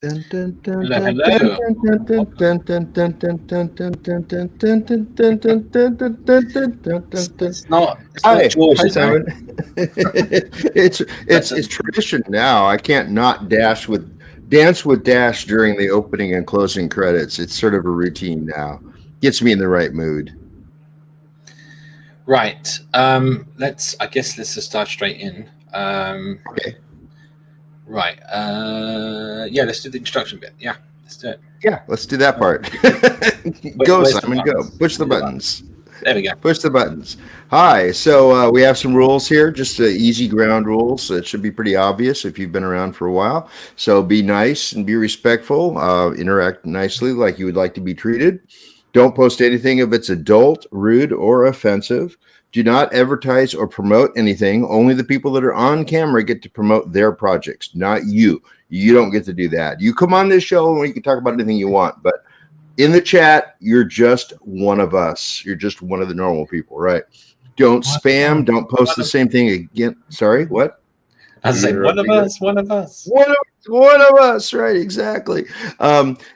Dun, dun, dun, Hello, dun, dun, hello. dun, dun, Welcome. dun, dun, dun, dun, dun, dun, dun, dun, dun, dun, dun, dun, dun, dun, dun, dun, dun, dun, dun. It's not Hi, George, you know. Simon. It's tradition now. I can't not dance with Dash during the opening and closing credits. It's sort of a routine now. Gets me in the right mood. Right. I guess let's just dive straight in. Okay. Right. Yeah, let's do the introduction bit. Yeah, let's do it. Yeah, let's do that Uh, part. Go, where's the Simon, go. buttons? Push the Give me the buttons. buttons. There we go. Push the buttons. Hi. So we have some rules here, just easy ground rules. So it should be pretty obvious if you've been around for a while. So be nice and be respectful. Interact nicely like you would like to be treated. Don't post anything if it's adult, rude, or offensive. Do not advertise or promote anything. Only the people that are on camera get to promote their projects, not you. You don't get to do that. You come on this show and you can talk about anything you want, but in the chat, you're just one of us. You're just one of the normal people, right? Don't One, spam. one, Don't post one the of, same thing again. Sorry, what? I was You saying, one interrupt of me there? us, one of us. One of us, right? Exactly.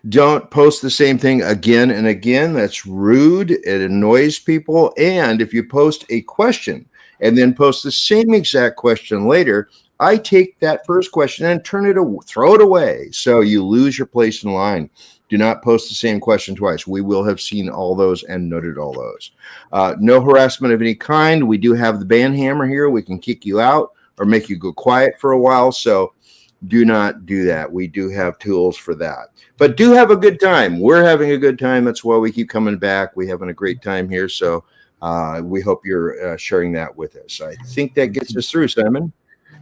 Don't post the same thing again and again. That's rude. It annoys people. And if you post a question and then post the same exact question later, I take that first question and throw it away. So you lose your place in line. Do not post the same question twice. We will have seen all those and noted all those. No harassment of any kind. We do have the ban hammer here. We can kick you out or make you go quiet for a while. So do not do that. We do have tools for that. But do have a good time. We're having a good time. That's why we keep coming back. We're having a great time here. So we hope you're sharing that with us. I think that gets us through, Simon.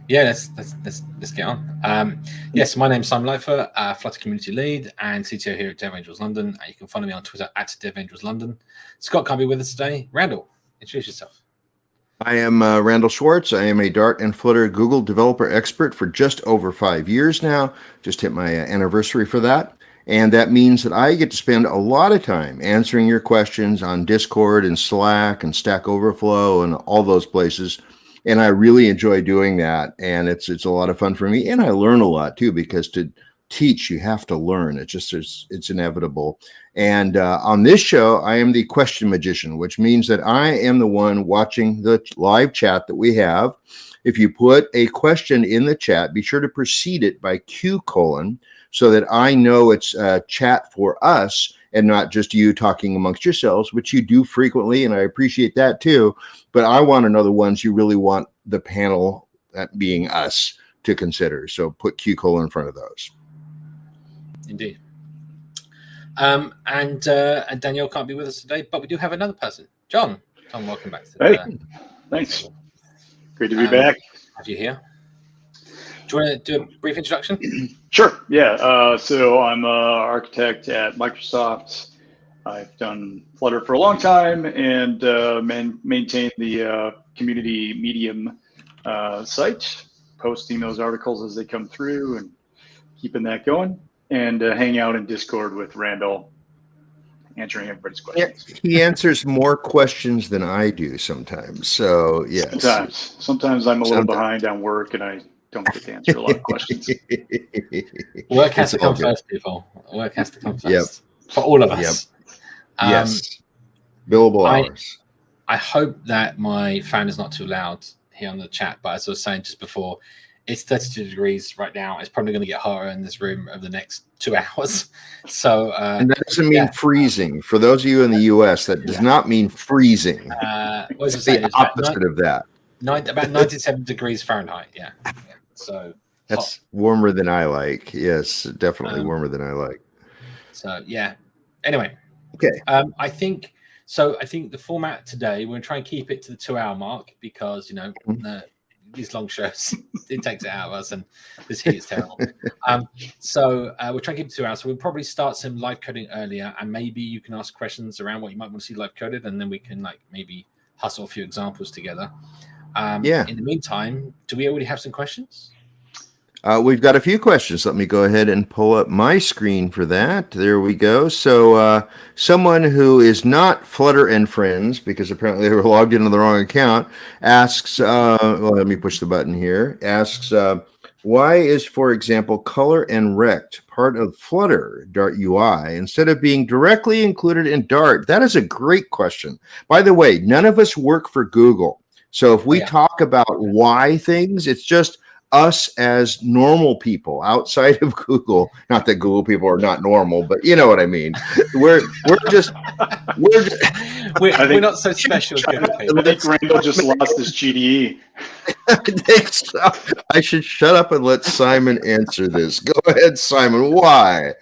Yeah, let's get on. Yes, my name's Simon Lightfoot, Flutter Community Lead and CTO here at Dev Angels London. And you can follow me on Twitter at Dev Angels London. Scott can't be with us today. Randall, introduce yourself. I am Randall Schwartz. I am a Dart and Flutter Google developer expert for just over 5 years now. Just hit my anniversary for that. And that means that I get to spend a lot of time answering your questions on Discord and Slack and Stack Overflow and all those places. And I really enjoy doing that. And it's a lot of fun for me. And I learn a lot too, because to teach, you have to learn. It's inevitable. And on this show, I am the question magician, which means that I am the one watching the live chat that we have. If you put a question in the chat, be sure to precede it by Q colon so that I know it's chat for us and not just you talking amongst yourselves, which you do frequently, and I appreciate that too. But I want to know the ones you really want the panel, that being us, to consider. So put Q colon in front of those. Indeed. And Danielle can't be with us today, but we do have another person. John, welcome back to Hey, the thanks. table. Great to be back. Have you here? Do you want to do a brief introduction? Sure. Yeah. So I'm an architect at Microsoft. I've done Flutter for a long time and maintain the community Medium site, posting those articles as they come through and keeping that going, and hang out in Discord with Randall, answering everybody's questions. He answers more questions than I do sometimes. So, yes. Sometimes I'm a little behind on work and I don't get to answer a lot of questions. Work has to come first, people. Work has to come first. Yep. For all of us. Yes. Billable hours. I hope that my fan is not too loud here on the chat, but as I was saying just before, it's 32 degrees right now. It's probably going to get hotter in this room over the next 2 hours. So, and that doesn't mean freezing. For those of you in the US, that does not mean freezing. It's the opposite of that. About 97 degrees Fahrenheit. Yeah. So that's warmer than I like. Yes, definitely warmer than I like. So yeah. Anyway. Okay. I think the format today, we're going to try and keep it to the 2 hour mark because, these long shows, it takes it out of us and this heat is terrible. So we're trying to keep it 2 hours. So we'll probably start some live coding earlier and maybe you can ask questions around what you might want to see live coded and then we can maybe hustle a few examples together. In the meantime, do we already have some questions? We've got a few questions. Let me go ahead and pull up my screen for that. There we go. So someone who is not Flutter and Friends, because apparently they were logged into the wrong account, asks, let me push the button here, asks, Why is, for example, color and rect part of Flutter Dart UI instead of being directly included in Dart? That is a great question. By the way, none of us work for Google. So if we talk about why things, it's just us as normal people outside of Google. Not that Google people are not normal, but you know what I mean. We're just we're not so special as Google people. I think Randall just lost his GDE. I think so. I should shut up and let Simon answer this. Go ahead, Simon. Why?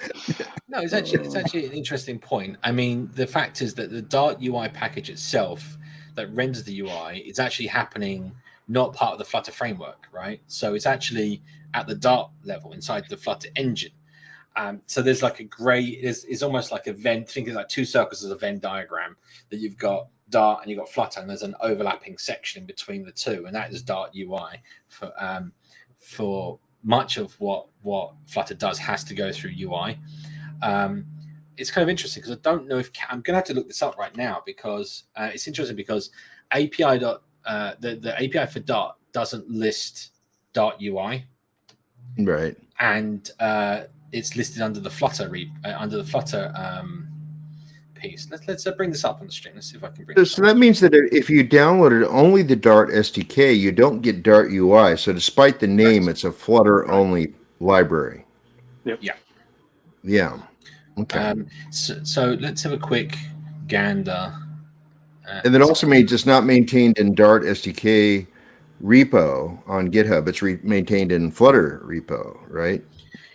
No, it's actually an interesting point. I mean, the fact is that the Dart UI package itself that renders the UI is actually happening not part of the Flutter framework, right? So it's actually at the Dart level inside the Flutter engine. So there's like a gray, it's almost like a Venn, think of like two circles as a Venn diagram, that you've got Dart and you've got Flutter, and there's an overlapping section in between the two, and that is Dart UI. For much of what Flutter does has to go through UI. It's kind of interesting because I don't know if I'm going to have to look this up right now, because it's interesting because API the API for Dart doesn't list Dart UI, right? And it's listed under the Flutter piece. Let's bring this up on the stream. Let's see if I can bring. So that means that if you downloaded only the Dart SDK, you don't get Dart UI. So despite the name, it's a Flutter only library. Yep. Yeah. Yeah. Okay. So let's have a quick gander. And it also means it's not maintained in Dart SDK repo on GitHub. It's maintained in Flutter repo, right?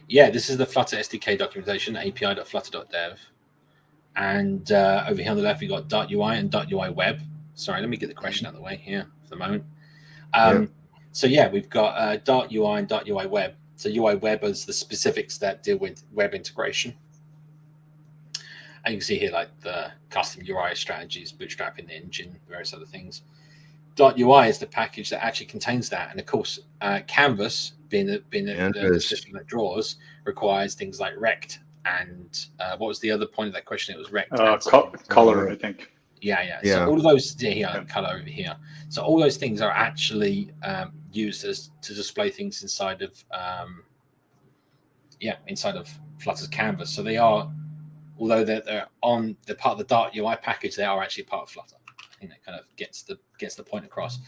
Yeah, this is the Flutter SDK documentation, api.flutter.dev. And over here on the left, we've got Dart UI and Dart UI Web. Sorry, let me get the question out of the way here for the moment. So yeah, we've got Dart UI and Dart UI Web. So UI Web is the specifics that deal with web integration. And you can see here like the custom UI strategies, bootstrapping the engine, various other things. Dart UI is the package that actually contains that. And of course, Canvas, being the system that draws, requires things like rect. And what was the other point of that question? It was rect. Color, I think. Yeah. So all of those color over here. So all those things are actually used to display things inside of Flutter's Canvas. So they are, although they're part of the Dart UI package, they are actually part of Flutter. I think that kind of gets the point across.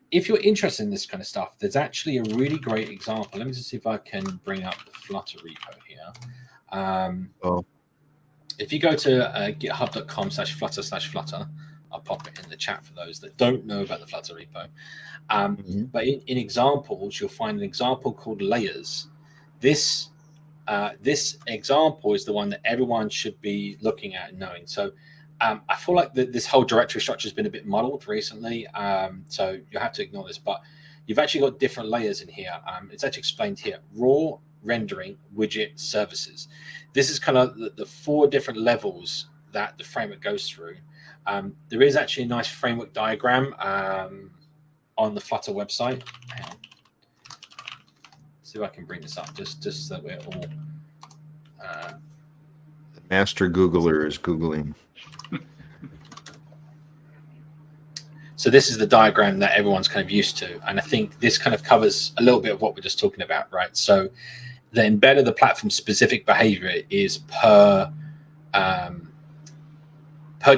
If you're interested in this kind of stuff, there's actually a really great example. Let me just see if I can bring up the Flutter repo here. If you go to github.com/flutter/flutter, I'll pop it in the chat for those that don't know about the Flutter repo. But in examples, you'll find an example called layers. This example is the one that everyone should be looking at and knowing. So I feel like this whole directory structure has been a bit muddled recently. So you'll have to ignore this, but you've actually got different layers in here. It's actually explained here: raw, rendering, widget, services. This is kind of the four different levels that the framework goes through. There is actually a nice framework diagram on the Flutter website. Hang on. See if I can bring this up just so that we're all. The master Googler is Googling. So this is the diagram that everyone's kind of used to. And I think this kind of covers a little bit of what we're just talking about, right? So the embed of the platform specific behavior is per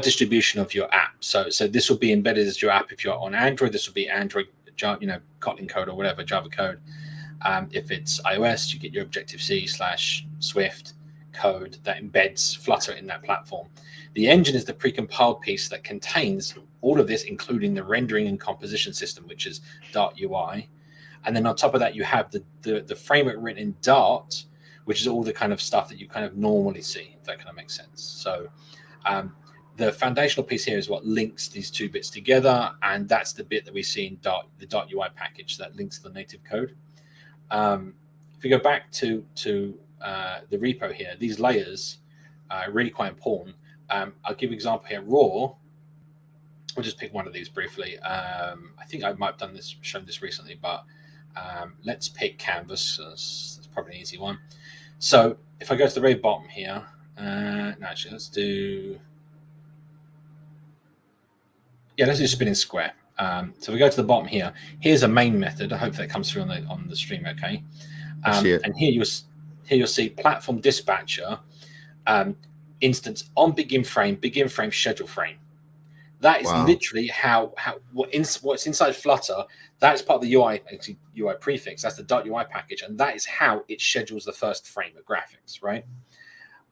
distribution of your app. So this will be embedded as your app. If you're on Android, this will be Android, Kotlin code or whatever, Java code. If it's iOS, you get your Objective-C/Swift code that embeds Flutter in that platform. The engine is the precompiled piece that contains all of this, including the rendering and composition system, which is Dart UI. And then on top of that, you have the framework written in Dart, which is all the kind of stuff that you kind of normally see, if that kind of makes sense. So the foundational piece here is what links these two bits together, and that's the bit that we see in the Dart UI package that links the native code. If we go back to the repo here, these layers are really quite important. I'll give an example here. Raw. We'll just pick one of these briefly. I think I might have shown this recently, but let's pick Canvas. That's probably an easy one. So if I go to the very bottom here, let's do spinning square. So we go to the bottom here. Here's a main method. I hope that comes through on the stream. Okay. I see it. And here you'll see platform dispatcher instance on begin frame schedule frame. That is literally what's inside Flutter. That's part of the UI prefix. That's the Dart UI package, and that is how it schedules the first frame of graphics, right?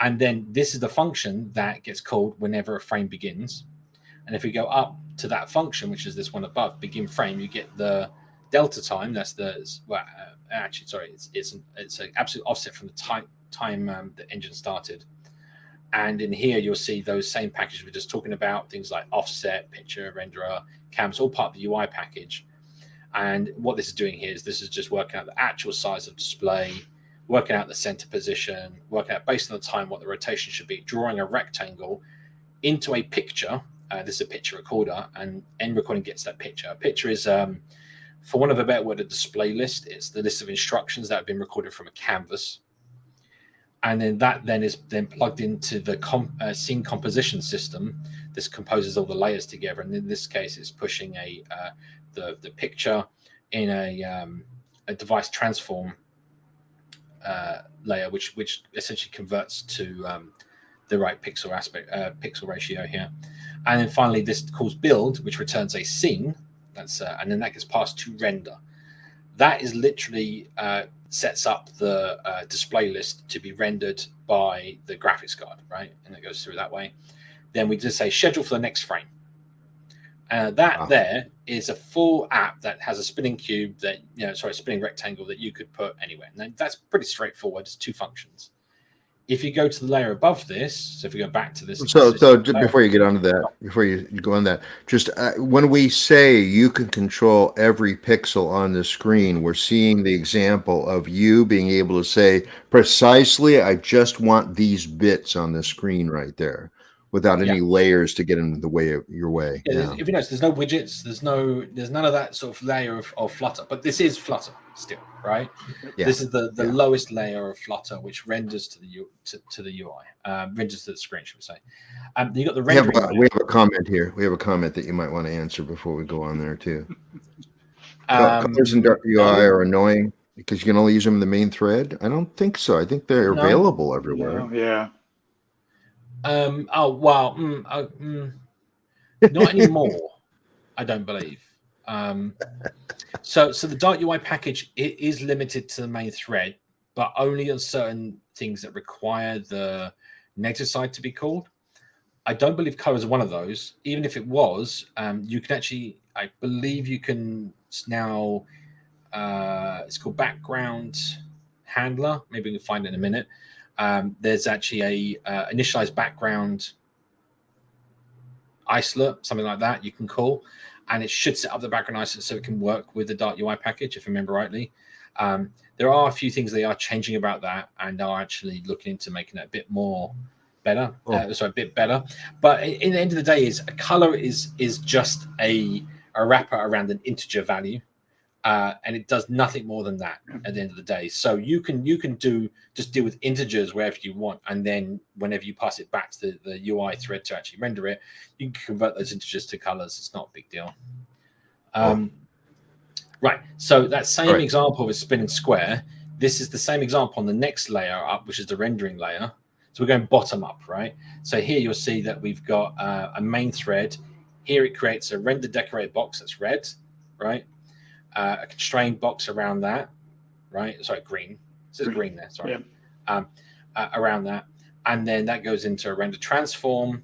And then this is the function that gets called whenever a frame begins. And if we go up to that function, which is this one above, begin frame, you get the delta time. That's it's an absolute offset from the time the engine started. And in here, you'll see those same packages we're just talking about, things like offset, picture, renderer, canvas, all part of the UI package. And what this is doing here is this is just working out the actual size of display, working out the center position, working out based on the time what the rotation should be, drawing a rectangle into a picture. This is a picture recorder, and end recording gets that picture. A picture is, for want of a better word, a display list. It's the list of instructions that have been recorded from a canvas. And then that is plugged into the scene composition system. This composes all the layers together, and in this case, it's pushing the picture in a device transform layer, which essentially converts to the right pixel ratio here. And then finally, this calls build, which returns a scene. And then that gets passed to render. That is literally sets up the display list to be rendered by the graphics card, right? And it goes through that way. Then we just say schedule for the next frame. There is a full app that has a spinning cube spinning rectangle that you could put anywhere. And that's pretty straightforward. It's two functions. If you go to the layer above this, so if we go back to this. So before you get onto that, before you go on that, just when we say you can control every pixel on the screen, we're seeing the example of you being able to say precisely, I just want these bits on the screen right there, without any layers to get in the way of your way. Yeah. If you notice, there's no widgets, there's none of that sort of layer of Flutter, but this is Flutter still, right? Yeah. This is the lowest layer of Flutter, which renders to the UI, renders to the screen, should we say? You got the rendering. We have a comment here. We have a comment that you might want to answer before we go on there too. Colors in Dart UI are annoying because you can only use them in the main thread. I don't think so. I think they're available everywhere. No, yeah. Not anymore. I don't believe. So the Dart UI package, it is limited to the main thread, but only on certain things that require the negative side to be called. I don't believe color is one of those. Even if it was, you can actually, I believe you can now. It's called background handler. Maybe we can find it in a minute. There's actually a initialized background isolate, something like that you can call, and it should set up the background isolate so it can work with the Dart UI package, if I remember rightly. There are a few things they are changing about that and are actually looking into making it a bit more better. A bit better. But in the end of the day, is a color is just a wrapper around an integer value. And it does nothing more than that at the end of the day. So you can just deal with integers wherever you want, and then whenever you pass it back to the UI thread to actually render it, you can convert those integers to colors. It's not a big deal. Right. So that same example of a spinning square, this is the same example on the next layer up, which is the rendering layer. So we're going bottom up, right? So here you'll see that we've got a main thread. Here it creates a render decorated box that's red, right? A constrained box around that, right? Sorry, green. It says green there. Sorry. Yeah. Around that, and then that goes into a render transform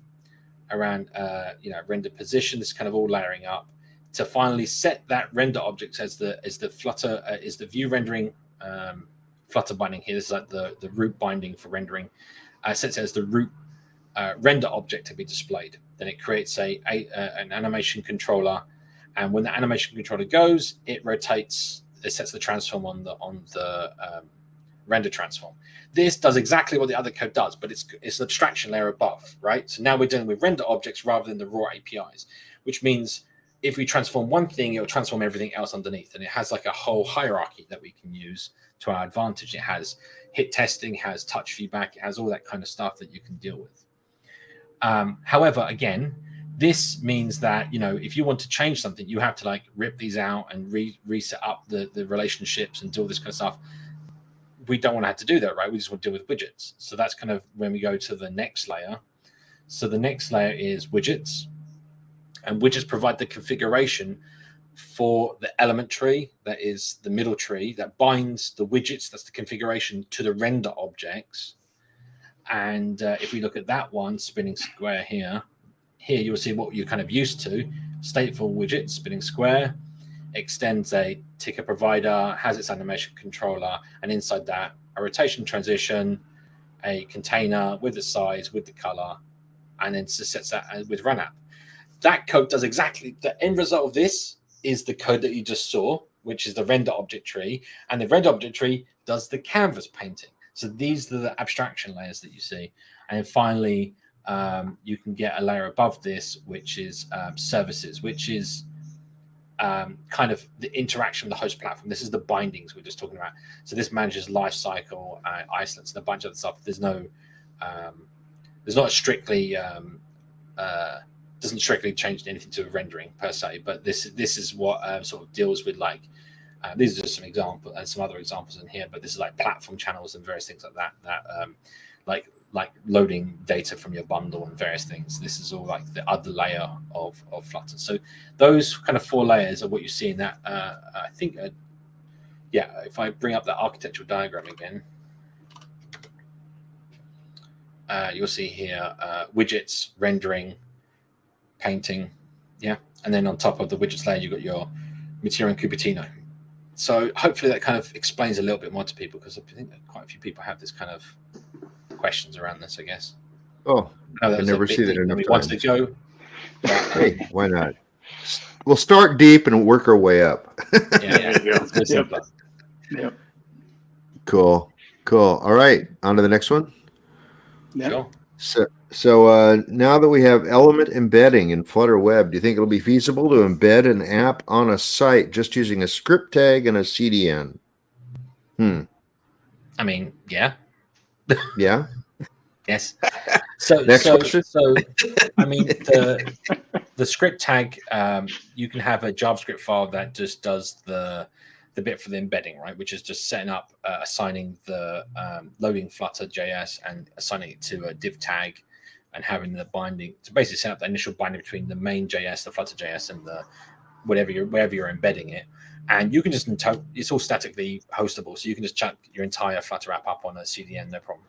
around, render position. This kind of all layering up to finally set that render object as the Flutter is the view rendering Flutter binding here. This is like the root binding for rendering. Sets it as the root render object to be displayed. Then it creates an animation controller. And when the animation controller goes, it rotates. It sets the transform on the render transform. This does exactly what the other code does, but it's an abstraction layer above, right? So now we're dealing with render objects rather than the raw APIs, which means if we transform one thing, it'll transform everything else underneath, and it has like a whole hierarchy that we can use to our advantage. It has hit testing, has touch feedback, it has all that kind of stuff that you can deal with. However, again, This means that, if you want to change something, you have to like rip these out and reset up the relationships and do all this kind of stuff. We don't want to have to do that, right? We just want to deal with widgets. So that's kind of when we go to the next layer. So the next layer is widgets, and widgets provide the configuration for the element tree, that is the middle tree, that binds the widgets, that's the configuration, to the render objects. And if we look at that one, spinning square here you'll see what you're kind of used to. Stateful widget, spinning square, extends a ticker provider, has its animation controller, and inside that, a rotation transition, a container with the size, with the color, and then sets that with run app. That code does exactly, the end result of this is the code that you just saw, which is the render object tree, and the render object tree does the canvas painting. So these are the abstraction layers that you see. And then finally, you can get a layer above this, which is services, which is kind of the interaction with the host platform. This is the bindings we're just talking about. So this manages lifecycle, isolates, and a bunch of other stuff. There's not a strictly doesn't strictly change anything to rendering per se, but this is what sort of deals with like these are just some examples and some other examples in here, but this is like platform channels and various things like that like loading data from your bundle and various things. This is all like the other layer of Flutter. So those kind of 4 layers are what you see in that. I think, if I bring up the architectural diagram again, you'll see here widgets, rendering, painting, and then on top of the widgets layer, you've got your Material and Cupertino. So hopefully that kind of explains a little bit more to people, because I think that quite a few people have this kind of questions around this, I guess. Oh, I can never see that enough times. Once to go, hey, why not? We'll start deep and work our way up. There you go. Yep. Cool. All right, on to the next one. Yep. Sure. So now that we have element embedding in Flutter Web, do you think it'll be feasible to embed an app on a site just using a script tag and a CDN? I mean, yeah. Yeah. Yes. So Next question. So I mean, the script tag, you can have a JavaScript file that just does the bit for the embedding, right? Which is just setting up, assigning the loading Flutter JS and assigning it to a div tag, and having the binding to basically set up the initial binding between the main JS, the Flutter JS, and the wherever you're embedding it. And you can just it's all statically hostable, so you can just chuck your entire Flutter app up on a CDN, no problem.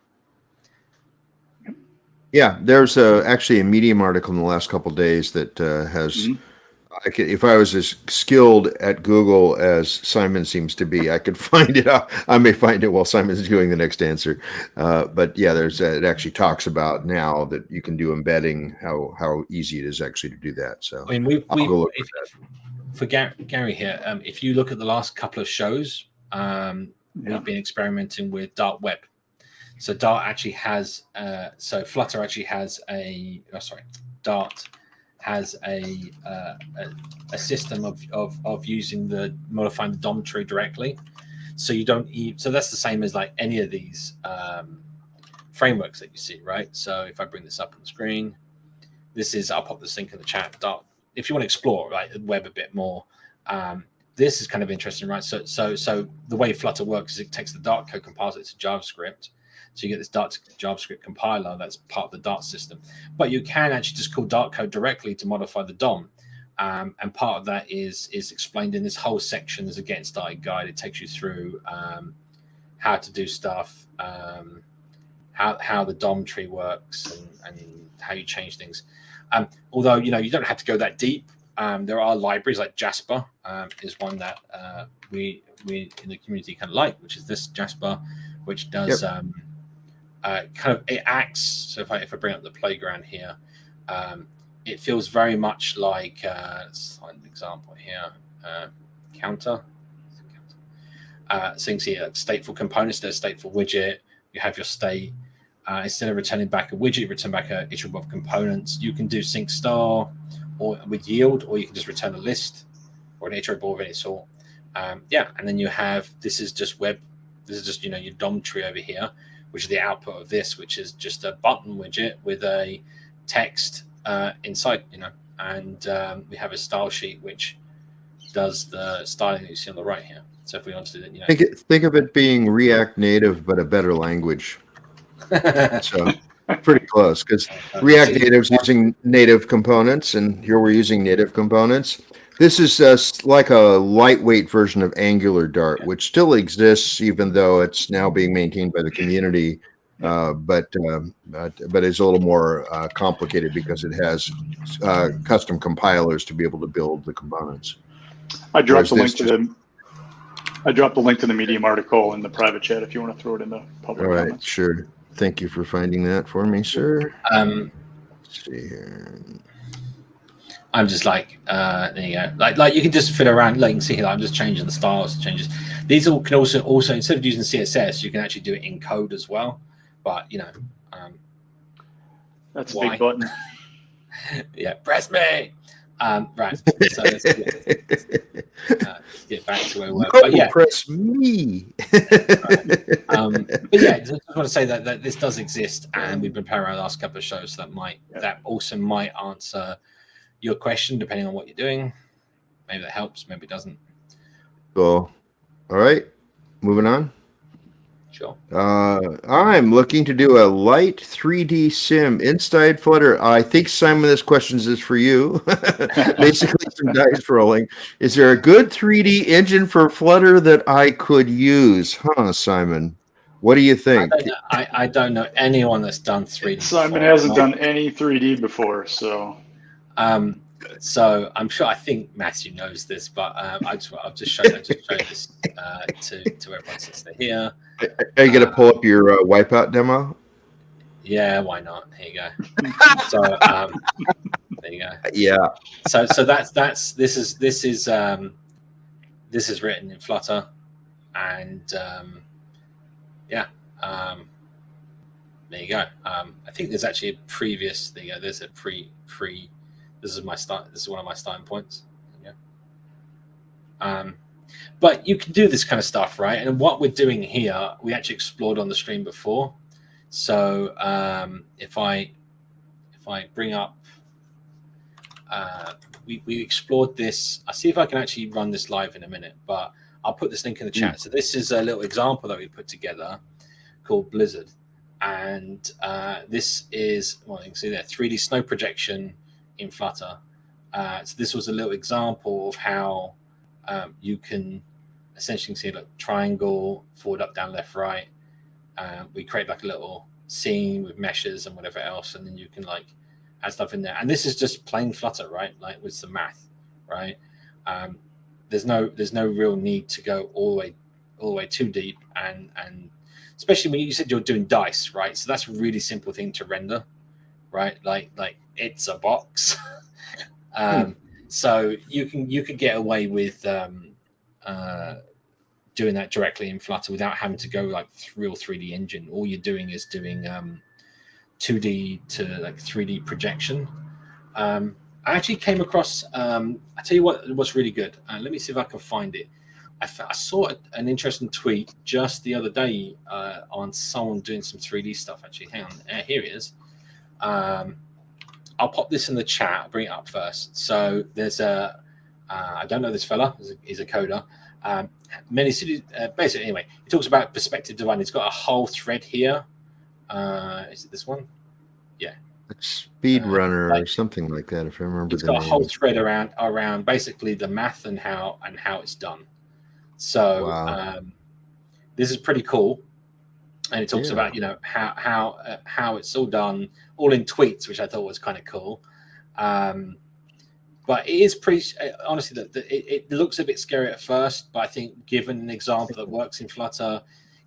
Yeah, there's actually a Medium article in the last couple of days that has. If I was as skilled at Google as Simon seems to be, I could find it out. I may find it while Simon's doing the next answer. But yeah, it actually talks about now that you can do embedding, how easy it is actually to do that. So I mean, for Gary here, if you look at the last couple of shows, we've been experimenting with Dart Web. So Dart actually has, Flutter actually has Dart has a system of using modifying the DOM tree directly. So you don't so that's the same as like any of these frameworks that you see, right? So if I bring this up on the screen, I'll pop this link in the chat. Dart, if you want to explore the web a bit more, this is kind of interesting, right? So the way Flutter works is it takes the Dart code, compiles it to JavaScript. So you get this Dart JavaScript compiler that's part of the Dart system. But you can actually just call Dart code directly to modify the DOM. And part of that is explained in this whole section. There's a Getting Started guide. It takes you through how to do stuff, how the DOM tree works, and how you change things. Although, you don't have to go that deep. There are libraries like Jasper is one that we in the community kind of like, which is this Jasper, which does... it acts. So if I bring up the playground here, it feels very much like let's find an example here. Counter. So you can see stateful components. There's stateful widget. You have your state. Instead of returning back a widget, you return back a iterable of components. You can do sync star or with yield, or you can just return a list or an iterable of any sort. And then you have, this is just web. This is just your DOM tree over here, which is the output of this, which is just a button widget with a text inside, and we have a style sheet which does the styling that you see on the right here. So if we want to do it, think of it being React Native, but a better language. So pretty close, because React Native's using native components, and here we're using native components. This is like a lightweight version of Angular Dart, which still exists, even though it's now being maintained by the community. But it's a little more complicated because it has custom compilers to be able to build the components. I dropped the link to the Medium article in the private chat if you want to throw it in the public comments. Comments. Sure. Thank you for finding that for me, sir. Let's see here. I'm just like, there you go. Like you can just fit around. Like you can see here, I'm just changing the styles, changes. These all can also instead of using CSS, you can actually do it in code as well. But that's a big button. Yeah, press me. Right. So let's get back to where we were. But yeah, press me. But yeah, I just want to say that this does exist, and we've been playing around the last couple of shows. So that also might answer your question depending on what you're doing. Maybe that helps. Maybe it doesn't. Cool. All right. Moving on. Sure. I'm looking to do a light 3D sim inside Flutter. I think, Simon, this question is for you. Basically, some dice rolling. Is there a good 3D engine for Flutter that I could use? Huh, Simon? What do you think? I don't know anyone that's done 3D. Simon hasn't done any 3D before, so. So I'm sure. I think Matthew knows this, but I'll just show this to everyone since they're here. Are you going to pull up your Wipeout demo? Yeah, why not? Here you go. So there you go. Yeah. So this is written in Flutter, and there you go. I think there's actually a previous thing. There's a pre. This is my start. This is one of my starting points. Yeah. But you can do this kind of stuff, right? And what we're doing here, we actually explored on the stream before. So if I bring up, we explored this. I'll see if I can actually run this live in a minute, but I'll put this link in the chat. So this is a little example that we put together called Blizzard. And this is, well, you can see there, 3D snow projection in Flutter. So this was a little example of how you can essentially see like triangle, forward, up, down, left, right. We create like a little scene with meshes and whatever else, and then you can like add stuff in there. And this is just plain Flutter, right? Like with some math, right? There's no real need to go all the way too deep, and especially when you said you're doing dice, right? So that's a really simple thing to render, right? Like it's a box. So you can get away with doing that directly in Flutter without having to go like real 3D engine. All you're doing is doing 2D to like 3D projection. I actually came across. I tell you what's really good. Let me see if I can find it. I saw an interesting tweet just the other day on someone doing some 3D stuff. Actually, hang on. Here it is. I'll pop this in the chat. I'll bring it up first. So there's I don't know this fella. He's a coder. Many cities, basically, anyway, he talks about perspective design. It's got a whole thread here. Is it this one? Yeah. Speedrunner or something like that, if I remember. It's got a whole thread around basically the math and how it's done. So wow. This is pretty cool. And it talks about how it's all done, all in tweets, which I thought was kind of cool. But it is pretty honestly that it looks a bit scary at first, but I think given an example that works in Flutter,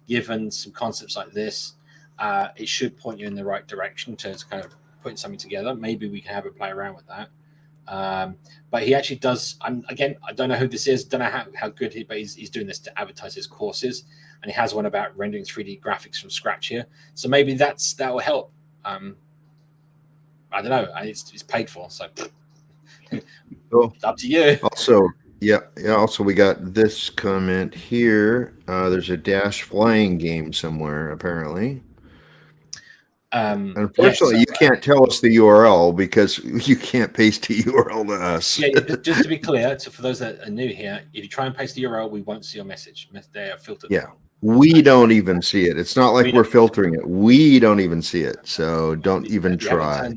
given some concepts like this, it should point you in the right direction to kind of putting something together. Maybe we can have a play around with that. But he actually does. Again, I don't know who this is. Don't know how good but he's doing this to advertise his courses, and he has one about rendering 3D graphics from scratch here. So maybe that will help. I don't know. It's paid for, so cool. Up to you. Also, Also, we got this comment here. There's a Dash flying game somewhere, apparently. Unfortunately, you can't tell us the URL because you can't paste the URL to us. Yeah, just to be clear, so for those that are new here, if you try and paste the URL, we won't see your message. They are filtered. Yeah, we don't even see it. It's not like we're filtering it. We don't even see it. So don't even try.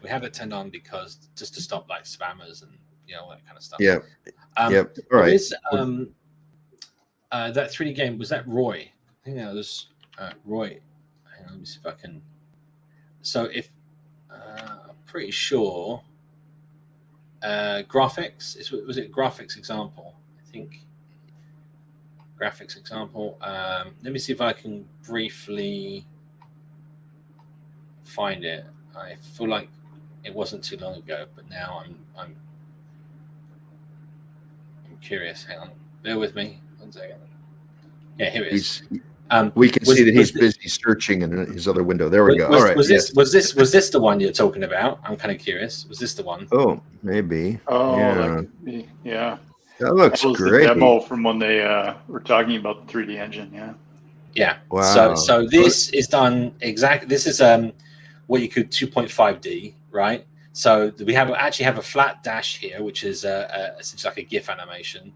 We have it turned on because just to stop like spammers and all that kind of stuff. Yep. Yep. All right. Is, that 3D game, was that Roy? I think that was Roy. Hang on, let me see if I can. So if I'm pretty sure graphics was it graphics example? I think graphics example. Let me see if I can briefly find it. I feel like it wasn't too long ago, but now I'm curious. Hang on, bear with me 1 second. Yeah, here it is. We can see that he's busy searching in his other window. There we go. All right. Was this the one you're talking about? I'm kind of curious. Was this the one? Oh, maybe. Oh, yeah. that could be. Yeah. That looks great. The demo from when they were talking about the 3D engine. Yeah. Yeah. Wow. So this is done exactly. This is what you could 2.5D, right? So we actually have a flat dash here, which is essentially like a GIF animation.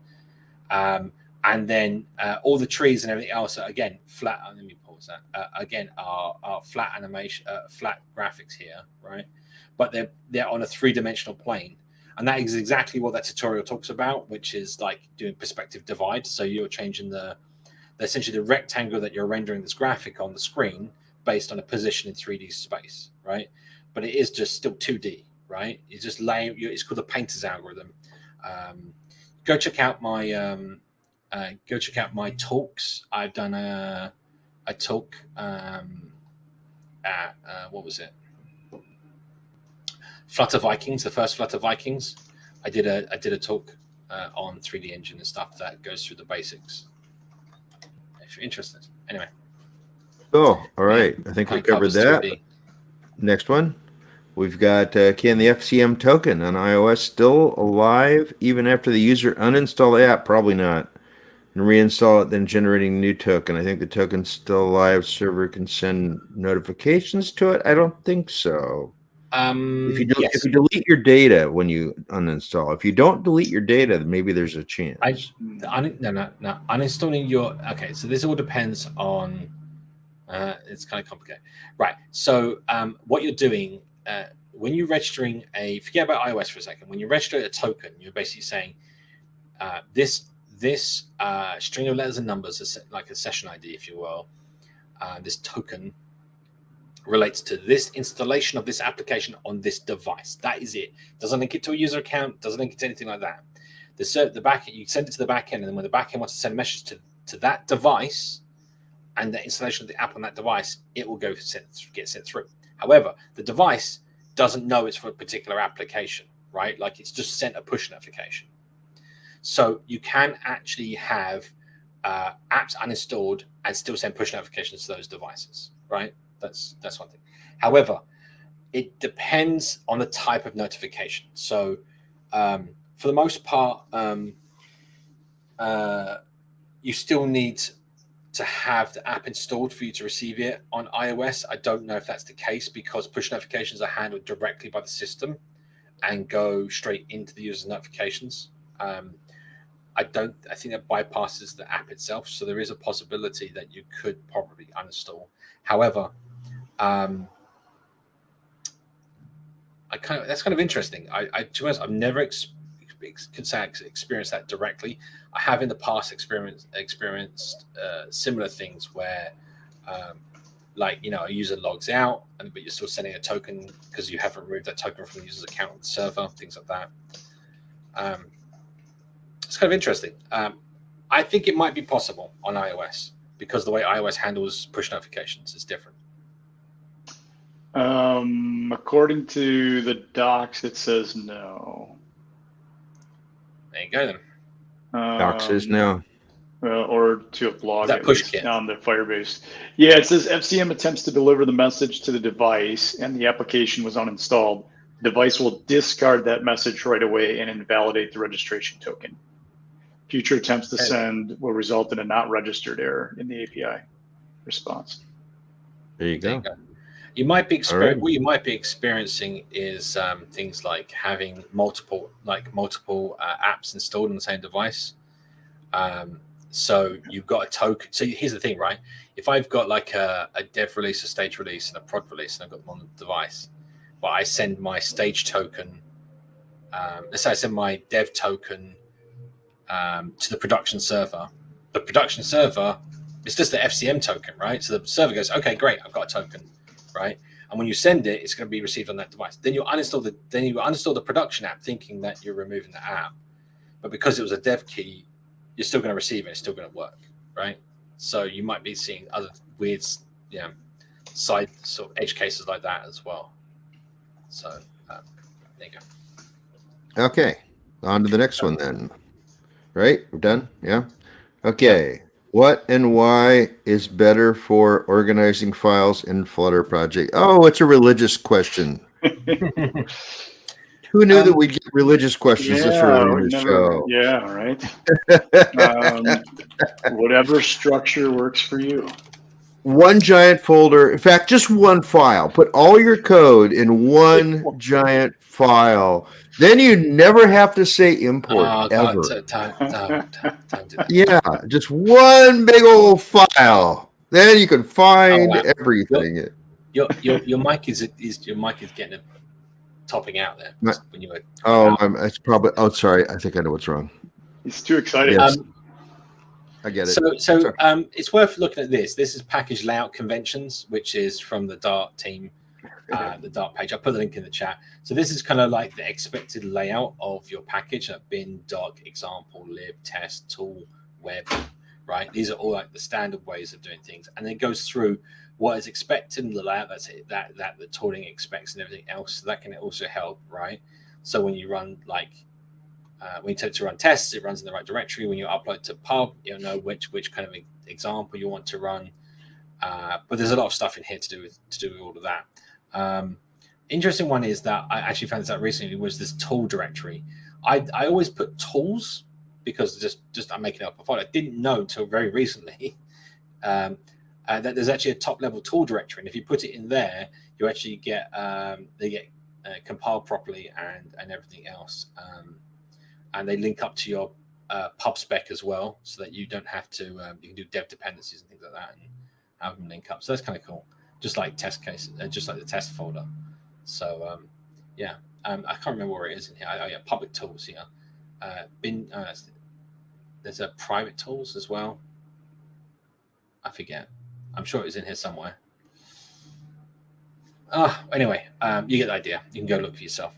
And then all the trees and everything else are, again, flat. Let me pause that. Again, are flat animation, flat graphics here, right? But they're on a 3-dimensional plane, and that is exactly what that tutorial talks about, which is like doing perspective divide. So you're changing essentially the rectangle that you're rendering this graphic on the screen based on a position in 3D space, right? But it is just still 2D, right? It's just laying. It's called the painter's algorithm. Go check out my talks. I've done a talk at what was it? Flutter Vikings, the first Flutter Vikings. I did a talk on 3D engine and stuff that goes through the basics. If you're interested, anyway. Oh, all right. I think we covered that. 3D. Next one. We've got, can the FCM token on iOS still alive even after the user uninstall the app? Probably not. And reinstall it, then generating new token. I think the token's still alive. Server can send notifications to it. I don't think so. If you delete your data when you uninstall, if you don't delete your data, then maybe there's a chance. Uninstalling your so this all depends on. It's kind of complicated, right? So what you're doing when you're registering forget about iOS for a second. When you register a token, you're basically saying this string of letters and numbers, like a session ID, if you will. This token relates to this installation of this application on this device. That is it. Doesn't link it to a user account. Doesn't link it to anything like that. The back you send it to the back end, and then when the back end wants to send a message to that device and the installation of the app on that device, it will get sent through. However, the device doesn't know it's for a particular application, right? Like it's just sent a push notification. So you can actually have apps uninstalled and still send push notifications to those devices, right? That's one thing. However, it depends on the type of notification. So for the most part, you still need to have the app installed for you to receive it on iOS. I don't know if that's the case because push notifications are handled directly by the system and go straight into the user's notifications. I think that bypasses the app itself. So there is a possibility that you could probably uninstall. However, that's kind of interesting. To be honest, I've never experienced that directly. I have in the past experienced similar things where, a user logs out, but you're still sending a token because you haven't removed that token from the user's account on the server, things like that. It's kind of interesting. I think it might be possible on iOS because the way iOS handles push notifications is different. According to the docs, it says no. There you go then. Docs says no. Or to a blog that push kit on the Firebase. Yeah, it says FCM attempts to deliver the message to the device and the application was uninstalled. The device will discard that message right away and invalidate the registration token. Future attempts to send will result in a not registered error in the API response. There you go. You might be All right. what you might be experiencing is things like having multiple apps installed on the same device. So you've got a token. So here's the thing, right? If I've got like a dev release, a stage release, and a prod release, and I've got them on the device, but I send my stage token, let's say I send my dev token to the production server. The production server is just the FCM token, right? So the server goes, okay, great, I've got a token, right? And when you send it, it's going to be received on that device. Then you uninstall the production app, thinking that you're removing the app, but because it was a dev key, you're still going to receive it. It's still going to work, right? So you might be seeing other weird, side sort of edge cases like that as well. So there you go. Okay, on to the next one then. Right, we're done. Yeah. Okay. Yeah. What and why is better for organizing files in Flutter project? Oh, it's a religious question. Who knew that we'd get religious questions this early in the show? Yeah, right. Whatever structure works for you. One giant folder. In fact, just one file. Put all your code in one giant file. Then you never have to say import ever. Don't do that. Yeah, just one big old file. Then you can find everything. Your mic is getting topping out there. When you were it's probably. Oh, sorry. I think I know what's wrong. He's too excited. Yes. I get it. So it's worth looking at this. This is package layout conventions, which is from the Dart team, the Dart page. I'll put the link in the chat. So this is kind of like the expected layout of your package: bin, doc, example, lib, test, tool, web. Right? These are all like the standard ways of doing things, and it goes through what is expected in the layout. That's it, that the tooling expects and everything else. So that can also help, right? So when you run when you take to run tests, it runs in the right directory. When you upload to pub, you'll know which kind of example you want to run. But there's a lot of stuff in here to do with all of that. Interesting one is that I actually found this out recently was this tool directory. I always put tools because just I'm making up a file. I didn't know until very recently that there's actually a top level tool directory, and if you put it in there, you actually get they get compiled properly and everything else. And they link up to your pub spec as well, so that you don't have to. You can do dev dependencies and things like that, and have them link up. So that's kind of cool. Just like test cases, just like the test folder. So I can't remember where it is in here. Public tools here. There's a private tools as well. I forget. I'm sure it was in here somewhere. Anyway, you get the idea. You can go look for yourself.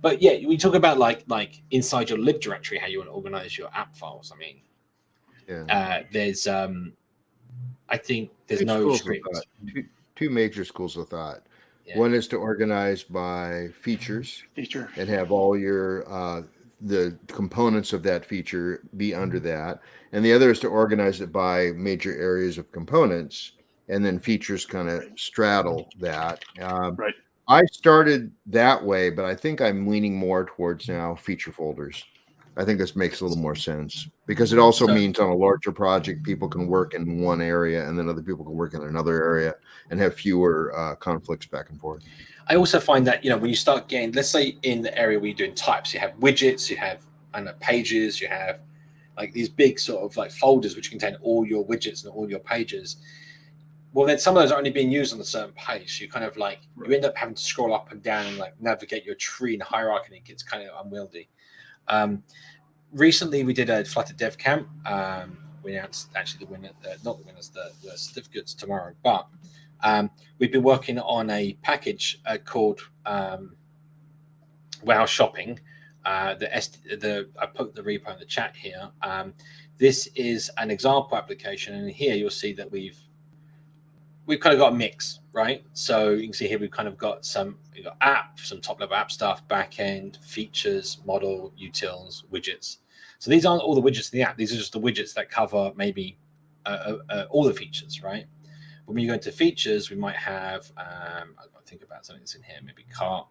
But yeah, we talk about like inside your lib directory, how you want to organize your app files. I mean, there's I think there's no script. Two major schools of thought. Yeah. One is to organize by features and have all your the components of that feature be under that, and the other is to organize it by major areas of components, and then features kind of straddle that. Right. I started that way, but I think I'm leaning more towards now feature folders. I think this makes a little more sense because it also means on a larger project, people can work in one area and then other people can work in another area and have fewer conflicts back and forth. I also find that, when you start getting, let's say in the area where you're doing types, you have widgets, you have pages, you have like these big sort of like folders which contain all your widgets and all your pages. Well, then some of those are only being used on a certain page. So you kind of you end up having to scroll up and down and like navigate your tree in hierarchy, and it gets kind of unwieldy. Recently, we did a Flutter Dev Camp. We announced actually the winner, not the winners, the certificates tomorrow. But we've been working on a package called Wow Shopping. I put the repo in the chat here. This is an example application, and here you'll see that we've kind of got a mix, right? So you can see here we've kind of got we've got app, some top-level app stuff, back-end, features, model, utils, widgets. So these aren't all the widgets in the app. These are just the widgets that cover maybe all the features, right? But when you go into features, we might have, I've got to think about something that's in here, maybe cart.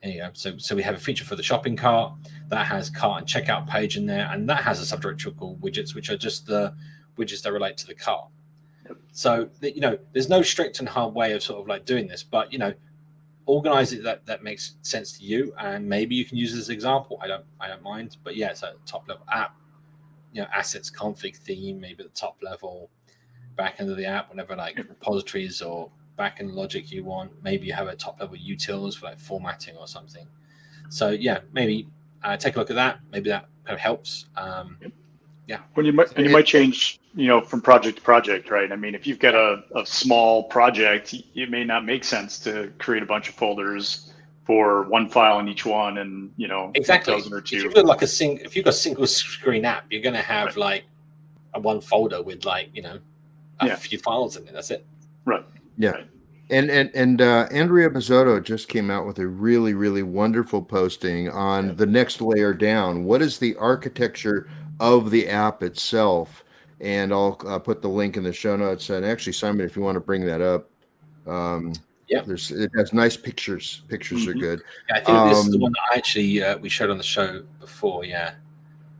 There you go. So we have a feature for the shopping cart that has cart and checkout page in there, and that has a subdirectory called widgets, which are just the widgets that relate to the cart. So that, there's no strict and hard way of sort of like doing this, but organize it that makes sense to you, and maybe you can use this example. I don't mind, but yeah, it's a top level app, assets config theme, maybe at the top level, back end of the app, whenever like repositories or back end logic you want. Maybe you have a top level utils for like formatting or something. So yeah, maybe take a look at that. Maybe that kind of helps. Yeah. When you might change, from project to project, right? I mean, if you've got a small project, it may not make sense to create a bunch of folders for one file in each one, and exactly. a dozen or two. If you've got like if you've got a single screen app, you're going to have like a one folder with like a few files in it. That's it. Right. Yeah. Right. And Andrea Bizzotto just came out with a really, really wonderful posting on the next layer down. What is the architecture of the app itself? And I'll put the link in the show notes. And actually, Simon, if you want to bring that up, it has nice pictures. Pictures are good. Yeah, I think this is the one that I actually we showed on the show before. Yeah.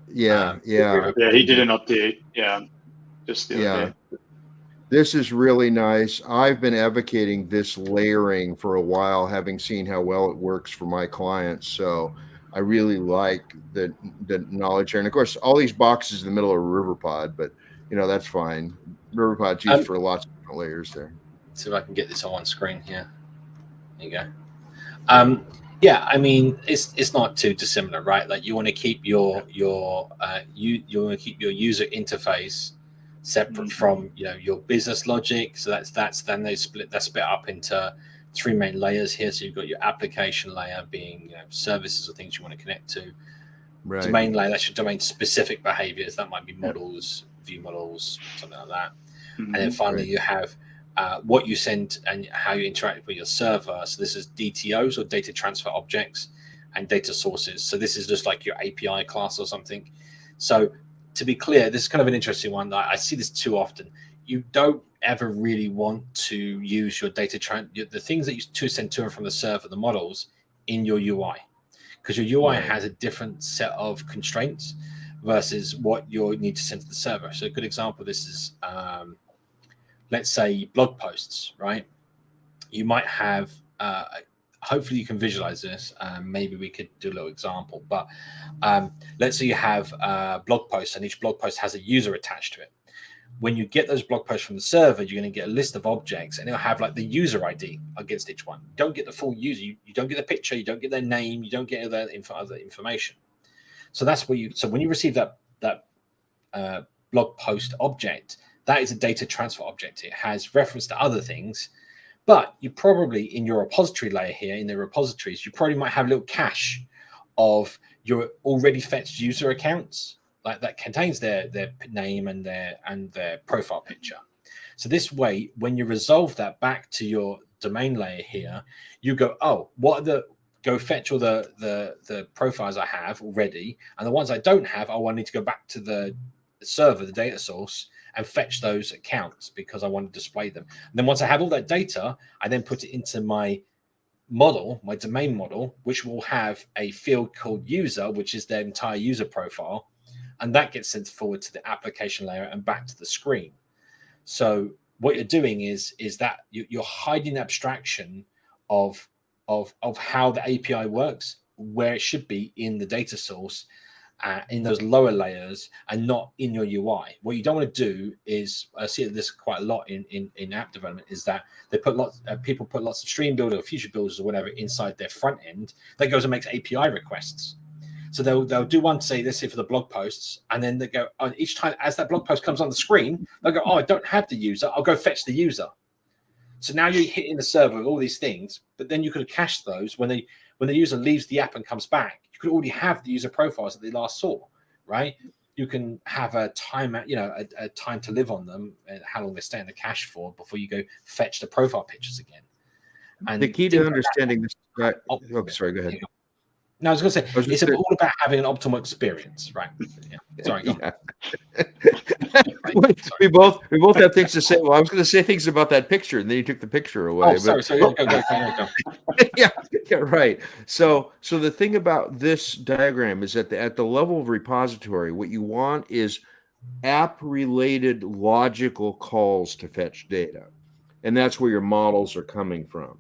Yeah. He did an update. Yeah. Just the other day. This is really nice. I've been advocating this layering for a while, having seen how well it works for my clients. So I really like the knowledge here. And of course, all these boxes in the middle are RiverPod, but that's fine. RiverPod's used for lots of different layers there. See if I can get this on screen here. There you go. Yeah, I mean, it's not too dissimilar, right? Like you want to keep your user interface separate from your business logic. So that's then they split up into three main layers here. So you've got your application layer being services or things you want to connect to. Right. Domain layer, that's your domain specific behaviors. That might be models, view models, something like that. And then finally you have what you send and how you interact with your server. So this is DTOs or data transfer objects and data sources. So this is just like your API class or something. So to be clear, this is kind of an interesting one. I see this too often. You don't ever really want to use your data the things that you send to and from the server, the models, in your UI, because your UI has a different set of constraints versus what you need to send to the server. So a good example of this is, let's say, blog posts, right? You might have, hopefully you can visualize this. Maybe we could do a little example, but let's say you have blog posts and each blog post has a user attached to it. When you get those blog posts from the server, you're going to get a list of objects and it'll have like the user ID against each one. You don't get the full user. You don't get the picture. You don't get their name. You don't get other information. So that's where so when you receive that blog post object, that is a data transfer object. It has reference to other things, but you probably in your repository layer here, in the repositories, you probably might have a little cache of your already fetched user accounts, like that contains their name and their profile picture. So this way, when you resolve that back to your domain layer here, you go, oh, go fetch all the profiles I have already, and the ones I don't have, I need to go back to the server, the data source, and fetch those accounts because I want to display them. And then once I have all that data, I then put it into my model, my domain model, which will have a field called user, which is their entire user profile. And that gets sent forward to the application layer and back to the screen. So what you're doing is that you're hiding abstraction of how the API works, where it should be in the data source, in those lower layers, and not in your UI. What you don't want to do is, I see this quite a lot in app development, is that they put people put lots of stream builder or future builders or whatever inside their front end that goes and makes API requests. So they'll do one, say, let's say for the blog posts, and then they go, on each time as that blog post comes on the screen, they'll go, oh, I don't have the user, I'll go fetch the user. So now you're hitting the server with all these things, but then you could have cached those when the user leaves the app and comes back. You could already have the user profiles that they last saw, right? You can have a time, a time to live on them, and how long they stay in the cache for before you go fetch the profile pictures again. And the key to understanding this, sorry, go ahead. No, I was going to say, it's all about having an optimal experience, right? Yeah. Sorry, go on. We both have things to say. Well, I was going to say things about that picture, and then you took the picture away. Oh, sorry. Go. yeah, right. So the thing about this diagram is that at the level of repository, what you want is app-related logical calls to fetch data. And that's where your models are coming from.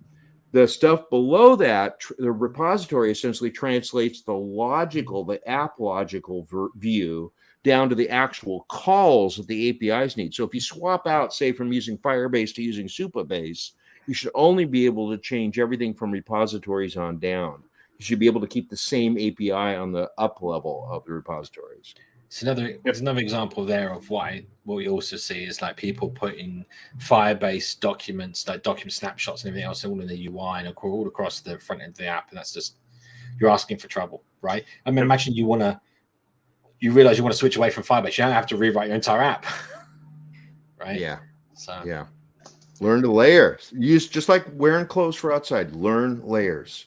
The stuff below that, the repository essentially translates the app logical view down to the actual calls that the APIs need. So if you swap out, say, from using Firebase to using Supabase, you should only be able to change everything from repositories on down. You should be able to keep the same API on the up level of the repositories. It's another example there of what we also see is like people putting Firebase documents, like document snapshots and everything else, all in the UI and all across the front end of the app, and that's just, you're asking for trouble, right? I mean, imagine you realize you want to switch away from Firebase, you don't have to rewrite your entire app, right? Yeah. So yeah, learn to layer. Use just like wearing clothes for outside. Learn layers.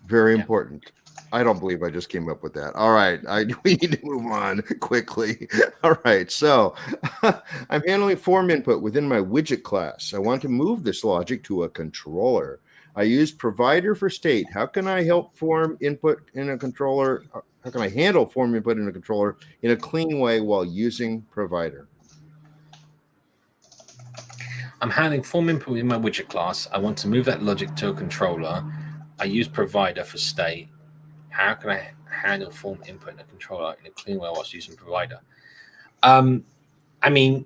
Very important. I don't believe I just came up with that. All right. We need to move on quickly. All right. So I'm handling form input within my widget class. I want to move this logic to a controller. I use provider for state. How can I help form input in a controller? How can I handle form input in a controller in a clean way while using provider? I'm handling form input in my widget class. I want to move that logic to a controller. I use provider for state. How can I handle form input in a controller in a clean way whilst using provider? I mean,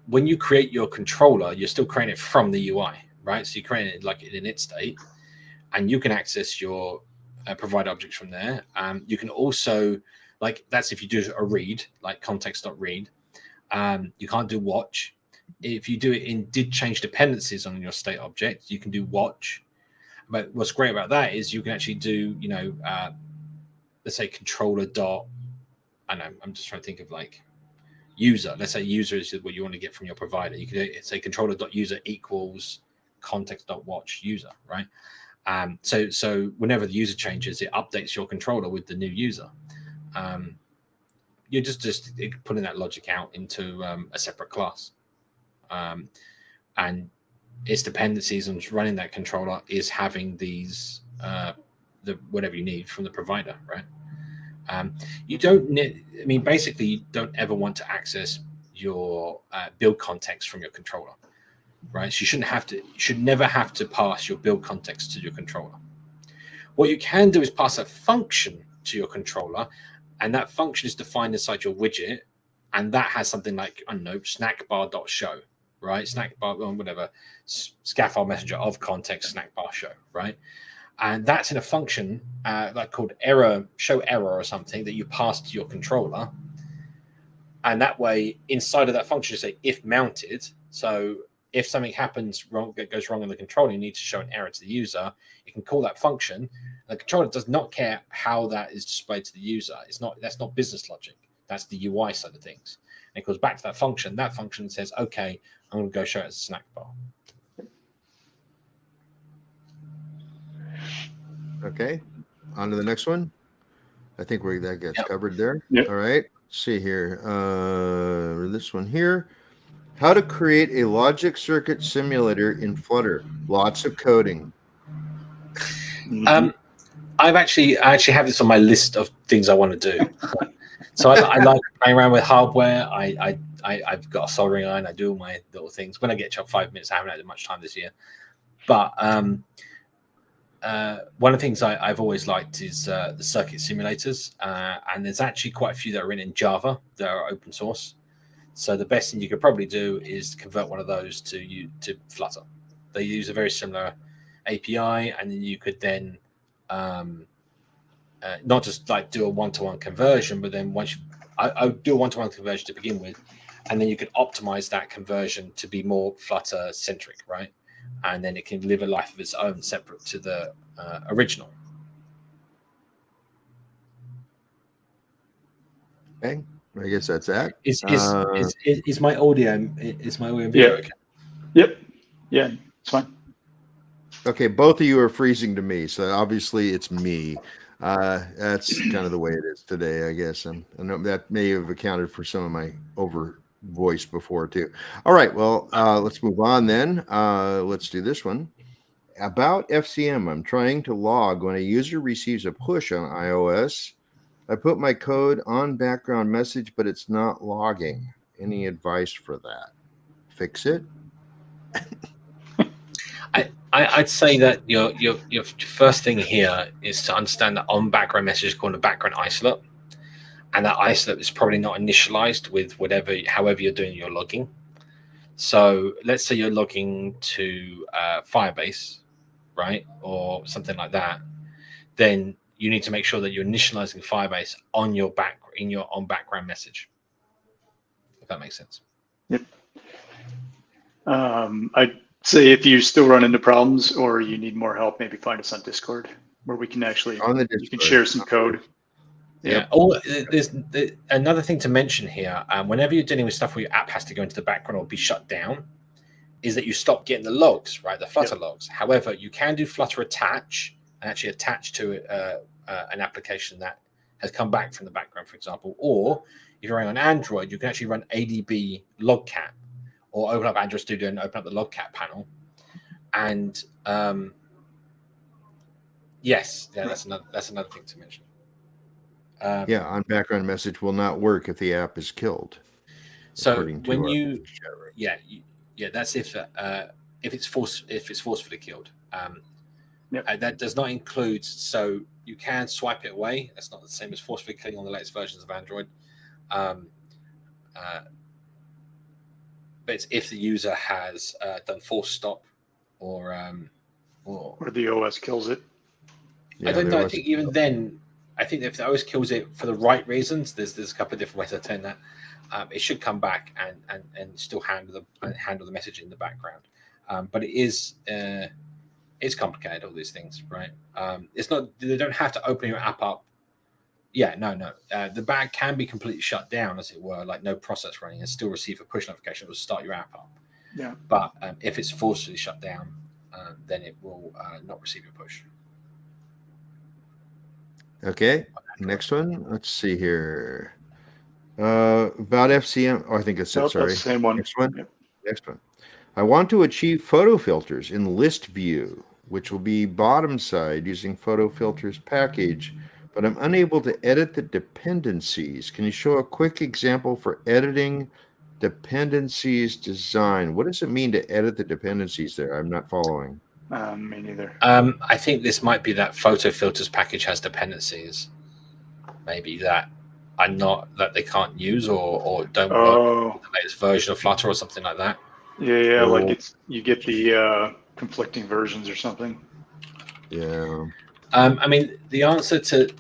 when you create your controller, you're still creating it from the UI, right? So you create it like in an init state, and you can access your provider objects from there. You can also, like, that's if you do a read, like context.read. You can't do watch. If you do it in did change dependencies on your state object, you can do watch. But what's great about that is you can actually do, let's say controller dot, I know, I'm just trying to think of like user. Let's say user is what you want to get from your provider. You can say controller dot user equals context dot watch user, right? So whenever the user changes, it updates your controller with the new user. You're just putting that logic out into a separate class. And its dependencies on running that controller is having these the whatever you need from the provider, right? You don't need, I mean, basically, you don't ever want to access your build context from your controller, right? So you should never have to pass your build context to your controller. What you can do is pass a function to your controller, and that function is defined inside your widget, and that has something like, I don't know, snackbar.show, right? Snackbar, whatever, scaffold messenger of context snackbar show, right? And that's in a function like called show error or something that you pass to your controller. And that way, inside of that function, you say if mounted. So if something happens wrong, that goes wrong in the controller, you need to show an error to the user. You can call that function. The controller does not care how that is displayed to the user. That's not business logic. That's the UI side of things. And it goes back to that function. That function says, okay, I'm going to go show it as a snack bar. Okay, on to the next one. I think that gets covered there. Yep. All right, let's see here. This one here. How to create a logic circuit simulator in Flutter. Lots of coding. I actually have this on my list of things I want to do. So I like playing around with hardware. I've got a soldering iron. I do all my little things. When I get 5 minutes, I haven't had much time this year. But one of the things I've always liked is the circuit simulators. And there's actually quite a few that are in Java that are open source. So the best thing you could probably do is convert one of those to Flutter. They use a very similar API, and then you could then not just like do a one-to-one conversion, but then I would do a one-to-one conversion to begin with, and then you could optimize that conversion to be more Flutter centric, right? And then it can live a life of its own, separate to the original. Okay, I guess that's that. Is my audio video okay? Yep. Yeah, it's fine. Okay, both of you are freezing to me, so obviously it's me. That's kind of the way it is today, I guess. I know that may have accounted for some of my over voice before too. All right, well, let's move on then. Let's do this one. About FCM, I'm trying to log when a user receives a push on iOS I put my code on background message, but it's not logging. Any advice for that? Fix it. I'd say that your first thing here is to understand that on background message is called a background isolate, and that isolate is probably not initialized with however you're doing your logging. So let's say you're logging to Firebase, right, or something like that. Then you need to make sure that you're initializing Firebase on your on background message. If that makes sense. Yep. I'd say if you still run into problems or you need more help, maybe find us on Discord where we can actually you can share some code. Yeah. Oh, there's another thing to mention here. Whenever you're dealing with stuff where your app has to go into the background or be shut down, is that you stop getting the logs, right? The Flutter logs. However, you can do Flutter attach and actually attach to an application that has come back from the background, for example. Or if you're running on Android, you can actually run ADB logcat, or open up Android Studio and open up the logcat panel. And yes, that's another thing to mention. On background message will not work if the app is killed. So when that's if it's forcefully killed. That does not include, so you can swipe it away. That's not the same as forcefully killing on the latest versions of Android. But it's if the user has done force stop or the OS kills it. I don't know. I think even then, I think if the OS kills it for the right reasons, there's a couple of different ways of saying that. It should come back and still handle the message in the background. But it's complicated, all these things, right? It's not, they don't have to open your app up. Yeah, no. The bag can be completely shut down, as it were, like no process running, and still receive a push notification that will start your app up. Yeah. But if it's forcefully shut down, then it will not receive your push. Okay, next one. Let's see here. About FCM. Oh, I think that's it. Sorry. That's the same one. Next one. Yep. Next one. I want to achieve photo filters in list view, which will be bottom side using photo filters package, but I'm unable to edit the dependencies. Can you show a quick example for editing dependencies design? What does it mean to edit the dependencies there? I'm not following. Me neither. I think this might be that photo filters package has dependencies. Maybe that they can't use or don't work with the latest version of Flutter or something like that. Yeah, like you get the conflicting versions or something. Yeah. I mean, the answer to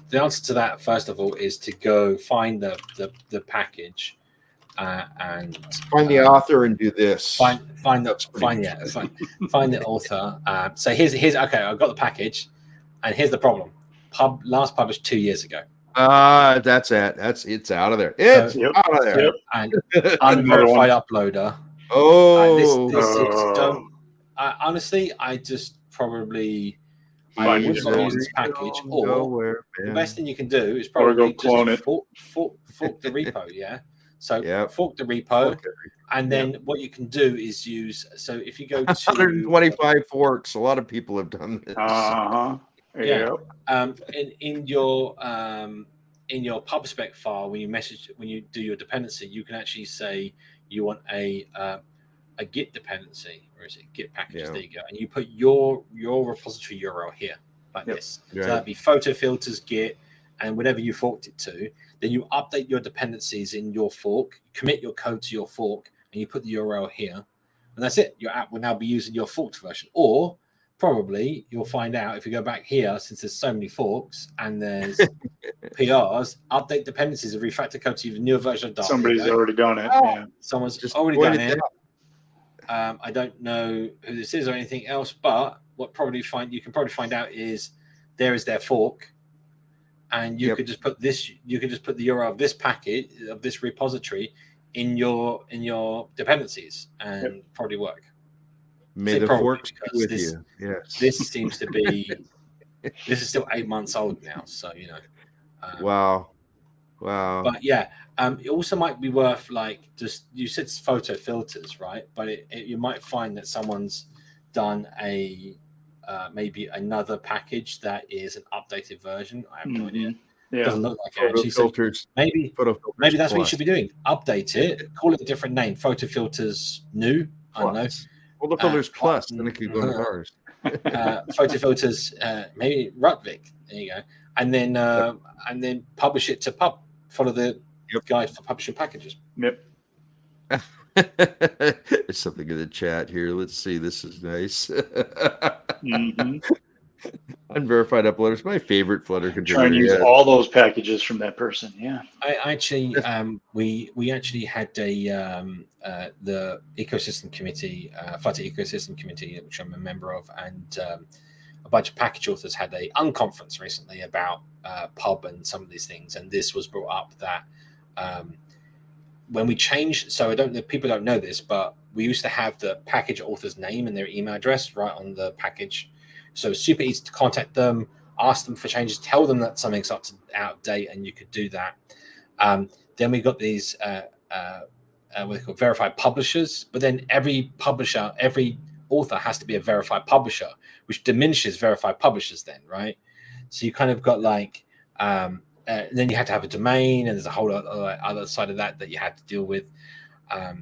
that, first of all, is to go find the package and find the author and do this. Find the author. So here's okay. I've got the package, and here's the problem. Last published 2 years ago. That's it. It's out of there. It's out of there. Yep. And unverified uploader. Honestly, I just probably I would not use this package. Or the best thing you can do is probably just fork the repo. Yeah. So fork the repo, and then what you can do is use. So if you go to 125 forks, a lot of people have done this. Yeah. In your pub/spec file, when you do your dependency, you can actually say you want a Git dependency, or is it Git packages? There you go, and you put your repository URL here like this. So that'd be photo filters Git, and whatever you forked it to. Then you update your dependencies in your fork, commit your code to your fork, and you put the URL here, and that's it. Your app will now be using your forked version, or probably you'll find out if you go back here, since there's so many forks and there's PRs, update dependencies and refactor code to the newer version of Dart. Somebody's already done it. Yeah. Someone's just already done it. I don't know who this is or anything else, but you can probably find out is there is their fork, and you could just put this. You could just put the URL of this packet of this repository in your dependencies, and probably work. May the forks be with you. Yes. This seems to be. This is still 8 months old now, so you know. Wow. But yeah, it also might be worth you said photo filters, right? But you might find that someone's done maybe another package that is an updated version. I have no idea. Yeah. Doesn't look like it Photo actually. So filters. maybe Photo filters maybe that's what you plus. should be doing. Update it, call it a different name. Photo filters new. I don't know. Plus. Photo filters plus. Then it could go into ours. Photo filters, maybe Rutvik. There you go, and then publish it to pub. Follow the guide for publishing packages. Yep. There's something in the chat here. Let's see. This is nice. Unverified uploaders, my favorite Flutter contributor. Try and use all those packages from that person. Yeah. I actually, we actually had the ecosystem committee, Flutter ecosystem committee, which I'm a member of, and a bunch of package authors had a unconference recently about pub and some of these things, and this was brought up that when we changed, so I don't know, people don't know this, but we used to have the package author's name and their email address right on the package, so it's super easy to contact them, ask them for changes, tell them that something's out of date, and you could do that. Then we got these what they call verified publishers, but then every publisher, every author has to be a verified publisher, which diminishes verified publishers then, right? So you kind of got like, then you had to have a domain, and there's a whole other side of that you had to deal with.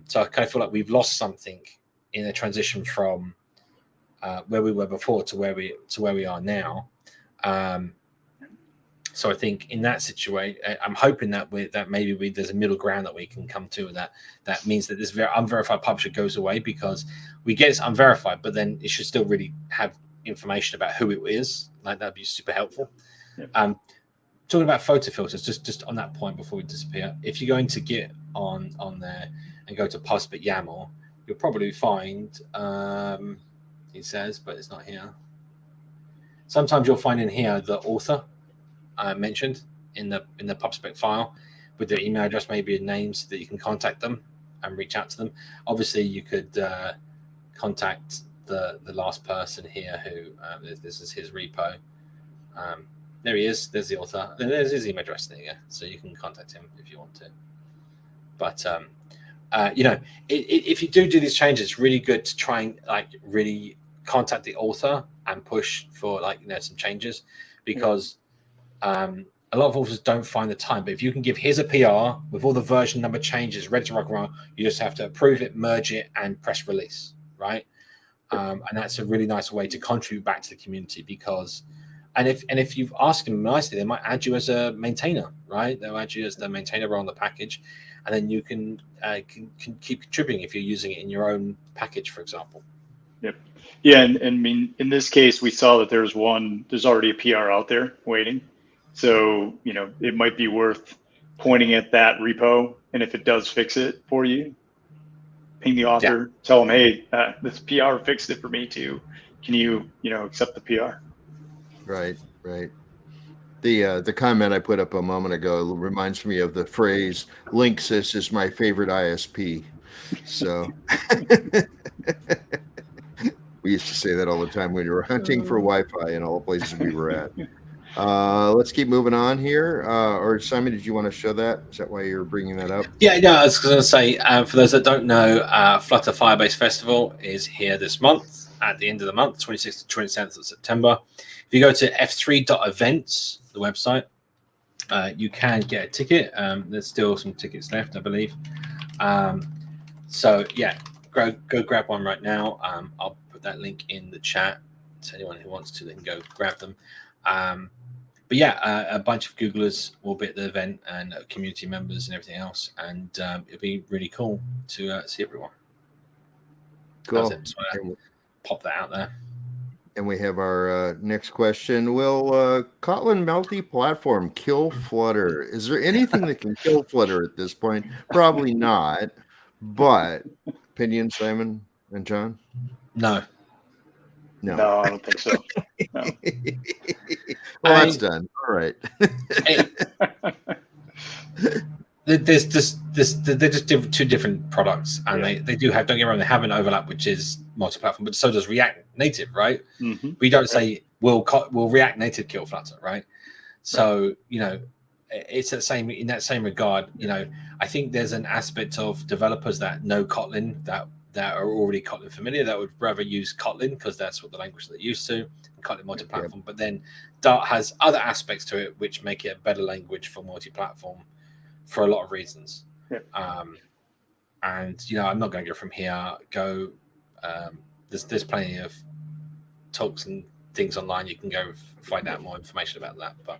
So I kind of feel like we've lost something in the transition from where we were before to where we are now. So I think in that situation, I'm hoping that maybe there's a middle ground that we can come to, and that means that this unverified publisher goes away, because we get it's unverified, but then it should still really have information about who it is. Like, that'd be super helpful. Yep. Talking about photo filters, just on that point before we disappear, if you're going to get on there and go to pubspec.yaml, you'll probably find it says, but it's not here. Sometimes you'll find in here the author mentioned in the pubspec file with their email address, maybe names that you can contact them and reach out to them. Obviously, you could contact the last person here who this is his repo. There he is. There's the author. There's his email address there, so you can contact him if you want to. But if you do these changes, it's really good to try and really contact the author and push for some changes, because a lot of authors don't find the time. But if you can give his a PR with all the version number changes ready to rock and roll, you just have to approve it, merge it, and press release, right? And that's a really nice way to contribute back to the community, because and if you've asked them nicely, they might add you as a maintainer, right? They'll add you as the maintainer on the package, and then you can keep contributing if you're using it in your own package, for example. Yep. Yeah, and I mean, in this case, we saw that there's already a PR out there waiting. So, it might be worth pointing at that repo, and if it does fix it for you, ping the author, tell them, hey, this PR fixed it for me too. Can you, accept the PR? Right. The comment I put up a moment ago reminds me of the phrase, Linksys is my favorite ISP. So we used to say that all the time when we were hunting for Wi-Fi in all the places we were at. Let's keep moving on here. Or Simon, did you want to show that? Is that why you're bringing that up? Yeah, I was going to say, for those that don't know, Flutter Firebase Festival is here this month, at the end of the month, 26th to 27th of September. If you go to f3.events, the website, you can get a ticket. There's still some tickets left, I believe. So yeah, go grab one right now. I'll put that link in the chat to anyone who wants to then go grab them. But yeah, a bunch of Googlers will be at the event, and community members and everything else, and it'll be really cool to see everyone. Cool. Just want to pop that out there. And we have our next question. Will Kotlin multi-platform kill Flutter? Is there anything that can kill Flutter at this point? Probably not. But opinion, Simon and John? No, I don't think so. No. Well, that's done. All right. They're just two different products, and they do have, don't get me wrong, they have an overlap, which is multi-platform, but so does React Native, right? Mm-hmm. We don't say will React Native kill Flutter, right? So it's in that same regard. I think there's an aspect of developers that know Kotlin that that are already Kotlin familiar that would rather use Kotlin because that's what the language they're used to, Kotlin multi-platform. But then Dart has other aspects to it which make it a better language for multi-platform for a lot of reasons. And I'm not going to go from here. There's plenty of talks and things online. You can go find out more information about that. But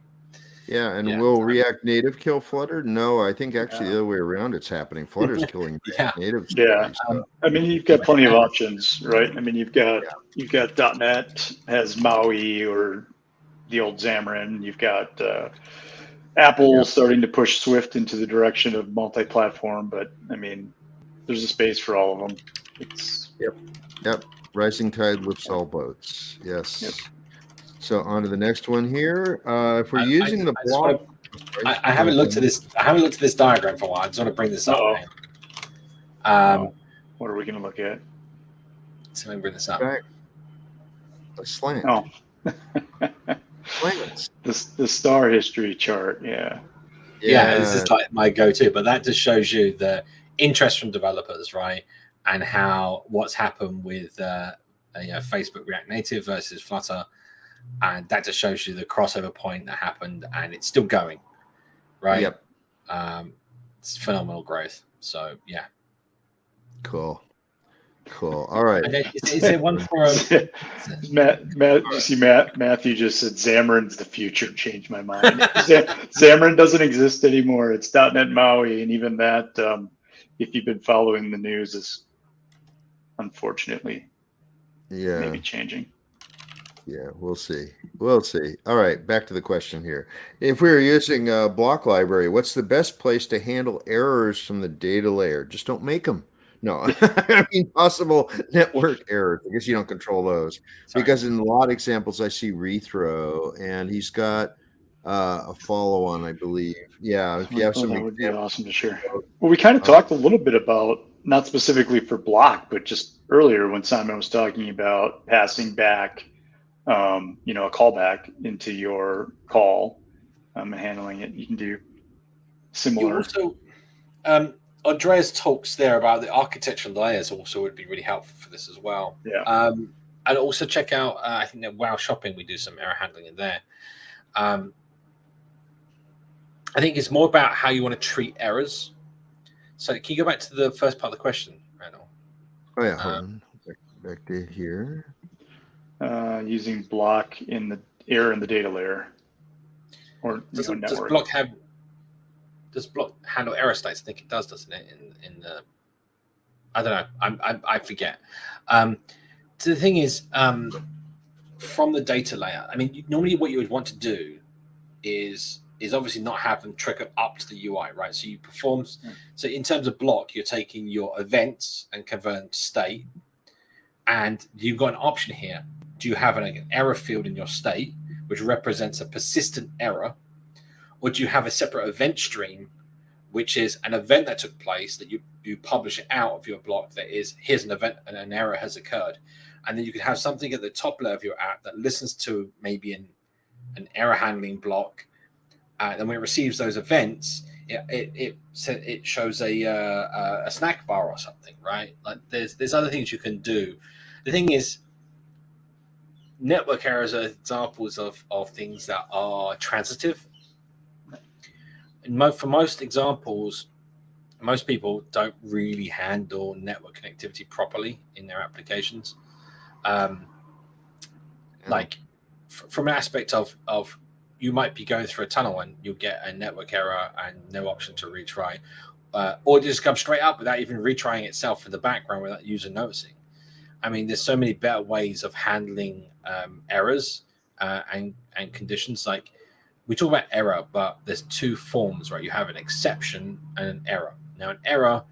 will React Native kill Flutter? No, I think actually the other way around it's happening. Flutter's killing React Native. I mean, you've got plenty of options, right? I mean, you've got .NET has Maui or the old Xamarin. You've got Apple starting to push Swift into the direction of multi-platform, but I mean, there's a space for all of them. Yep. Rising tide lifts all boats. Yes. So on to the next one here. If we're using the block, I haven't looked at this. I haven't looked at this diagram for a while. I just want to bring this up. What are we going to look at? So let me bring this up. A slant. Oh, the star history chart. Yeah. This is like my go-to. But that just shows you the interest from developers, right? And what's happened with Facebook React Native versus Flutter. And that just shows you the crossover point that happened, and it's still going, right? Yep. It's phenomenal growth. So yeah. Cool. All right. Is there one for Matt? You see, Matthew just said Xamarin's the future. Changed my mind. Xamarin doesn't exist anymore. It's .NET Maui, and even that, if you've been following the news, is unfortunately maybe changing. Yeah, we'll see. All right, back to the question here. If we were using a block library, what's the best place to handle errors from the data layer? Just don't make them. No, I mean possible network errors. I guess you don't control those. Because in a lot of examples, I see rethrow, and he's got a follow-on, I believe. Yeah, if you have some, that would be awesome to share. Well, we kind of talked a little bit about, not specifically for block, but just earlier when Simon was talking about passing back a callback into your call and handling it. You can do similar. Also, Andreas talks there about the architectural layers also would be really helpful for this as well. Yeah. And also check out, I think that Wow Shopping, we do some error handling in there. I think it's more about how you want to treat errors. So can you go back to the first part of the question, Randall? Oh yeah, hold on. Back to here. Using block in the error in the data layer, or network. Does block handle error states? I think it does, doesn't it? In the, I don't know. I forget. So the thing is, from the data layer, I mean, normally what you would want to do is obviously not have them trigger up to the UI, right? So you perform. So in terms of block, you're taking your events and converting to state, and you've got an option here. Do you have an error field in your state, which represents a persistent error? Or do you have a separate event stream, which is an event that took place that you publish it out of your block that is, here's an event and an error has occurred. And then you could have something at the top layer of your app that listens to maybe an error handling block. And when it receives those events, it shows a snack bar or something, right? Like there's other things you can do. The thing is, network errors are examples of things that are transitive. And for most examples, most people don't really handle network connectivity properly in their applications. Like from an aspect of you might be going through a tunnel and you'll get a network error and no option to retry, or just come straight up without even retrying itself in the background without the user noticing. I mean, there's so many better ways of handling errors and conditions. Like we talk about error, but there's two forms, right? You have an exception and an error. Now, an error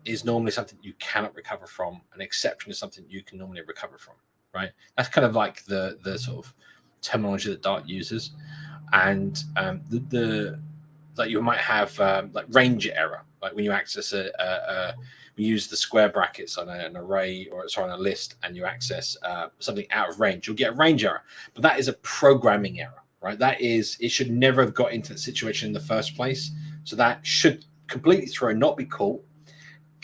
is normally something you cannot recover from. An exception is something you can normally recover from, right? That's kind of like the sort of terminology that Dart uses. And like you might have like range error, like when you access we use the square brackets on an array or it's on a list and you access something out of range, you'll get a range error. But that is a programming error, right? It should never have got into the situation in the first place. So that should completely throw, not be caught,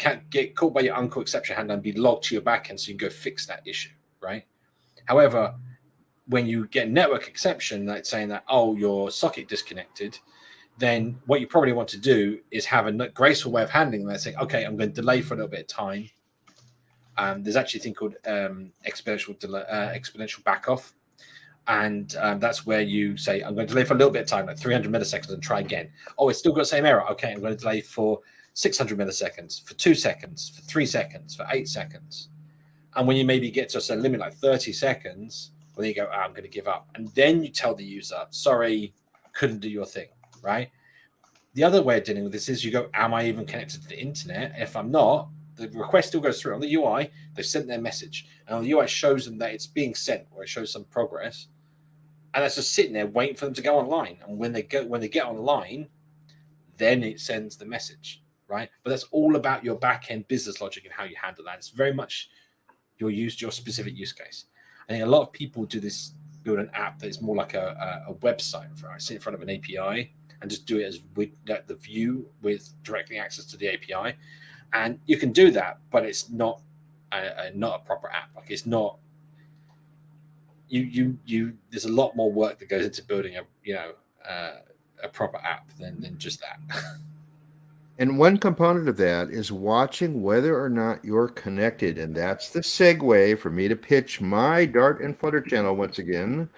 can't get caught by your uncle exception handler and be logged to your backend, so you can go fix that issue, right? However, when you get a network exception, like saying that, oh, your socket disconnected, then what you probably want to do is have a graceful way of handling that, saying, okay, I'm going to delay for a little bit of time. There's actually a thing called exponential backoff. And that's where you say, I'm going to delay for a little bit of time, like 300 milliseconds, and try again. Oh, it's still got the same error. Okay, I'm going to delay for 600 milliseconds, for 2 seconds, for 3 seconds, for 8 seconds. And when you maybe get to a certain limit, like 30 seconds, well, then you go, oh, I'm going to give up. And then you tell the user, sorry, couldn't do your thing, right? The other way of dealing with this is you go, am I even connected to the internet? If I'm not, the request still goes through. On the UI, they've sent their message. And on the UI shows them that it's being sent, or it shows some progress. And that's just sitting there waiting for them to go online. And when they get online, then it sends the message, right? But that's all about your back-end business logic and how you handle that. It's very much your specific use case. I think a lot of people do this, build an app that is more like a website. I sit in front of an API and just do it as with the view with directly access to the API. And you can do that, but it's not a proper app. Like, it's not. There's a lot more work that goes into building a proper app than just that. And one component of that is watching whether or not you're connected. And that's the segue for me to pitch my Dart and Flutter channel once again.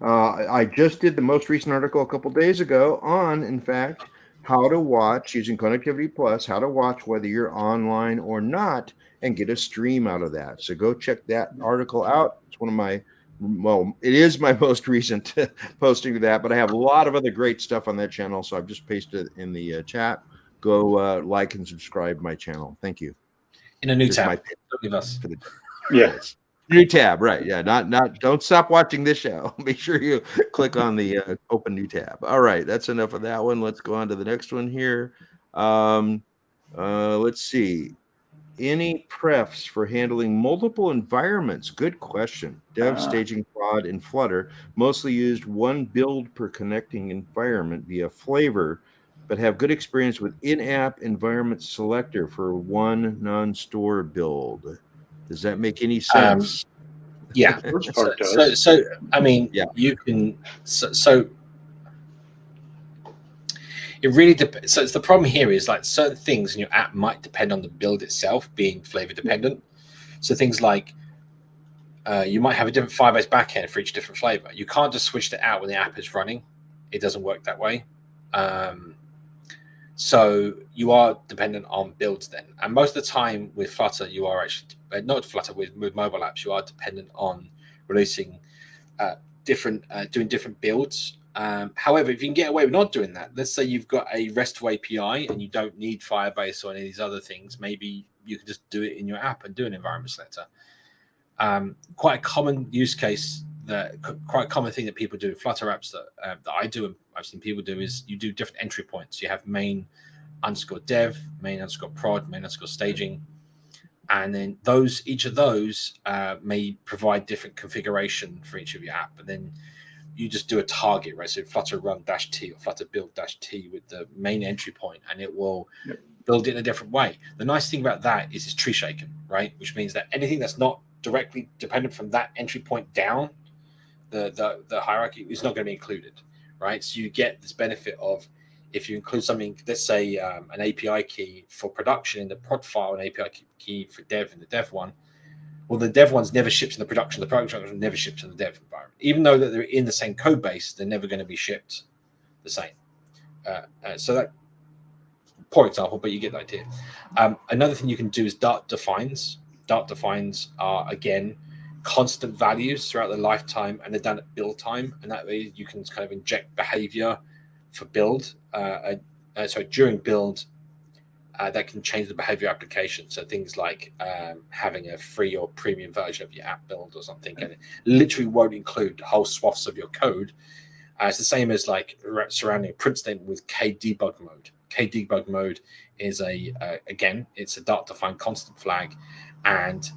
I just did the most recent article a couple days ago on, in fact, how to watch using Connectivity Plus, how to watch whether you're online or not and get a stream out of that. So go check that article out. It's one of my, well, it is my most recent posting to that, but I have a lot of other great stuff on that channel. So I've just pasted it in the chat. Go like and subscribe my channel. Thank you. In a new tab. Don't leave us. Yes. New tab, right? Yeah, not. Don't stop watching this show. Make sure you click on the open new tab. All right, that's enough of that one. Let's go on to the next one here. Let's see. Any prefs for handling multiple environments? Good question. Dev, staging, prod, and Flutter mostly used one build per connecting environment via Flavor, but have good experience with in-app environment selector for one non-store build. Does that make any sense? Yeah. First part does. So I mean, yeah. You can. So it really depends. So it's the problem here is like certain things in your app might depend on the build itself being flavor dependent. So things like you might have a different Firebase backend for each different flavor. You can't just switch that out when the app is running. It doesn't work that way. So you are dependent on builds then. And most of the time with Flutter, you are actually, not Flutter, with mobile apps, you are dependent on releasing doing different builds. However, if you can get away with not doing that, let's say you've got a RESTful API and you don't need Firebase or any of these other things, maybe you can just do it in your app and do an environment selector. Quite a common use case, quite a common thing that people do in Flutter apps that I do and I've seen people do is you do different entry points. You have main_dev, main_prod, main_staging, and then each of those may provide different configuration for each of your app, and then you just do a target, right? So Flutter run -t or Flutter build -t with the main entry point, and it will build it in a different way. The nice thing about that is it's tree shaken, right? Which means that anything that's not directly dependent from that entry point down the hierarchy is not going to be included, right? So you get this benefit of if you include something, let's say an API key for production in the prod file, an API key for dev in the dev one. Well, the dev one's never shipped in the production. The production never ships in the dev environment. Even though that they're in the same code base, they're never going to be shipped the same. So that, poor example, but you get the idea. Another thing you can do is Dart defines. Dart defines are, again, constant values throughout the lifetime, and they're done at build time. And that way you can kind of inject behavior for build. During build, that can change the behavior application. So things like having a free or premium version of your app build or something, and it literally won't include whole swaths of your code. It's the same as like surrounding a print statement with kdebug mode. Kdebug mode is again, it's a Dart defined constant flag. And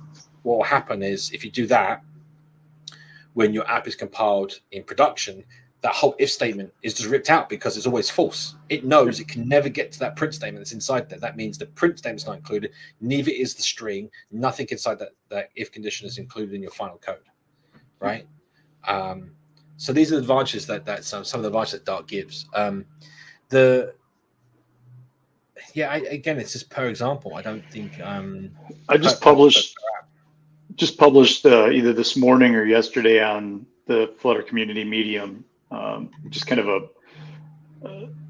what will happen is if you do that, when your app is compiled in production, that whole if statement is just ripped out because it's always false. It knows it can never get to that print statement that's inside there. That means the print statement's not included. Neither is the string. Nothing inside that if condition is included in your final code, right? So these are the advantages that some of the advantages that Dart gives. Again, it's just per example. I don't think. I just published either this morning or yesterday on the Flutter community Medium, just kind of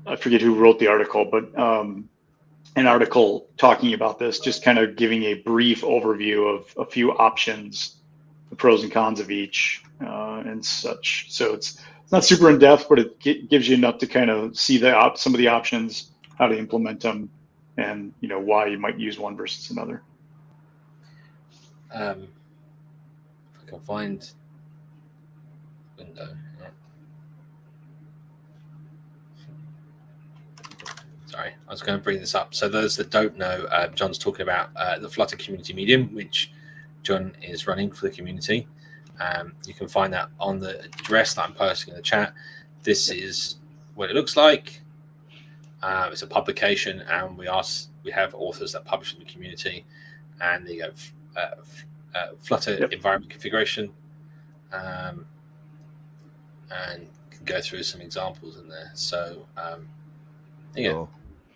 I forget who wrote the article, but an article talking about this, just kind of giving a brief overview of a few options, the pros and cons of each, and such. So it's not super in depth, but it gives you enough to kind of see some of the options, how to implement them, and why you might use one versus another. If I can find window. Sorry, I was going to bring this up. So those that don't know, John's talking about the Flutter community medium, which John is running for the community. You can find that on the address that I'm posting in the chat. This is what it looks like. It's a publication, and we have authors that publish in the community, and they have Flutter environment configuration, and can go through some examples in there. So,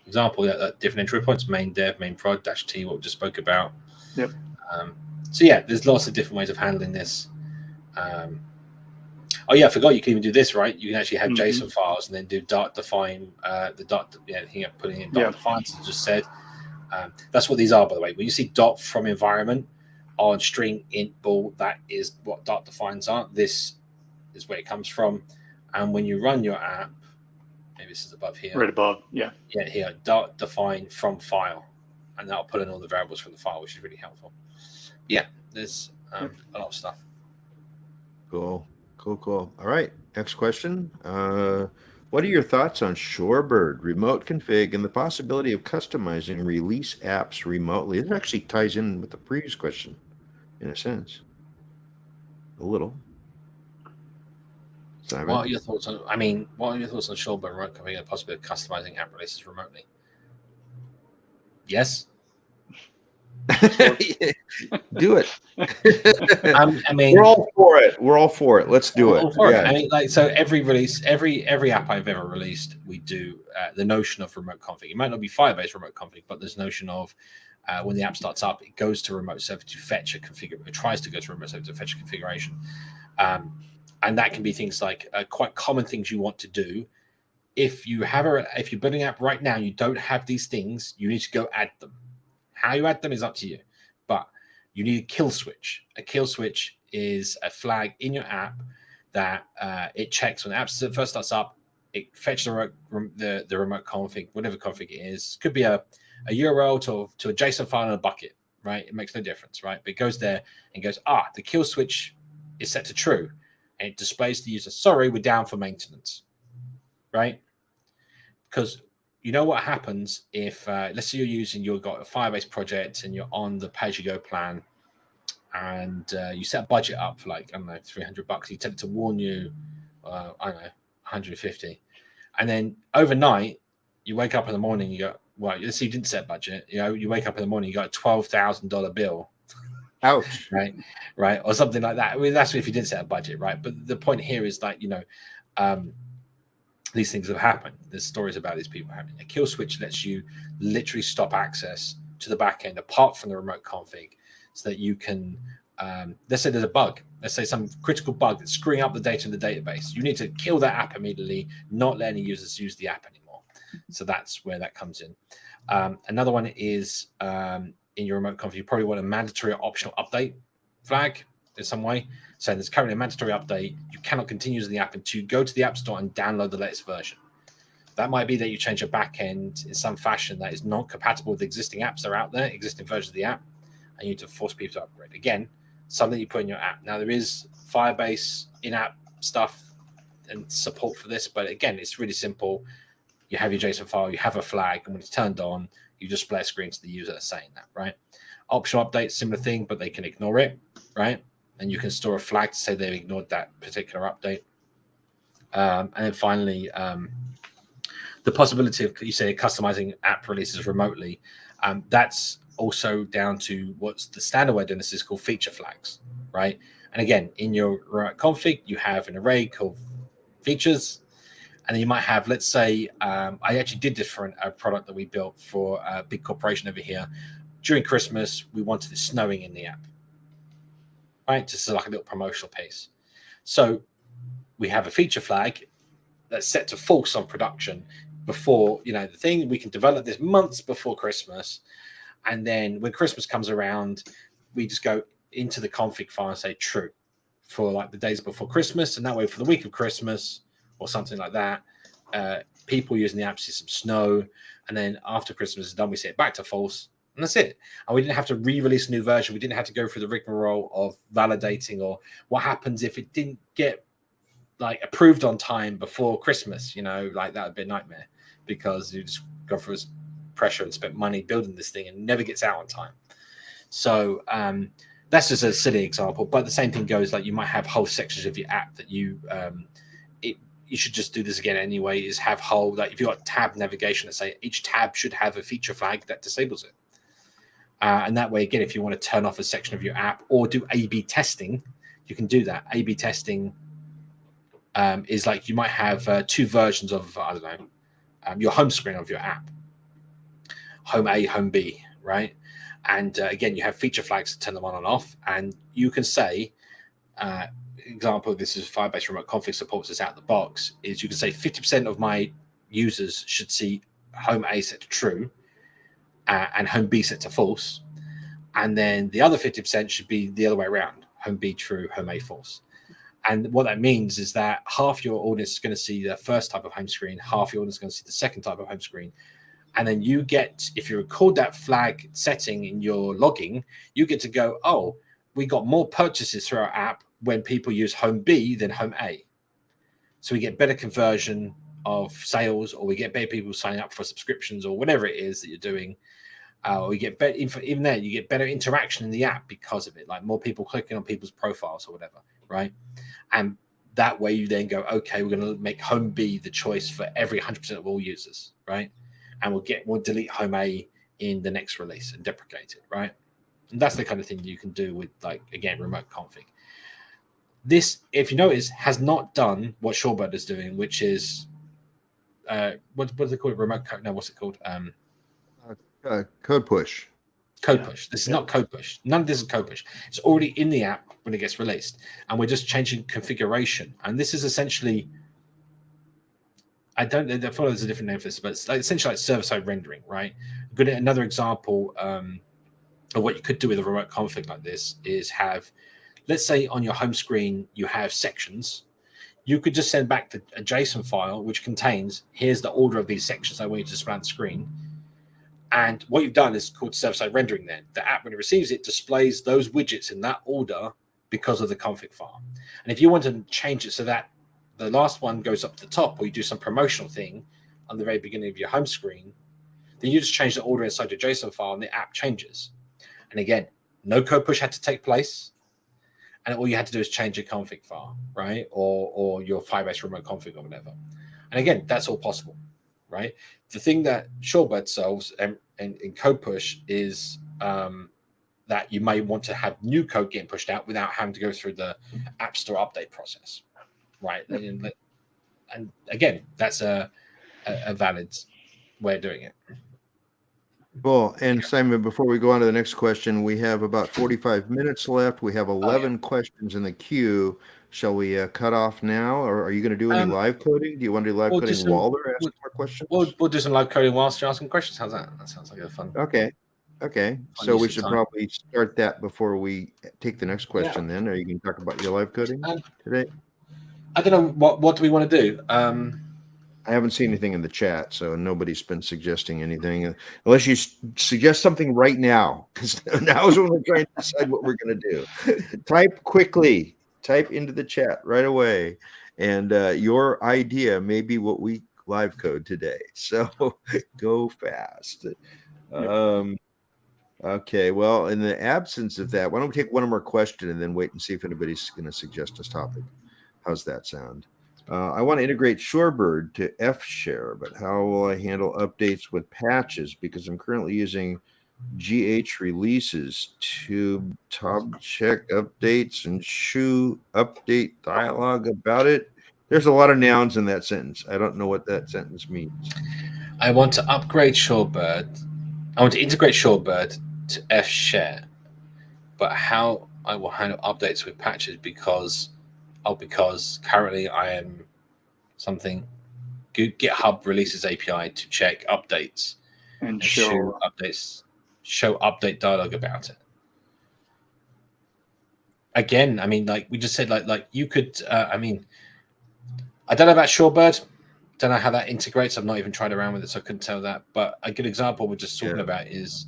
example that different entry points: main dev, main prod, -t, what we just spoke about. Yep. So yeah, there's lots of different ways of handling this. I forgot you can even do this, right? You can actually have JSON files and then do Dart define putting in Dart define, as I just said. That's what these are, by the way. When you see dot from environment on string int bool, that is what Dart defines are. This is where it comes from. And when you run your app, maybe this is above here. Right above, yeah. Yeah, here, Dart define from file. And that'll pull in all the variables from the file, which is really helpful. Yeah, there's a lot of stuff. Cool. All right, next question. What are your thoughts on Shorebird, remote config, and the possibility of customizing release apps remotely? It actually ties in with the previous question, in a sense. A little. Simon? What are your thoughts on Shorebird remote config and the possibility of customizing app releases remotely? Yes. Do it. We're all for it. Let's do it. Yeah. So every release, every app I've ever released, we do the notion of remote config. It might not be Firebase remote config, but there's notion of when the app starts up, it goes to remote server to fetch a configuration. It tries to go to remote server to fetch a configuration, and that can be things like quite common things you want to do. If you're building an app right now, you don't have these things, you need to go add them. How you add them is up to you, but you need a kill switch. A kill switch is a flag in your app that it checks when the app first starts up. It fetches the remote config, whatever config it is. It could be a URL to a JSON file in a bucket, right? It makes no difference, right? But it goes there and goes, the kill switch is set to true, and it displays to the user, sorry, we're down for maintenance, right? Because you know what happens if, let's say you've got a Firebase project and you're on the pay-as-you-go plan, and you set a budget up for $300. You tell it to warn you, 150, and then overnight you wake up in the morning, you go, well, let's say you didn't set a budget. You wake up in the morning, you got a $12,000 bill. Ouch. Right, or something like that. I mean, that's if you didn't set a budget, right? But the point here is that these things have happened. There's stories about these people happening. A kill switch lets you literally stop access to the back end apart from the remote config, so that you can, let's say there's a bug. Let's say some critical bug that's screwing up the data in the database. You need to kill that app immediately, not let any users use the app anymore. So that's where that comes in. Another one is in your remote config, you probably want a mandatory or optional update flag in some way. So there's currently a mandatory update. You cannot continue using the app until you go to the App Store and download the latest version. That might be that you change your backend in some fashion that is not compatible with existing apps that are out there, existing versions of the app, and you need to force people to upgrade. Again, something you put in your app. Now, there is Firebase in-app stuff and support for this, but again, it's really simple. You have your JSON file, you have a flag, and when it's turned on, you display a screen to the user saying that, right? Optional update, similar thing, but they can ignore it, right? And you can store a flag to say they've ignored that particular update. And then finally, the possibility of, you say, customizing app releases remotely. That's also down to what's the standard way of doing this is called feature flags, right? And again, in your config, you have an array called features, and then you might have, let's say, I actually did this for a product that we built for a big corporation over here. During Christmas, we wanted it snowing in the app, right? Just like a little promotional piece. So we have a feature flag that's set to false on production before, the thing. We can develop this months before Christmas. And then when Christmas comes around, we just go into the config file and say true for like the days before Christmas. And that way for the week of Christmas or something like that, people using the app see some snow. And then after Christmas is done, we set it back to false. And that's it. And we didn't have to re-release a new version. We didn't have to go through the rigmarole of validating, or what happens if it didn't get like approved on time before Christmas, like that would be a nightmare, because you just go through this pressure and spent money building this thing and never gets out on time. So that's just a silly example, but the same thing goes, like you might have whole sections of your app that you should just do this again anyway, is have whole, like if you've got tab navigation, let's say each tab should have a feature flag that disables it. And that way, again, if you want to turn off a section of your app or do A/B testing, you can do that. A/B testing is like you might have two versions of, I don't know, your home screen of your app, home A, home B, right? And again, you have feature flags to turn them on and off, and you can say, example, this is Firebase Remote Config supports this out of the box, is you can say 50% of my users should see home A set to true and home B set to false, and then the other 50% should be the other way around, home B true, home A false. And what that means is that half your audience is going to see the first type of home screen, half your audience is going to see the second type of home screen. And then you get, if you record that flag setting in your logging, you get to go, oh, we got more purchases through our app when people use home B than home A. So we get better conversion of sales, or we get better people signing up for subscriptions, or whatever it is that you're doing. Or we get better, even there, you get better interaction in the app because of it, like more people clicking on people's profiles or whatever, right? And that way you then go, okay, we're going to make home B the choice for every 100% of all users, right? And we'll delete home A in the next release and deprecate it, right? And that's the kind of thing you can do with, like, again, remote config. This, if you notice, has not done what Shorebird is doing, which is what do they call it? Remote code? No, what's it called? Code push. Code push. This is not code push. None of this is code push. It's already in the app when it gets released, and we're just changing configuration. And this is essentially, I feel there's a different name for this, but it's essentially like server-side rendering, right? Good. Another example of what you could do with a remote config like this is have, let's say on your home screen you have sections. You could just send back a JSON file which contains, here's the order of these sections I want you to display on the screen. And what you've done is called server-side rendering then. The app, when it receives it, displays those widgets in that order because of the config file. And if you want to change it so that the last one goes up to the top, or you do some promotional thing on the very beginning of your home screen, then you just change the order inside your JSON file and the app changes. And again, no code push had to take place. And all you had to do is change your config file, right? Or your Firebase remote config or whatever. And again, that's all possible, right? The thing that Shorebird solves and in code push is that you may want to have new code getting pushed out without having to go through the App Store update process, right? And again, that's a valid way of doing it. Well, and Simon, before we go on to the next question, we have about 45 minutes left. We have 11 questions in the queue. Shall we cut off now, or are you going to do any live coding? Do you want to do live coding while they're asking more questions? We'll do some live coding whilst you're asking questions. How's that? That sounds like a fun. Okay. So we should probably start that before we take the next question. Then, are you going to talk about your live coding today? I don't know. What do we want to do? I haven't seen anything in the chat, so nobody's been suggesting anything. Unless you suggest something right now, because now is when we're trying to decide what we're going to do. Type quickly. Type into the chat right away. And your idea may be what we live code today. So go fast. Okay, well, in the absence of that, why don't we take one more question and then wait and see if anybody's going to suggest a topic? How's that sound? I want to integrate Shorebird to Fshare, but how will I handle updates with patches? Because I'm currently using GH releases to tab check updates and shoe update dialogue about it. There's a lot of nouns in that sentence. I don't know what that sentence means. I want to upgrade Shorebird. I want to integrate Shorebird to Fshare, but how I will handle updates with patches because currently I am something GitHub releases API to check updates And show show. update dialogue about it. Again, I mean, like we just said, like you could. I mean, I don't know about Shorebird. Don't know how that integrates. I've not even tried around with it, so I couldn't tell that. But a good example we're just talking about is,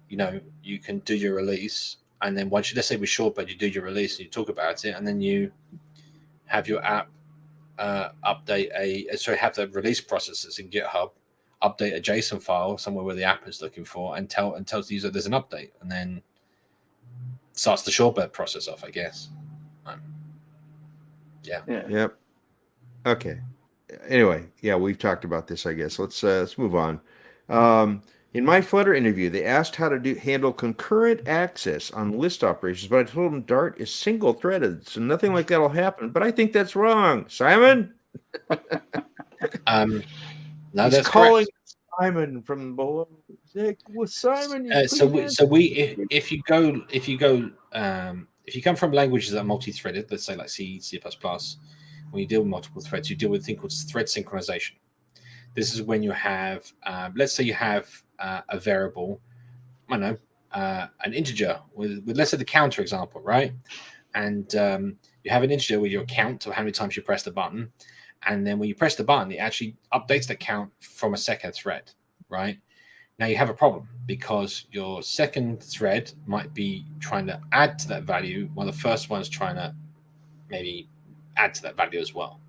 you can do your release, and then once let's say with Shorebird, you do your release and you talk about it, and then you have your app have the release processes in GitHub update a JSON file somewhere where the app is looking for and tells the user there's an update, and then starts the Shorebird process off, I guess. Yeah. Yep. Okay. Anyway, yeah, we've talked about this, I guess. Let's move on. In my Flutter interview, they asked how to handle concurrent access on list operations, but I told them Dart is single-threaded, so nothing like that will happen. But I think that's wrong. Simon? No, He's that's calling correct. Simon from below. Well, Simon, if you come from languages that are multi-threaded, let's say like C, C++, when you deal with multiple threads, you deal with a thing called thread synchronization. This is when you have, let's say you have a variable, I don't know, an integer with let's say the counter example, right? And you have an integer with your count of how many times you press the button. And then when you press the button, it actually updates the count from a second thread, right? Now you have a problem because your second thread might be trying to add to that value while the first one's trying to maybe add to that value as well.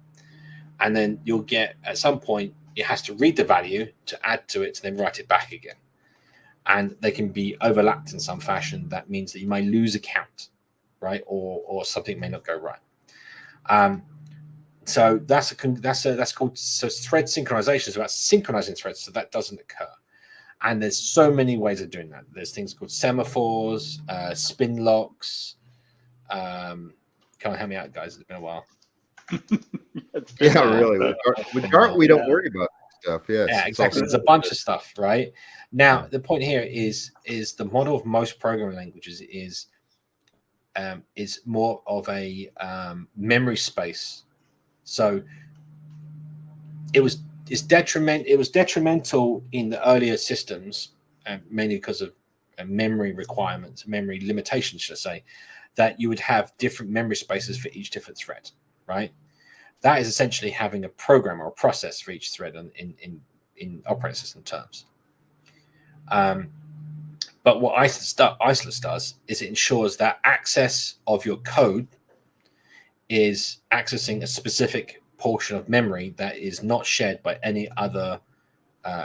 And then you'll get, at some point, it has to read the value to add to it to then write it back again. And they can be overlapped in some fashion. That means that you may lose a count, right? Or something may not go right. So that's called thread synchronization. It's about synchronizing threads so that doesn't occur. And there's so many ways of doing that. There's things called semaphores, spin locks. Come on, help me out, guys. It's been a while. Yeah, really. With Dart, we don't worry about stuff. Yes. Yeah, exactly. There's a bunch of stuff, right? Now, the point here is the model of most programming languages is more of a memory space. So it was detrimental in the earlier systems, mainly because of memory requirements, memory limitations, should I say, that you would have different memory spaces for each different thread, right? That is essentially having a program or a process for each thread in operating system terms. But what Isolates does is it ensures that access of your code is accessing a specific portion of memory that is not shared by any other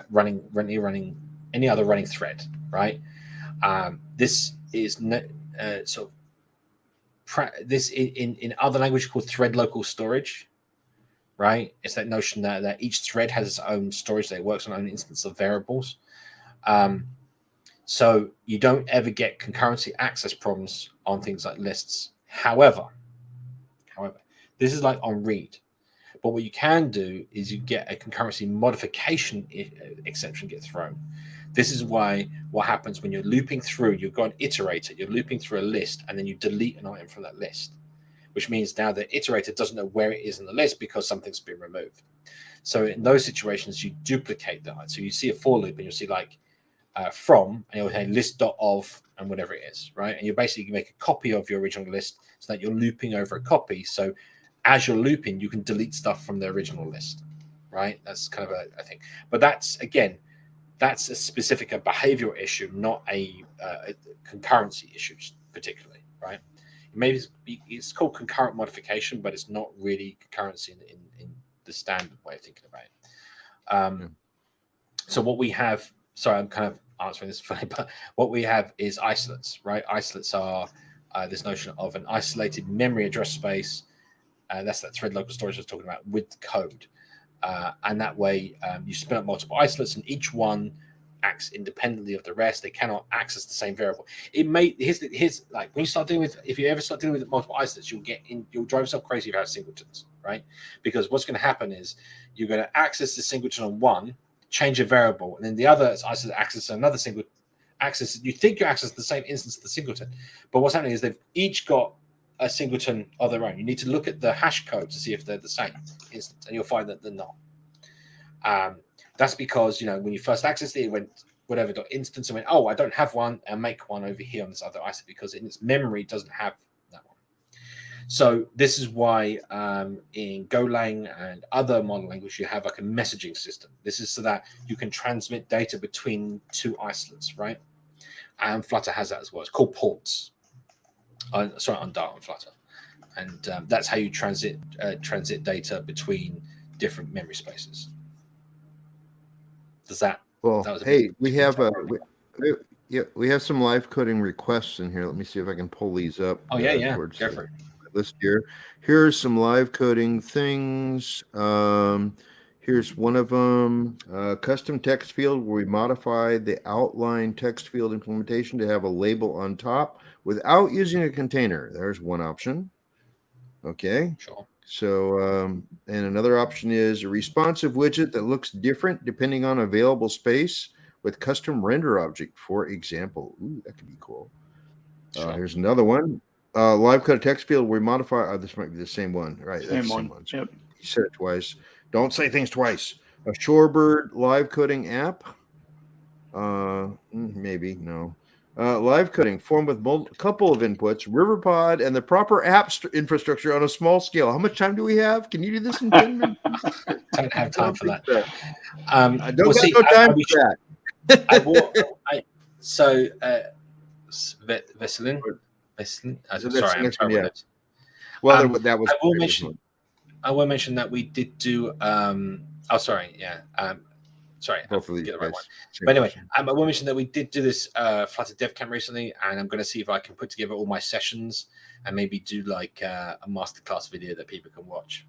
running thread, right? This is this in other languages called thread local storage, right? It's that notion that each thread has its own storage that it works on its own instance of variables. So you don't ever get concurrency access problems on things like lists. However, this is like on read. But what you can do is you get a concurrency modification exception get thrown. This is why what happens when you're looping through, you've got an iterator, you're looping through a list, and then you delete an item from that list, which means now the iterator doesn't know where it is in the list because something's been removed. So in those situations, you duplicate that. So you see a for loop and you'll see like from, and you'll say list.of and whatever it is, right? And you basically make a copy of your original list so that you're looping over a copy. So as you're looping, you can delete stuff from the original list, right? That's kind of a thing. But that's a specific behavioral issue, not a concurrency issue particularly, right? Maybe it's called concurrent modification, but it's not really concurrency in the standard way of thinking about it. So what we have, sorry, I'm kind of answering this funny, but what we have is isolates, right? Isolates are this notion of an isolated memory address space That's that thread local storage I was talking about with code. And that way you spin up multiple isolates, and each one acts independently of the rest. They cannot access the same variable. It may here's like when you start dealing with, if you ever start dealing with multiple isolates, you'll drive yourself crazy if you have singletons, right? Because what's going to happen is you're going to access the singleton on one, change a variable, and then the other isolate access another singleton. You think you access the same instance of the singleton, but what's happening is they've each got a singleton of their own. You need to look at the hash code to see if they're the same instance, and you'll find that they're not. That's because when you first accessed it went whatever .instance and went, oh, I don't have one, and make one over here on this other isolate because in its memory doesn't have that one. So this is why in Golang and other modern language you have like a messaging system. This is so that you can transmit data between two isolates, right? And Flutter has that as well. It's called ports. On Dart and Flutter, and that's how you transit data between different memory spaces. Does that? Well, that was hey, we have we have some live coding requests in here. Let me see if I can pull these up. Oh yeah. Towards Go for it. List here. Here's some live coding things. Here's one of them. Custom text field where we modify the outline text field implementation to have a label on top without using a container. There's one option. Okay. Sure. So, and another option is a responsive widget that looks different depending on available space with custom render object, for example. Ooh, that could be cool. Sure. Here's another one. Live code text field where we modify. This might be the same one, right? Same That's one. the same one. Yep. You said it twice. Don't say things twice. A Shorebird live coding app. Maybe no. Live coding form with a couple of inputs, Riverpod, and the proper app infrastructure on a small scale. How much time do we have? Can you do this in 10 minutes? Don't have time for that. I don't got no time for that. Veselin. So Sorry, I'm terrible. yeah. Well, that was. I will mention that we did do. Sorry, both of these. Get the right one. But anyway, I will mention that we did do this Flutter Dev Camp recently, and I'm going to see if I can put together all my sessions and maybe do like a masterclass video that people can watch.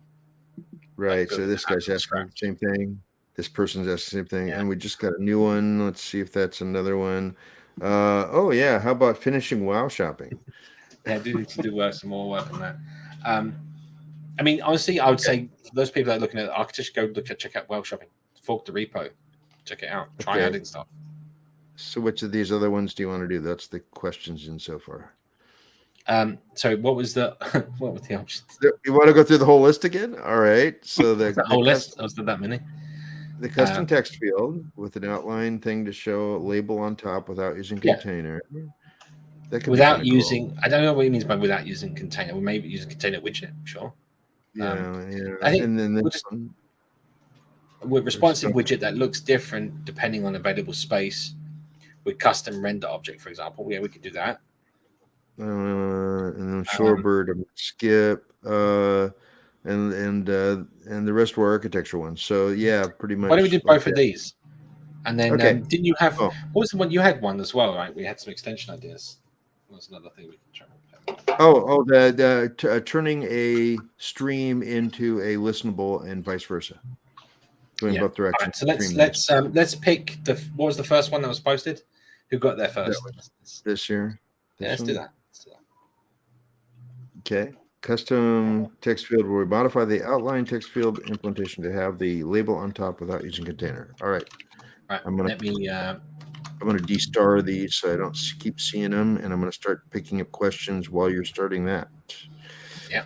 Right. So this guy's asking the same thing. This person's asking the same thing, and we just got a new one. Let's see if that's another one. Oh yeah, how about finishing WoW shopping? Yeah, I do need to do some more work on that. I mean, honestly, I would say for those people that are looking at architecture, check out WoW shopping. Fork the repo, check it out. Try adding stuff. So, which of these other ones do you want to do? That's the questions in so far. So, what was the options? You want to go through the whole list again? All right. So the whole list. I was that many. The custom text field with an outline thing to show a label on top without using container. That could without using, cool. I don't know what he means by without using container. We maybe using container widget, sure. Yeah. I think and then with responsive widget that looks different depending on available space with custom render object, for example. Yeah, we could do that. And then Shorebird, skip, and the rest were architecture ones. So yeah, pretty much. Why don't we do both of these? And then didn't you have what was the one you had one as well, right? We had some extension ideas. That was another thing we could try. The turning a stream into a listenable and vice versa. Going both directions. Right, so let's pick what was the first one that was posted? Who got there first? This year. Let's do that. Okay. Custom text field where we modify the outline text field implementation to have the label on top without using container. All right. I'm gonna de-star these so I don't keep seeing them, and I'm gonna start picking up questions while you're starting that. Yeah.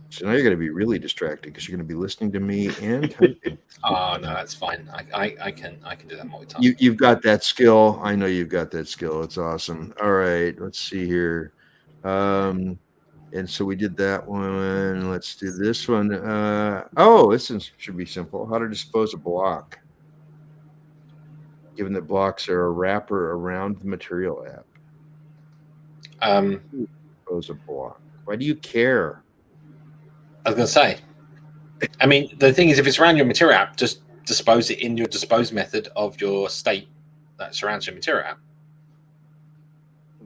So now you're gonna be really distracted because you're gonna be listening to me and typing. Oh no, that's fine. I can do that multitasking. You've got that skill. I know you've got that skill. It's awesome. All right, let's see here. And so we did that one. Let's do this one. This should be simple. How to dispose a block, given that blocks are a wrapper around the material app. Dispose a block. Why do you care? I was going to say. I mean, the thing is, if it's around your material app, just dispose it in your dispose method of your state that surrounds your material app.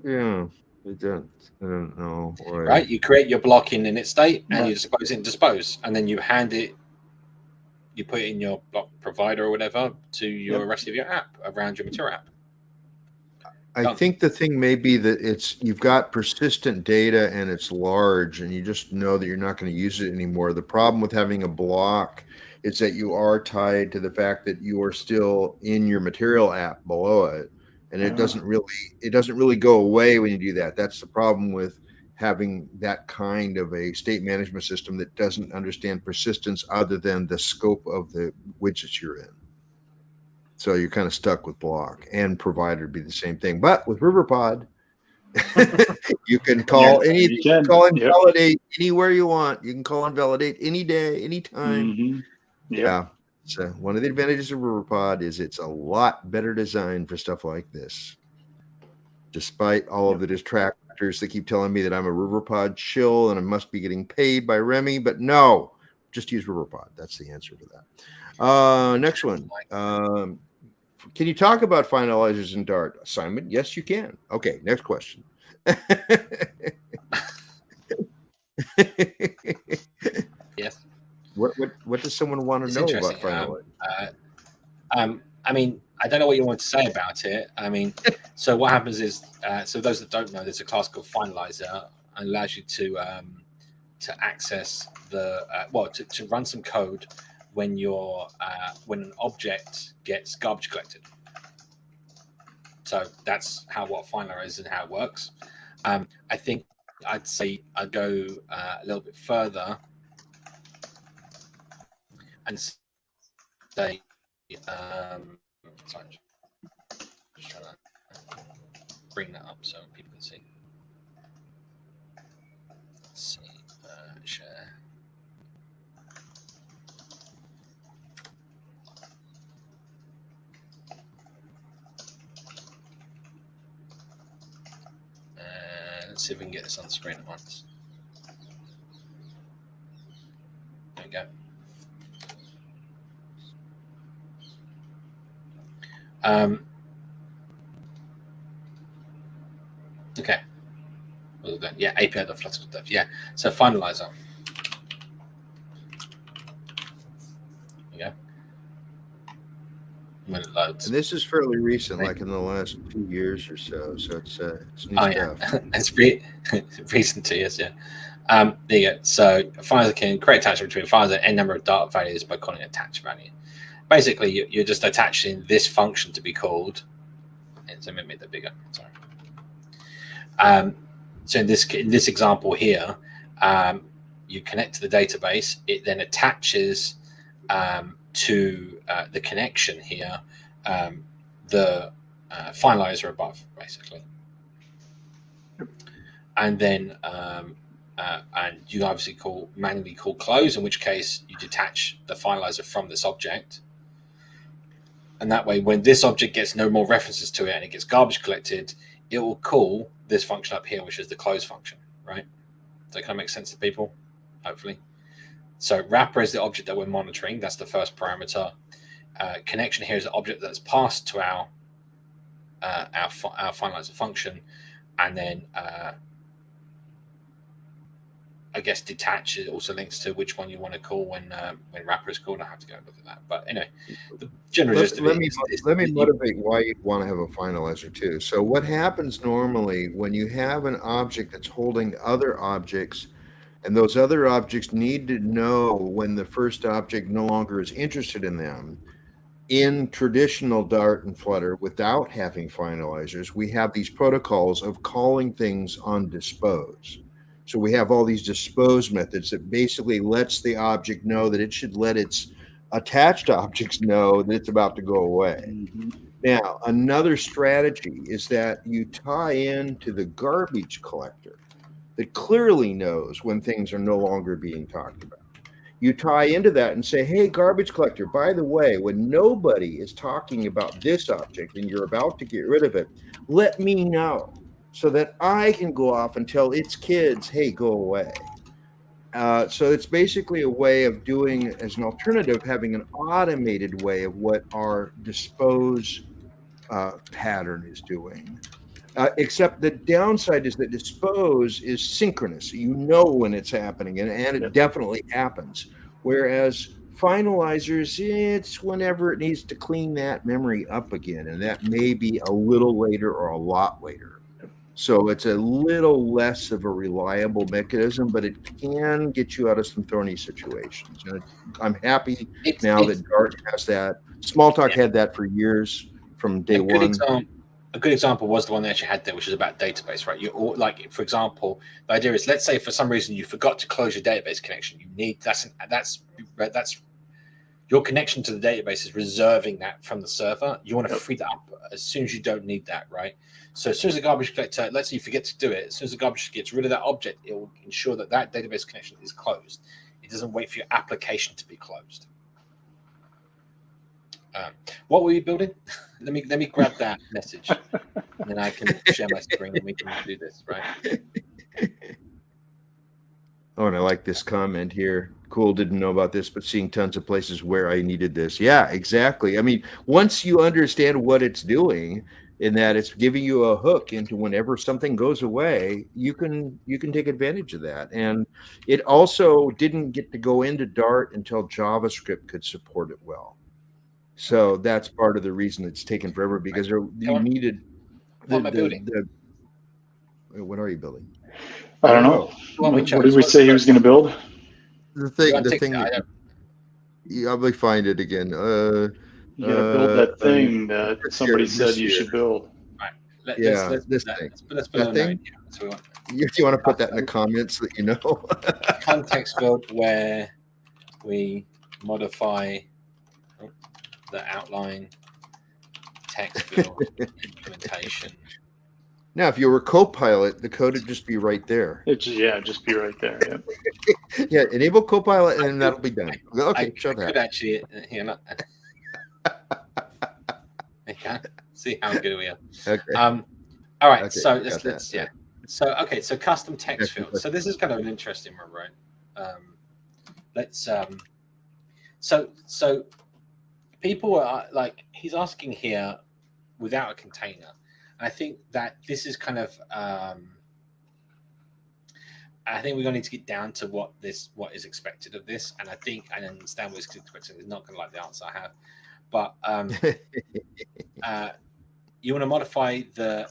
Yeah. I don't know. Right? You create your block in init state and Right. you dispose it in dispose, and then you hand it, you put it in your block provider or whatever to your rest of your app around your material app. I Done. think the thing may be that you've got persistent data and it's large and you just know that you're not going to use it anymore. The problem with having a block is that you are tied to the fact that you are still in your material app below it. And it doesn't really go away when you do that. That's the problem with having that kind of a state management system that doesn't understand persistence other than the scope of the widgets you're in. So you're kind of stuck with block, and provider would be the same thing. But with RiverPod, you can call call and validate anywhere you want. You can call and validate any day, anytime. Mm-hmm. Yeah. So one of the advantages of RiverPod is it's a lot better designed for stuff like this. Despite all of the detractors that keep telling me that I'm a RiverPod shill and I must be getting paid by Remy, but no, just use RiverPod. That's the answer for that. Next one. Can you talk about finalizers in Dart, Simon? Yes, you can. Okay, next question. Yes. What does someone want to know about finalizers? I mean, I don't know what you want to say about it. I mean, so what happens is, so those that don't know, there's a class called finalizer and allows you to access the to run some code when when an object gets garbage collected. So that's what finalizer is and how it works. I think I'd say I'd go a little bit further and say, sorry, just trying to bring that up so people can see. Let's see, share. Let's see if we can get this on the screen at once. There we go. Okay. Yeah, API.Flutter stuff. Yeah. So finalizer. There you go. When it loads. And this is fairly recent, like in the last 2 years or so. So it's new stuff. Yeah. It's recent 2 years, yeah. There you go. So finalizer can create attachment between files and n number of Dart values by calling attach value. Basically, you're just attaching this function to be called. And so let me make that bigger. Sorry. So in this example here, you connect to the database. It then attaches to the connection here the finalizer above, basically. And then and you obviously manually call close, in which case you detach the finalizer from this object. And that way, when this object gets no more references to it and it gets garbage collected, it will call this function up here, which is the close function, right? Does that kind of make sense to people? Hopefully. So wrapper is the object that we're monitoring. That's the first parameter. Connection here is an object that's passed to our finalizer function, and then I guess detach it also links to which one you want to call when wrapper is called. I have to go look at that. But anyway, the general gist of it is let me motivate why you want to have a finalizer too. So what happens normally when you have an object that's holding other objects, and those other objects need to know when the first object no longer is interested in them. In traditional Dart and Flutter, without having finalizers, we have these protocols of calling things on dispose. So we have all these dispose methods that basically lets the object know that it should let its attached objects know that it's about to go away. Mm-hmm. Now, another strategy is that you tie in to the garbage collector that clearly knows when things are no longer being talked about. You tie into that and say, hey, garbage collector, by the way, when nobody is talking about this object and you're about to get rid of it, let me know so that I can go off and tell its kids, hey, go away. So it's basically a way of doing, as an alternative, having an automated way of what our dispose pattern is doing. Except the downside is that dispose is synchronous. You know when it's happening, and it definitely happens. Whereas finalizers, it's whenever it needs to clean that memory up again, and that may be a little later or a lot later. So it's a little less of a reliable mechanism, but it can get you out of some thorny situations. And I'm happy now that Dart has that. Smalltalk had that for years from day one. A good example was the one they actually had there, which is about database, right? You all, like, for example, the idea is, let's say for some reason you forgot to close your database connection. You need that's your connection to the database is reserving that from the server. You want to free that up as soon as you don't need that, right? So as soon as the garbage collector, let's say you forget to do it, as soon as the garbage gets rid of that object, it will ensure that that database connection is closed. It doesn't wait for your application to be closed. What were you building? let me grab that message, and then I can share my screen and we can do this, right? Oh, and I like this comment here. Cool, didn't know about this, but seeing tons of places where I needed this. Yeah, exactly. I mean, once you understand what it's doing, in that it's giving you a hook into whenever something goes away, you can take advantage of that. And it also didn't get to go into Dart until JavaScript could support it well. So that's part of the reason it's taken forever, because you needed what am I building? What are you building? I don't know. What did we say he was going to build? The thing. I'll be find it again. You gotta build that thing that somebody said you should build. Right. This thing. Let's put that thing. So you want to put that in the comments so that you know. Context field where we modify the outline text field implementation. Now, if you were Copilot, the code would just be right there. Just be right there. Yeah. Yeah, enable Copilot, and that'll be done. Okay, show that. Could actually, okay. See how good we are. Okay. All right. Okay, so let's yeah. So so custom text field. So this is kind of an interesting one, right? So people are like, he's asking here without a container. I think that this is kind of I think we're going to need to get down to what is expected of this, and I think I understand what is expected. Is not going to like the answer I have, but you want to modify the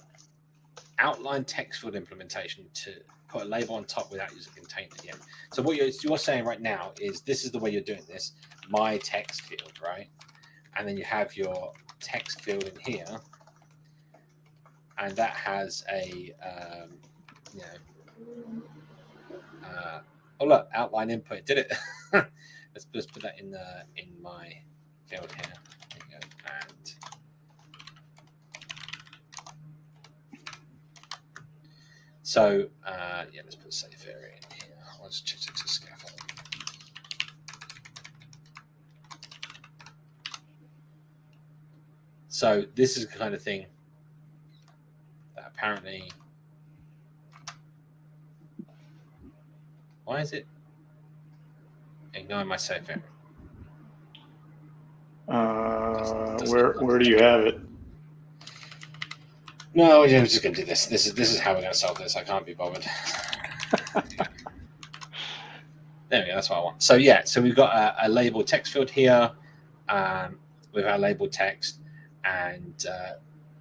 outline text field implementation to put a label on top without using a container yet. So what you're saying right now is this is the way you're doing this. My text field, right? And then you have your text field in here. And that has a, oh look, outline input. Did it? Let's just put that in my field here. There you go. And so let's put safe area in here. Let's change it to scaffold. So this is the kind of thing that apparently, why is it ignoring my safe area? Where do you have it? No, I'm just going to do this. This is how we're going to solve this. I can't be bothered. There we go. That's what I want. So so we've got a label text field here with our label text, and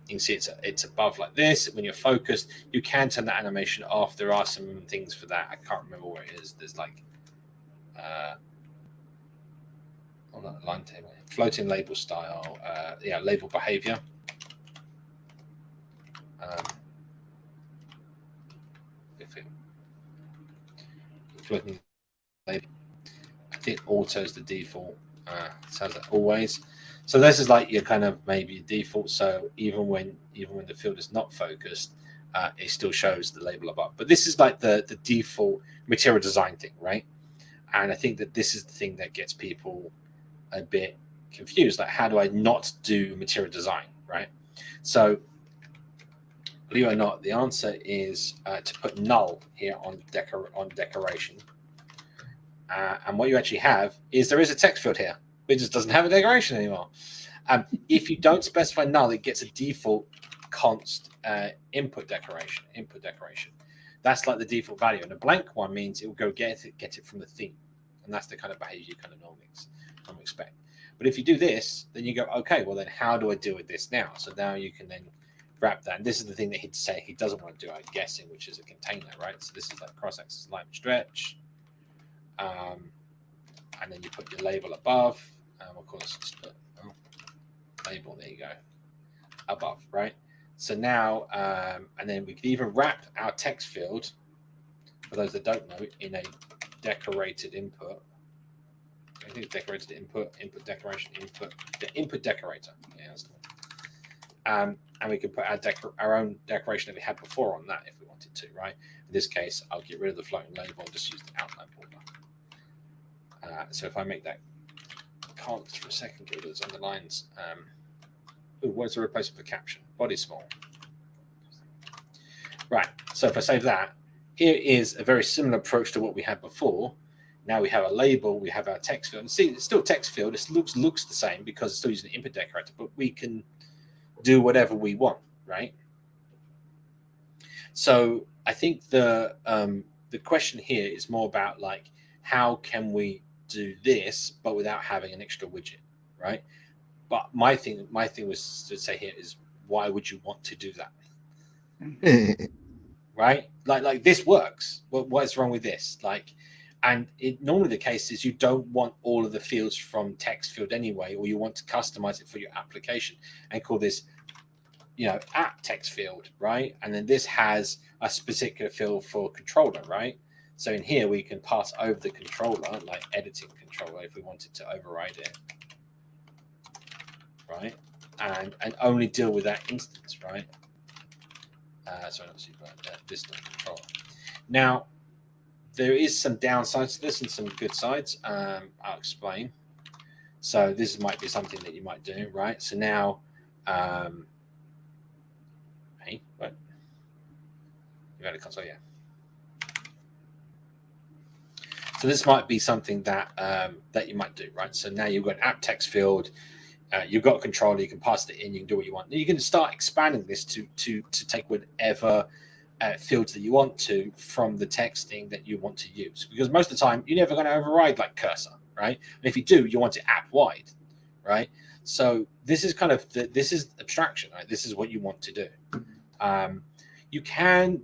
you can see it's above like this. When you're focused, you can turn that animation off. There are some things for that. I can't remember where it is. There's like line table, floating label style, label behavior. Floating label. I think auto is the default. Sounds like always. So this is like your kind of maybe default. So even when the field is not focused, it still shows the label above. But this is like the default material design thing, right? And I think that this is the thing that gets people a bit confused. Like, how do I not do material design, right? So believe it or not, the answer is to put null here on decoration. And what you actually have is there is a text field here. It just doesn't have a decoration anymore. If you don't specify null, it gets a default const input decoration. That's like the default value, and a blank one means it will go get it from the theme, and that's the kind of behavior you kind of normally expect. But if you do this, then you go, okay, well then how do I deal with this now? So now you can then wrap that. And this is the thing that he'd say he doesn't want to do, I'm guessing, which is a container, right? So this is like cross-axis line stretch. And then you put your label above. Of course, just put label, there you go, above, right? So now, and then we can even wrap our text field, for those that don't know, in a decorated input. I think it's decorated input decoration, the input decorator. Yeah, that's the one. And we can put our own decoration that we had before on that if we wanted to, right? In this case, I'll get rid of the floating label and just use the outline border. So if I make that const for a second, get rid of those underlines. What's the replacement for caption? Body small. Right. So if I save that, here is a very similar approach to what we had before. Now we have a label, we have our text field. And see, it's still text field. It looks the same because it's still using the input decorator, but we can do whatever we want, right? So I think the question here is more about like, how can we do this, but without having an extra widget, right? But my thing was to say here is, why would you want to do that? Right? Like this works. What is wrong with this? Like, and normally the case is you don't want all of the fields from text field anyway, or you want to customize it for your application and call this, app text field, right? And then this has a particular field for controller, right? So in here we can pass over the controller, like editing controller, if we wanted to override it, right? And only deal with that instance, right? Sorry, not super. This controller. Now, there is some downsides to this and some good sides. I'll explain. So this might be something that you might do, right? So now, hey, what? You had a console, yeah. So this might be something that that you might do, right? So now you've got an app text field. You've got a controller, you can pass it in, you can do what you want. You can start expanding this to take whatever fields that you want to from the texting that you want to use. Because most of the time, you're never going to override like cursor, right? And if you do, you want it app wide, right? So this is kind of, this is abstraction, right? This is what you want to do. You can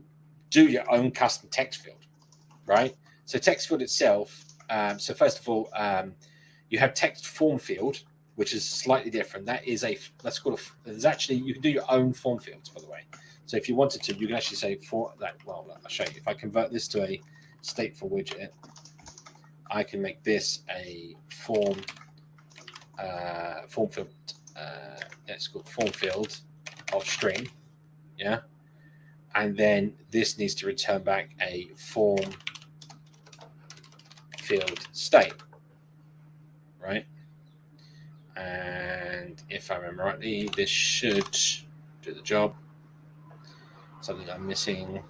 do your own custom text field, right? So text field itself, so first of all, you have text form field, which is slightly different. That is that's called there's actually, you can do your own form fields, by the way. So if you wanted to, you can actually say for that, well, I'll show you. If I convert this to a stateful widget, I can make this a form field, it's called form field of string, yeah? And then this needs to return back a form field state, right? And if I remember rightly, this should do the job. Something I'm missing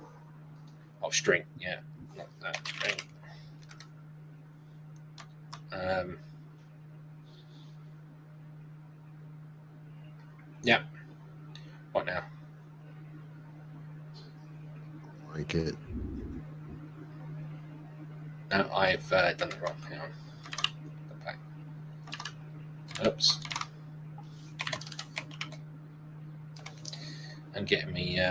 of string, yeah, not that string. Yeah. What now? Like it. No, I've done it wrong. Hang on. Go back. Oops. And getting me.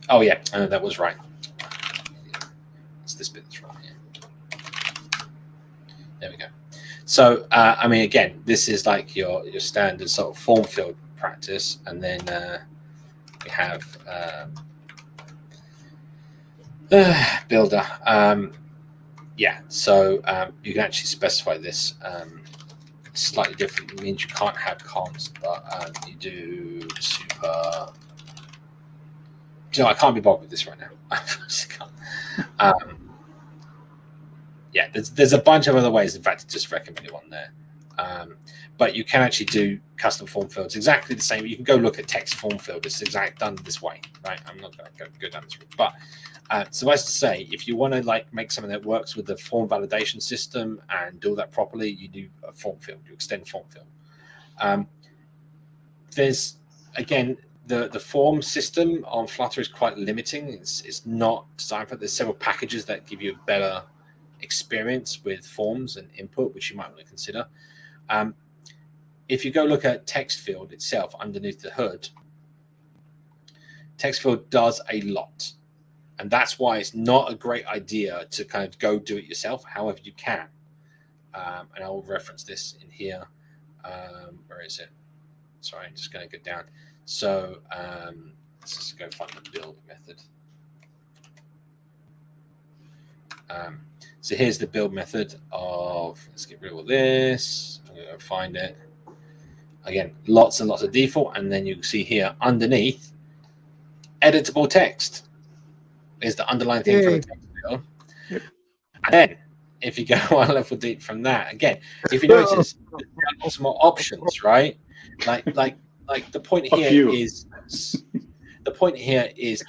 Oh yeah, that was right. It's this bit that's wrong here. There we go. So I mean, again, this is like your standard sort of form field practice, and then we have builder. Yeah, so you can actually specify this. It's slightly different. It means you can't have const, but you do super. I can't be bothered with this right now. I just can't. Yeah, there's a bunch of other ways. In fact, I just recommended one there. But you can actually do custom form fields exactly the same. You can go look at text form field. It's exactly done this way, right? I'm not going to go down this route. But suffice to say, if you want to like make something that works with the form validation system and do that properly, you do a form field. You extend form field. There's again, the form system on Flutter is quite limiting. It's not designed for. There's several packages that give you a better experience with forms and input, which you might want to consider. If you go look at text field itself underneath the hood, text field does a lot, and that's why it's not a great idea to kind of go do it yourself. However, you can, and I'll reference this in here. Where is it? Sorry, I'm just going to go down. So let's just go find the build method. So here's the build method of, let's get rid of all this. I'm going to go find it. Again, lots and lots of default. And then you can see here underneath, editable text is the underlying thing for the text field. Yep. And then if you go one level deep from that, again, if you notice, there's some more options, right? Like the point here is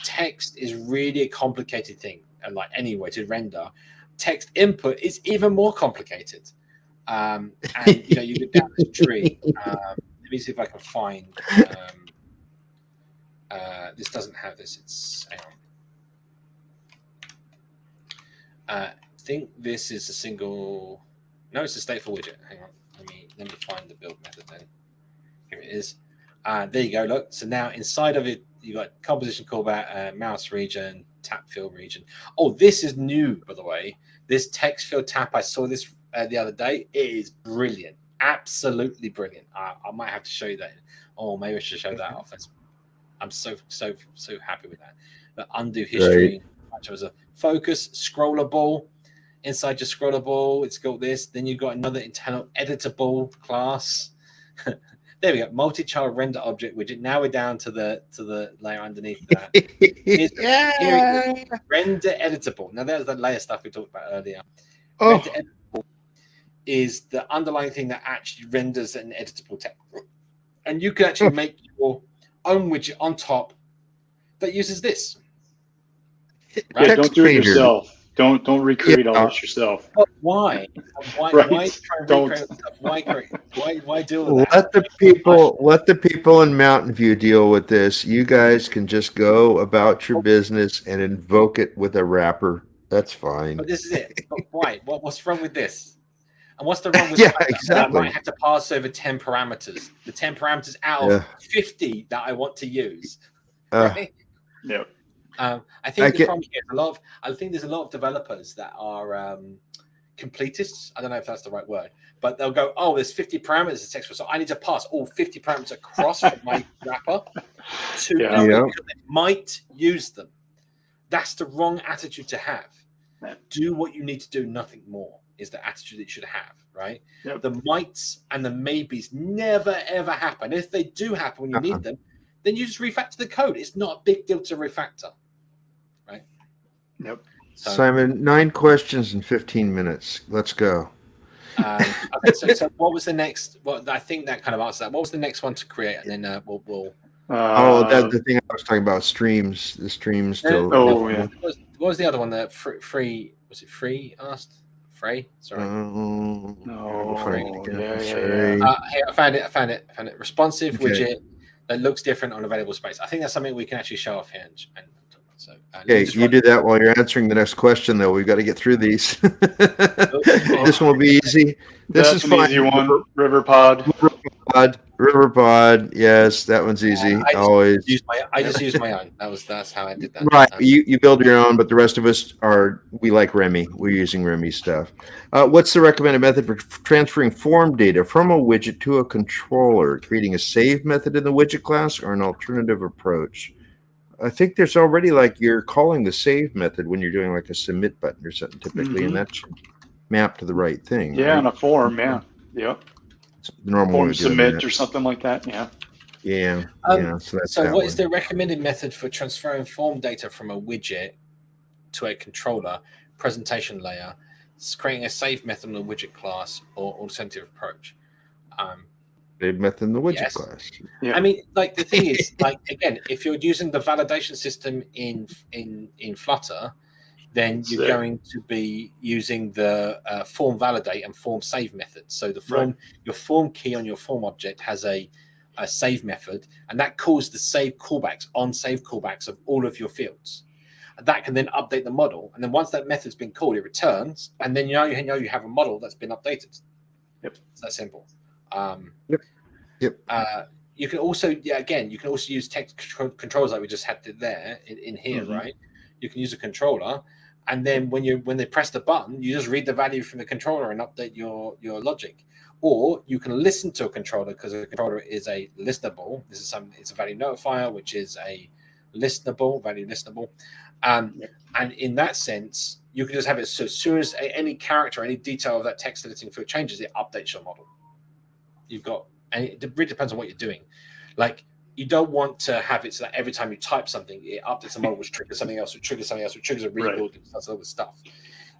text is really a complicated thing, and like anyway to render. Text input is even more complicated, and you get down this tree. Let me see if I can find. This doesn't have this. It's hang on. I think this is a single. No, it's a stateful widget. Hang on. Let me find the build method then. Here it is. There you go. Look. So now inside of it, you got composition callback, mouse region, tap field region. Oh, this is new, by the way. This text field tap, I saw this the other day. It is brilliant. Absolutely brilliant. I might have to show you that. Oh, maybe I should show that off. I'm so happy with that. The undo history. Right. As a focus, scrollable. Inside your scrollable, it's got this. Then you've got another internal editable class. There we go. Multi-child render object widget. Now we're down to the layer underneath that. Here render editable. Now there's that layer stuff we talked about earlier. Oh. Render editable is the underlying thing that actually renders an editable text. And you can actually make your own widget on top that uses this. Right? Yeah, don't do it yourself. Don't recreate all this yourself. But why? Why try and recreate stuff? Why do all that? Let the people in Mountain View deal with this. You guys can just go about your business and invoke it with a wrapper. That's fine. But this is it. But why? What's wrong with this? And what's the wrong with exactly. I might have to pass over 10 parameters. The 10 parameters out of 50 that I want to use. Right? Yep. I think the problem here is I think there's a lot of developers that are completists. I don't know if that's the right word, but they'll go, oh, there's 50 parameters in text, so I need to pass all 50 parameters across from my wrapper to they might use them. That's the wrong attitude to have. Do what you need to do, nothing more is the attitude that you should have, right? Yep. The mights and the maybes never, ever happen. If they do happen when you need them, then you just refactor the code. It's not a big deal to refactor. Right. Yep. So, Simon, 9 questions in 15 minutes. Let's go. Okay. So what was the next? Well, I think that kind of answers that. What was the next one to create? And then we'll. That's the thing I was talking about. Streams. The streams still. Yeah. What was the other one? The free. Was it free? Asked. Free. Sorry. No. Free. Yeah. Hey, I found it. Responsive widget that looks different on available space. I think that's something we can actually show off here and talk about. So, you do that while you're answering the next question, though. We've got to get through these. This one will be easy. This is fine. Easy one. Riverpod. Yes, that one's easy. I just used my own. That's how I did that. Right. You build your own, but the rest of us we like Remy. We're using Remy stuff. What's the recommended method for transferring form data from a widget to a controller? Creating a save method in the widget class or an alternative approach? I think there's already you're calling the save method when you're doing like a submit button or something typically, and that should map to the right thing. Yeah, right? on a form. Yeah. Yep. It's the normal form submit or something like that. Yeah. Yeah. So what is the recommended method for transferring form data from a widget to a controller presentation layer? It's creating a save method in the widget class or alternative approach. Save method in the widget class. Yeah. I mean, the thing is, again, if you're using the validation system in Flutter, then you're going to be using the form validate and form save methods. So the form, your form key on your form object has a a save method, and that calls the save callbacks on save callbacks of all of your fields. And that can then update the model, and then once that method's been called, it returns, and then you know you have a model that's been updated. Yep, it's that simple. Yep. You can also, you can also use text controls like we just had there in here, right? You can use a controller, and then when they press the button, you just read the value from the controller and update your logic. Or you can listen to a controller, because a controller is a listenable. It's a value notifier, which is a value listenable. And in that sense, you can just have it, so as soon as any character, any detail of that text editing field changes, it updates your model. And it really depends on what you're doing. Like, you don't want to have it so that every time you type something, it updates the model, which triggers something else, which triggers something else, which triggers a rebuild, and does all this stuff.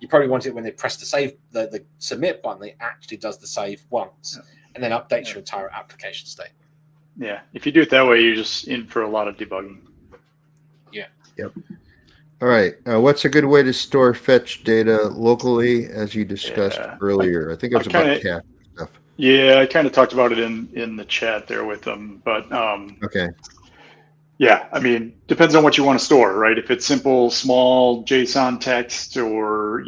You probably want it when they press the save, the submit button, it actually does the save once, and then updates your entire application state. Yeah, if you do it that way, you're just in for a lot of debugging. Yeah. Yep. All right. What's a good way to store fetch data locally, as you discussed earlier? I think it was about cache stuff. Yeah, I kind of talked about it in the chat there with them, but okay. Yeah, I mean, depends on what you want to store, right? If it's simple, small JSON text or,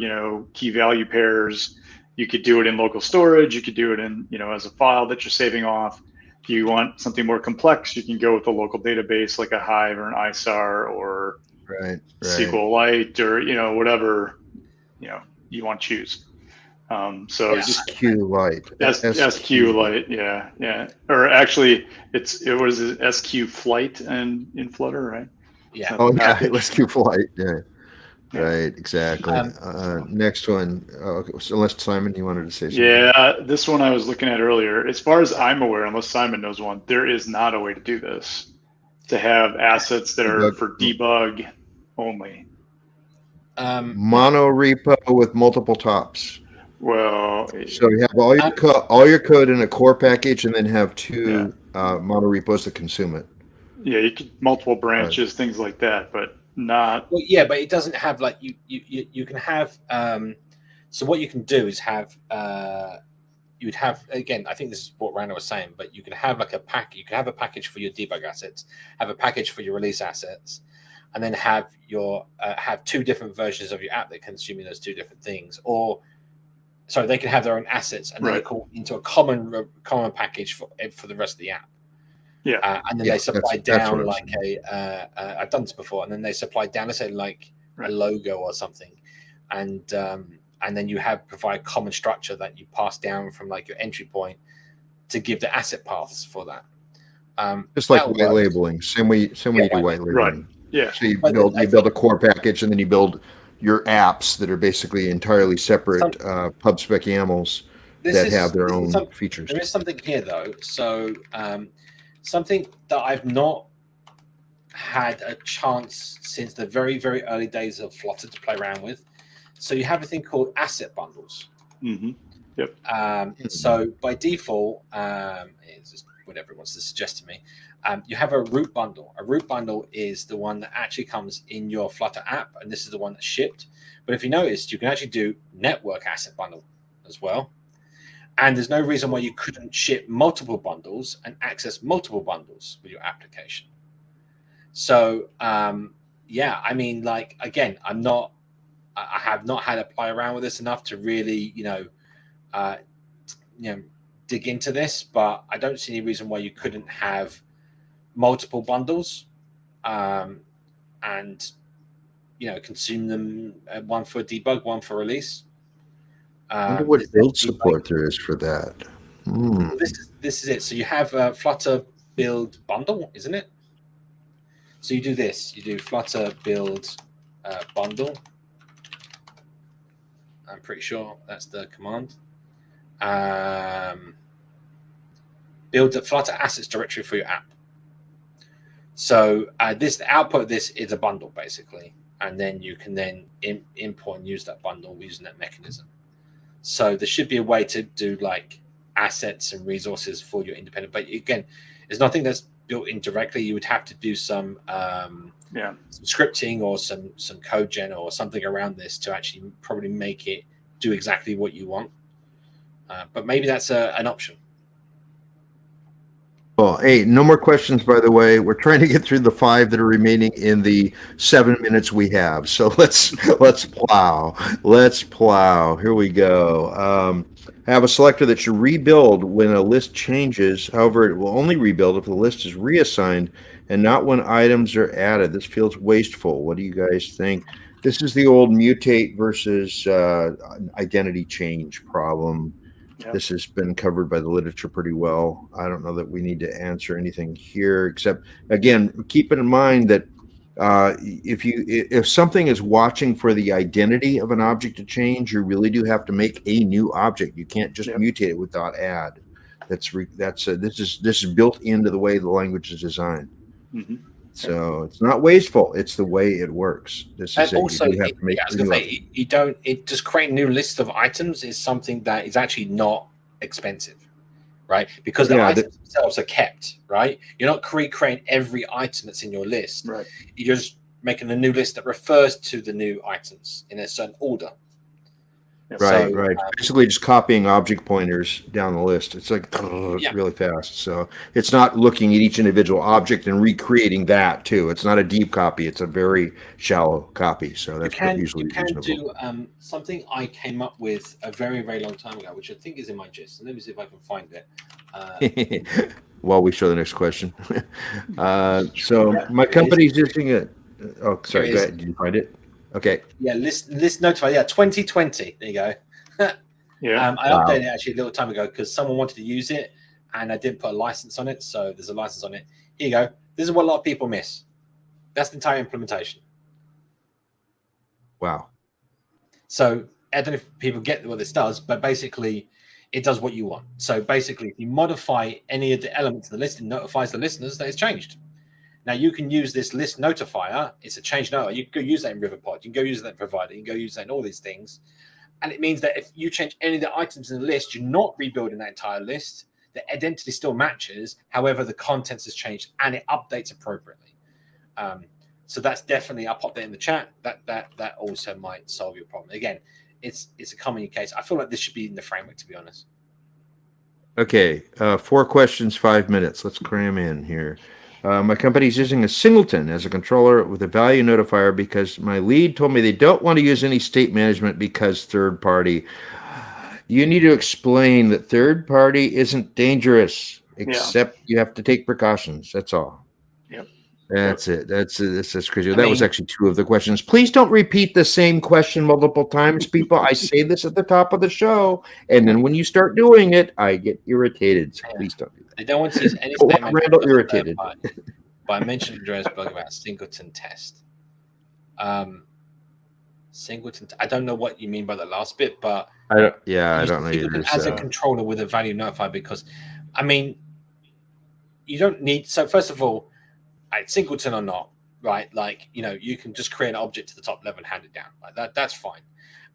key value pairs, you could do it in local storage. You could do it in, as a file that you're saving off. If you want something more complex, you can go with a local database like a Hive or an ISAR or SQLite or, whatever, you want to choose. So just SQLite. SQLite, yeah. Or actually, it was SQ Flight and in Flutter, right? Yeah. SQLite. Yeah. Right. Exactly. Next one. Okay. So unless Simon, you wanted to say something. Yeah, this one I was looking at earlier. As far as I'm aware, unless Simon knows one, there is not a way to do this. To have assets that are for debug only. Mono repo with multiple tops. Well, so you have all your code in a core package, and then have two mono repos that consume it. Yeah, you could multiple branches, things like that, but not. Well, yeah, but it doesn't have like you can have. So what you can do is have. You would have, again, I think this is what Randall was saying, but you can have like a pack. You can have a package for your debug assets, have a package for your release assets, and then have your have two different versions of your app that consume those two different things. Or sorry, they can have their own assets, and then they call into a common package for the rest of the app. Yeah, and then they supply down like I've done this before, and then they supply down, let's say, like a logo or something, and then you provide common structure that you pass down from like your entry point to give the asset paths for that. Just like white labeling, same way you do white labeling. Right. Yeah. So you build a core package, and then you build your apps that are basically entirely separate pub spec YAMLs that have their own features. There is something here though. So something that I've not had a chance since the very, very early days of Flutter to play around with. So you have a thing called asset bundles. Mm-hmm. Yep. So by default, it's just whatever it wants to suggest to me. You have a root bundle. A root bundle is the one that actually comes in your Flutter app, and this is the one that's shipped. But if you noticed, you can actually do network asset bundle as well. And there's no reason why you couldn't ship multiple bundles and access multiple bundles with your application. So, I mean, like, again, I have not had to play around with this enough to really, dig into this, but I don't see any reason why you couldn't have multiple bundles, and consume them, one for debug, one for release. I wonder what build support there is for that. This is it. So you have Flutter build bundle, isn't it? So you do this. You do Flutter build bundle. I'm pretty sure that's the command. Build the Flutter assets directory for your app. So the output of this is a bundle basically, and then you can then import and use that bundle using that mechanism. So there should be a way to do like assets and resources for your independent. But again, there's nothing that's built in directly. You would have to do some scripting or some code gen or something around this to actually probably make it do exactly what you want. But maybe that's an option. Well, hey, no more questions, by the way. We're trying to get through the 5 that are remaining in the 7 minutes we have. So let's plow. Let's plow. Here we go. Have a selector that should rebuild when a list changes. However, it will only rebuild if the list is reassigned and not when items are added. This feels wasteful. What do you guys think? This is the old mutate versus identity change problem. Yeah. This has been covered by the literature pretty well. I don't know that we need to answer anything here, except again, keep in mind that if something is watching for the identity of an object to change, you really do have to make a new object. You can't just mutate it with .add. This is built into the way the language is designed. Mm-hmm. So it's not wasteful. It's the way it works. This And is also, you do have to make I was going to say, you don't. It just create a new list of items is something that is actually not expensive, right? Because the items themselves are kept, right? You're not creating every item that's in your list. Right. You're just making a new list that refers to the new items in a certain order. Right, right. Basically, just copying object pointers down the list. It's like really fast. So it's not looking at each individual object and recreating that too. It's not a deep copy. It's a very shallow copy. So that's usually reasonable. Do something I came up with a very, very long time ago, which I think is in my gist. Let me see if I can find it. While we show the next question. So my company's using it. Oh, sorry. Go ahead. Did you find it? Okay. Yeah, list notify. Yeah, 2020. There you go. Yeah. I updated it actually a little time ago because someone wanted to use it and I didn't put a license on it. So there's a license on it. Here you go. This is what a lot of people miss. That's the entire implementation. Wow. So I don't know if people get what this does, but basically it does what you want. So basically, if you modify any of the elements of the list, it notifies the listeners that it's changed. Now you can use this list notifier. It's a change notifier. You can go use that in Riverpod. You can go use that in Provider. You can go use that in all these things. And it means that if you change any of the items in the list, you're not rebuilding that entire list. The identity still matches. However, the contents has changed and it updates appropriately. So that's definitely, I'll pop that in the chat. That also might solve your problem. Again, it's a common case. I feel like this should be in the framework, to be honest. Okay, 4 questions, 5 minutes. Let's cram in here. My company's using a singleton as a controller with a value notifier because my lead told me they don't want to use any state management because third party. You need to explain that third party isn't dangerous, except you have to take precautions. That's all. Yep. That's it. That's crazy. That was actually 2 of the questions. Please don't repeat the same question multiple times, people. I say this at the top of the show, and then when you start doing it, I get irritated. So please don't do that. I don't want to use any statement. Randall irritated. But I mentioned Andrea's blog about singleton test. Singleton. I don't know what you mean by the last bit, but I don't know either. As a controller with a value notifier, because you don't need. So first of all, singleton or not, right? Like you can just create an object to the top level and hand it down like that. That's fine.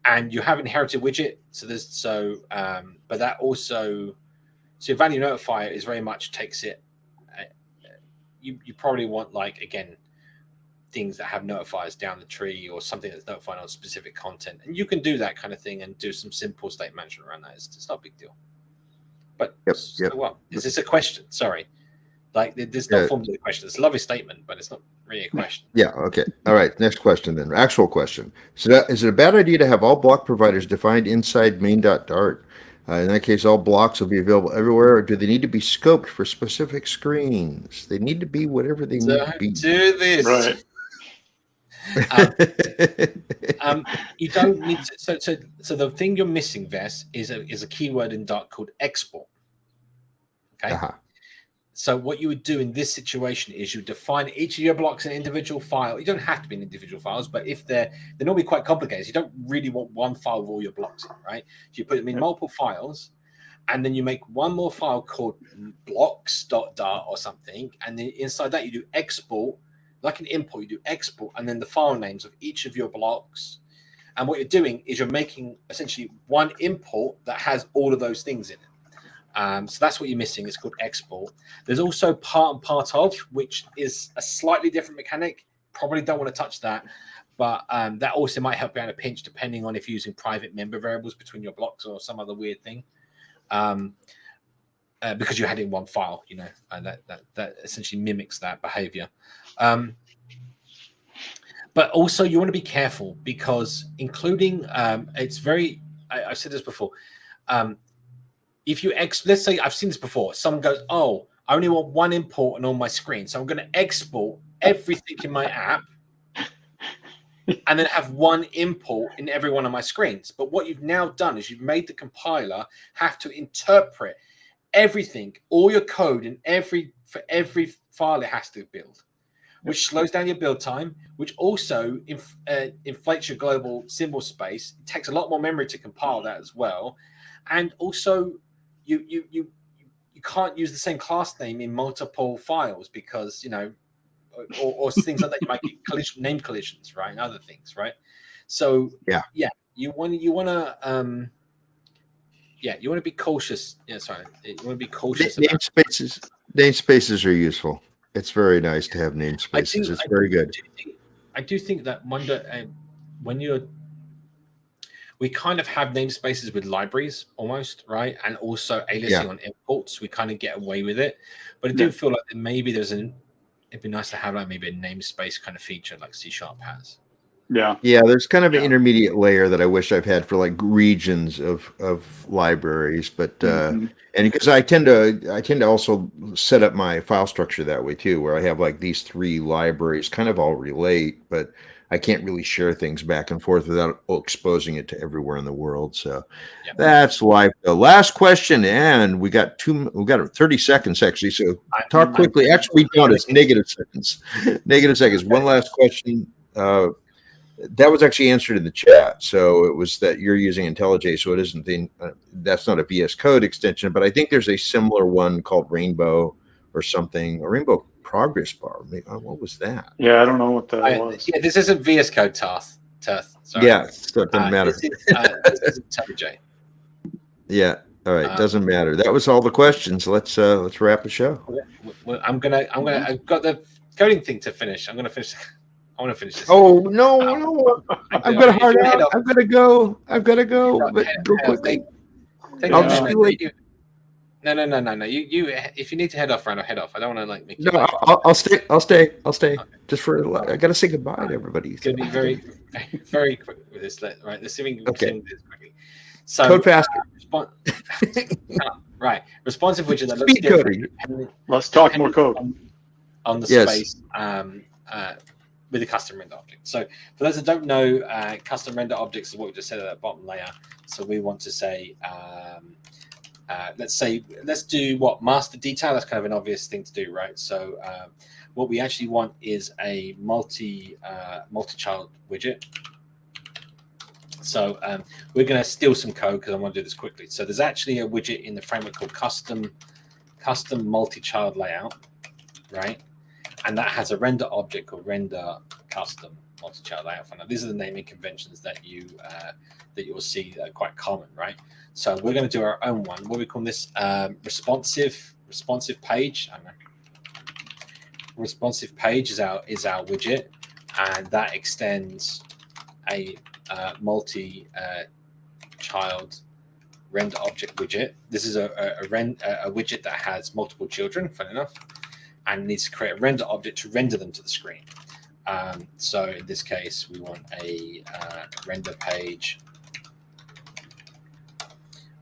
And you have inherited widget, but that also. So your value notifier is very much takes it. You probably want things that have notifiers down the tree or something that's notifying on specific content, and you can do that kind of thing and do some simple state management around that. It's not a big deal. But well, is this a question? Sorry, there's no form to the question. It's a lovely statement, but it's not really a question. Yeah. Okay. All right. Next question then. Actual question. So is it a bad idea to have all block providers defined inside main.dart? In that case, all blocks will be available everywhere, or do they need to be scoped for specific screens? They need to be whatever they need to be. Do this. Right. You don't need to, so the thing you're missing, Vess, is a keyword in Dart called export. Okay. So what you would do in this situation is you define each of your blocks in an individual file. You don't have to be in individual files, but if they're normally quite complicated, you don't really want one file with all your blocks in, right? So you put them in multiple files, and then you make one more file called blocks.dart or something, and then inside that you do export, like an import, you do export, and then the file names of each of your blocks. And what you're doing is you're making essentially one import that has all of those things in it. So that's what you're missing. It's called export. There's also part and part of, which is a slightly different mechanic. Probably don't want to touch that, but that also might help you out a pinch depending on if you're using private member variables between your blocks or some other weird thing. because you had it in one file, you know, and that essentially mimics that behavior. But also you want to be careful because including it's very, I've said this before. If you let's say I've seen this before, someone goes, oh, I only want one import on all my screen, so I'm going to export everything in my app and then have one import in every one of my screens. But what you've now done is you've made the compiler have to interpret everything, all your code in for every file it has to build, which slows down your build time, which also inflates your global symbol space. It takes a lot more memory to compile that as well. And also you can't use the same class name in multiple files because, you know, or things like that. You might get name collisions, right? And other things, right? So you want to be cautious. You want to be cautious. Namespaces are useful. It's very nice to have namespaces. It's very good. I do think that we kind of have namespaces with libraries almost, right? And also aliasing on imports. We kind of get away with it, but I do feel like maybe it'd be nice to have like maybe a namespace kind of feature like C# has. Yeah, there's kind of an intermediate layer that I wish I've had for like regions of libraries, but and because I tend to also set up my file structure that way too, where I have like these 3 libraries kind of all relate, but I can't really share things back and forth without exposing it to everywhere in the world. So that's life. The last question, and we got 30 seconds actually. So talk quickly. Actually, we don't. It's negative seconds. Negative seconds. One last question. That was actually answered in the chat. So it was that you're using IntelliJ, so it isn't that's not a VS Code extension, but I think there's a similar one called Rainbow or something, or Rainbow Progress Bar. What was that? Yeah, I don't know what that was. Yeah, this isn't VS Code, Tarth. Sorry. Yeah, so it doesn't matter. This is IntelliJ. Yeah. All right, doesn't matter. That was all the questions. Let's wrap the show. Well, I've got the coding thing to finish. I want to finish this. Oh no! I've got a hard out. I've got to go. But go quickly. I'll just be late. No. You if you need to head off, Randall, head off. I don't want to like make you. No, I'll stay. Okay. Just for I got to say goodbye to everybody. It's going to be very, very quick with this. Right, let's see if we can do this quickly. So code faster. Right, responsive widget that looks different. Let's talk more code on the space. With a custom render object. So for those that don't know, custom render objects is what we just said at that bottom layer. So we want to say, let's do what? Master detail. That's kind of an obvious thing to do, right? So what we actually want is a multi-child widget. So we're going to steal some code because I want to do this quickly. So there's actually a widget in the framework called custom multi-child layout, right? And that has a render object called render custom multi-child layout. Now, these are the naming conventions that you'll see that are quite common, right? So we're going to do our own one. What we call this responsive page. I don't know. Responsive page is our widget, and that extends a multi-child render object widget. This is a widget that has multiple children, fun enough, and needs to create a render object to render them to the screen. So in this case, we want a render page,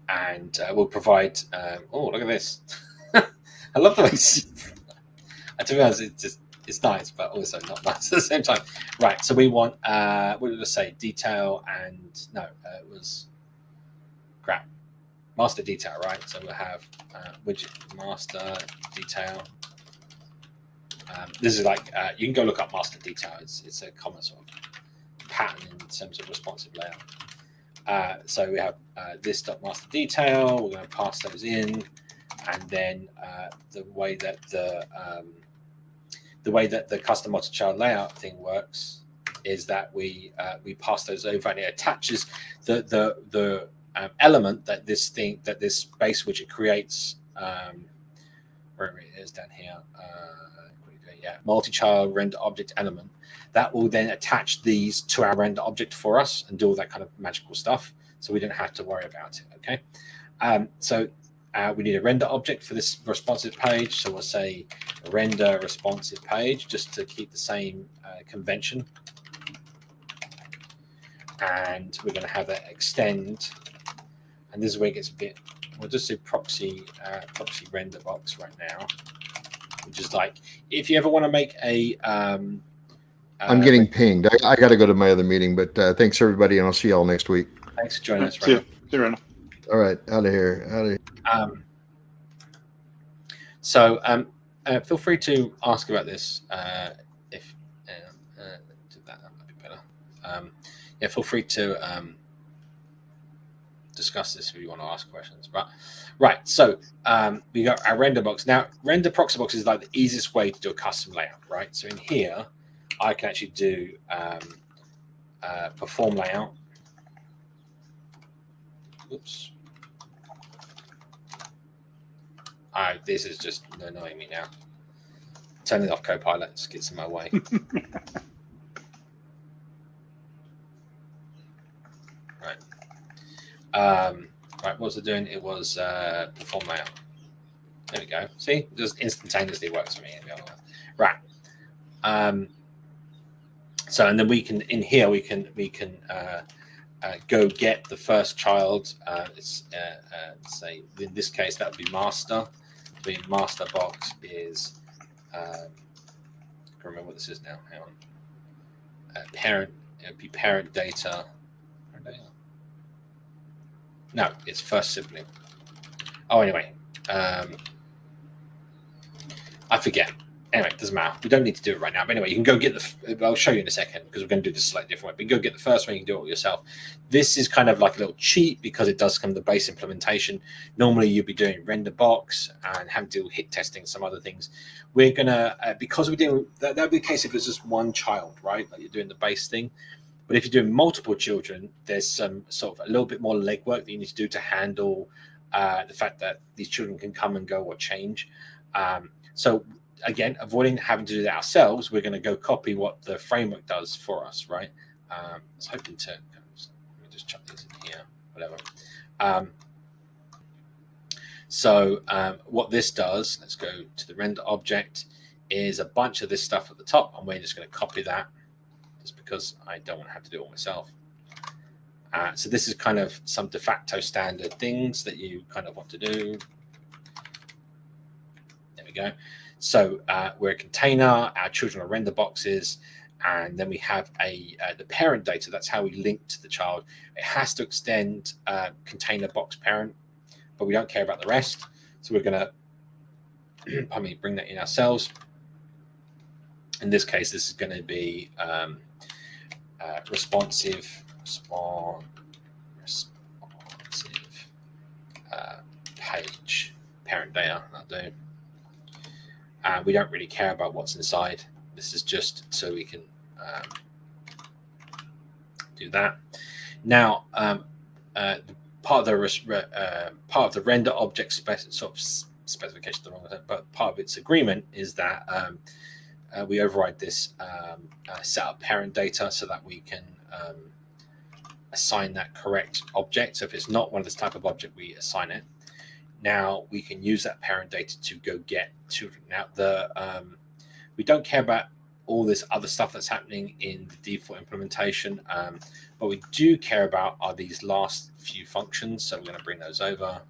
and we'll provide. Oh, look at this! I love the way. To be honest, it's nice, but also not nice at the same time. Right. So we want. What did I say? Detail and no, it was crap. Master detail, right? So we'll have widget master detail. This is like you can go look up master detail. It's a common sort of pattern in terms of responsive layout. So we have this master detail. We're going to pass those in, and then the way that the custom multi-child layout thing works is that we pass those over, and it attaches the element that this base widget creates. Wherever it is down here. Multi-child render object element that will then attach these to our render object for us and do all that kind of magical stuff, so we don't have to worry about it. Okay, so We need a render object for this responsive page. So we'll say render responsive page just to keep the same convention. And we're going to have that extend. And this is where it gets a bit, we'll just do proxy render box right now, which is like, if you ever want to make a, I'm getting pinged. I got to go to my other meeting, but thanks everybody, and I'll see y'all next week. Thanks for joining us, See Randall. you, Randall. All right, out of here. So feel free to ask about this if do that might be better. Yeah, feel free to discuss this if you want to ask questions. But right, so we got our render box. Now, render proxy box is like the easiest way to do a custom layout, right? So in here, I can actually do perform layout. Oops. This is just annoying me now. Turning off Copilot just gets in my way. Right. Right. What was it doing? It was perform layout. There we go. See, it just instantaneously works for me. Right. So, and then we can in here we can go get the first child. Say in this case that would be master. The master box is I can't remember what this is now. Hang on. Parent. It would be parent data. No, it's first sibling. Oh, anyway, I forget. Anyway, it doesn't matter. We don't need to do it right now. But anyway, you can go get the. I'll show you in a second because we're going to do this slightly different way. But you can go get the first one. You can do it all yourself. This is kind of like a little cheat because it does come to the base implementation. Normally, you'd be doing render box and have to do hit testing, some other things. We're gonna because we're doing that would be the case if it's just one child, right? Like you're doing the base thing. But if you're doing multiple children, there's some sort of a little bit more legwork that you need to do to handle the fact that these children can come and go or change. So again, avoiding having to do that ourselves, we're going to go copy what the framework does for us, right? I was hoping to, let me just chuck these in here, whatever. What this does, let's go to the render object, is a bunch of this stuff at the top, and we're just going to copy that just because I don't want to have to do it all myself. So this is kind of some de facto standard things that you kind of want to do. There we go. So we're a container, our children are render boxes, and then we have the parent data. That's how we link to the child. It has to extend container box parent, but we don't care about the rest. So we're going to bring that in ourselves. In this case, this is going to be responsive page parent data. That'll do. We don't really care about what's inside. This is just so we can do that. Now, part of the render object specification, the wrong, but part of its agreement is that we override this set up parent data so that we can assign that correct object. So if it's not one of this type of object, we assign it. Now we can use that parent data to go get children. Now we don't care about all this other stuff that's happening in the default implementation, but we do care about are these last few functions. So we're going to bring those over.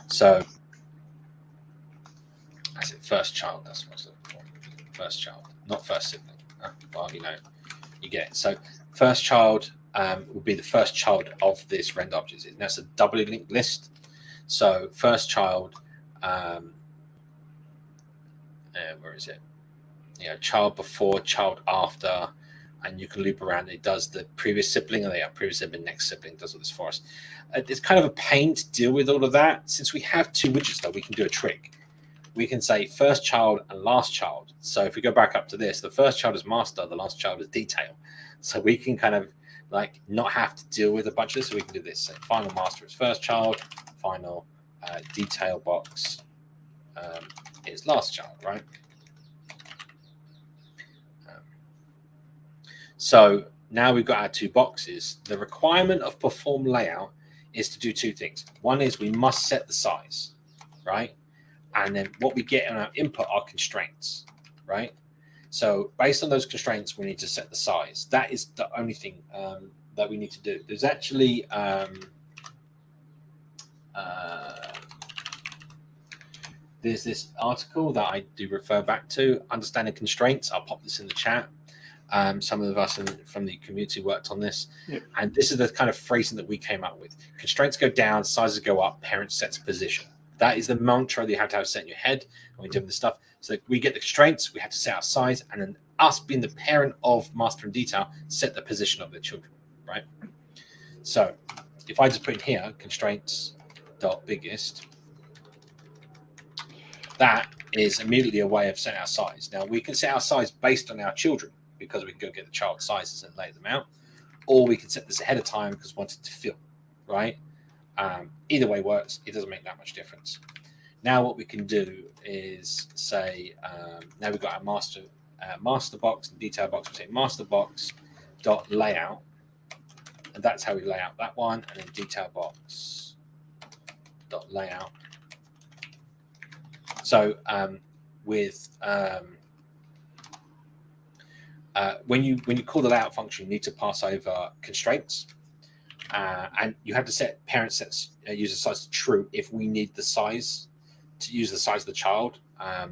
So I said first child. That's what's the first child, not first sibling. Well, you know, you get it. So first child will be the first child of this render object. And that's a doubly linked list. So first child, where is it? Child before, child after, and you can loop around. It does the previous sibling, and previous sibling, next sibling, does all this for us. It's kind of a pain to deal with all of that. Since we have two widgets, though, we can do a trick. We can say first child and last child. So if we go back up to this, the first child is master, the last child is detail. So we can kind of like not have to deal with a bunch of this. So we can do this. So final master is first child, final detail box is last child, right? So now we've got our two boxes. The requirement of perform layout is to do two things. One is we must set the size, right? And then what we get in our input are constraints, right? So based on those constraints, we need to set the size. That is the only thing that we need to do. There's actually there's this article that I do refer back to, Understanding Constraints. I'll pop this in the chat. Some of us from the community worked on this. Yep. And this is the kind of phrasing that we came up with. Constraints go down, sizes go up, parent sets position. That is the mantra that you have to have set in your head when you're doing this stuff. So we get the constraints, we have to set our size, and then us being the parent of master and detail, set the position of the children, right? So if I just put in here, constraints.biggest, that is immediately a way of setting our size. Now we can set our size based on our children because we can go get the child sizes and lay them out, or we can set this ahead of time because we want it to fill, right? Either way works. It doesn't make that much difference. Now what we can do is say, now we've got our master box and detail box. We say master box dot layout, and that's how we lay out that one, and then detail box dot layout. So when you call the layout function, you need to pass over constraints, and you have to set parent sets user size to true if we need the size to use the size of the child. I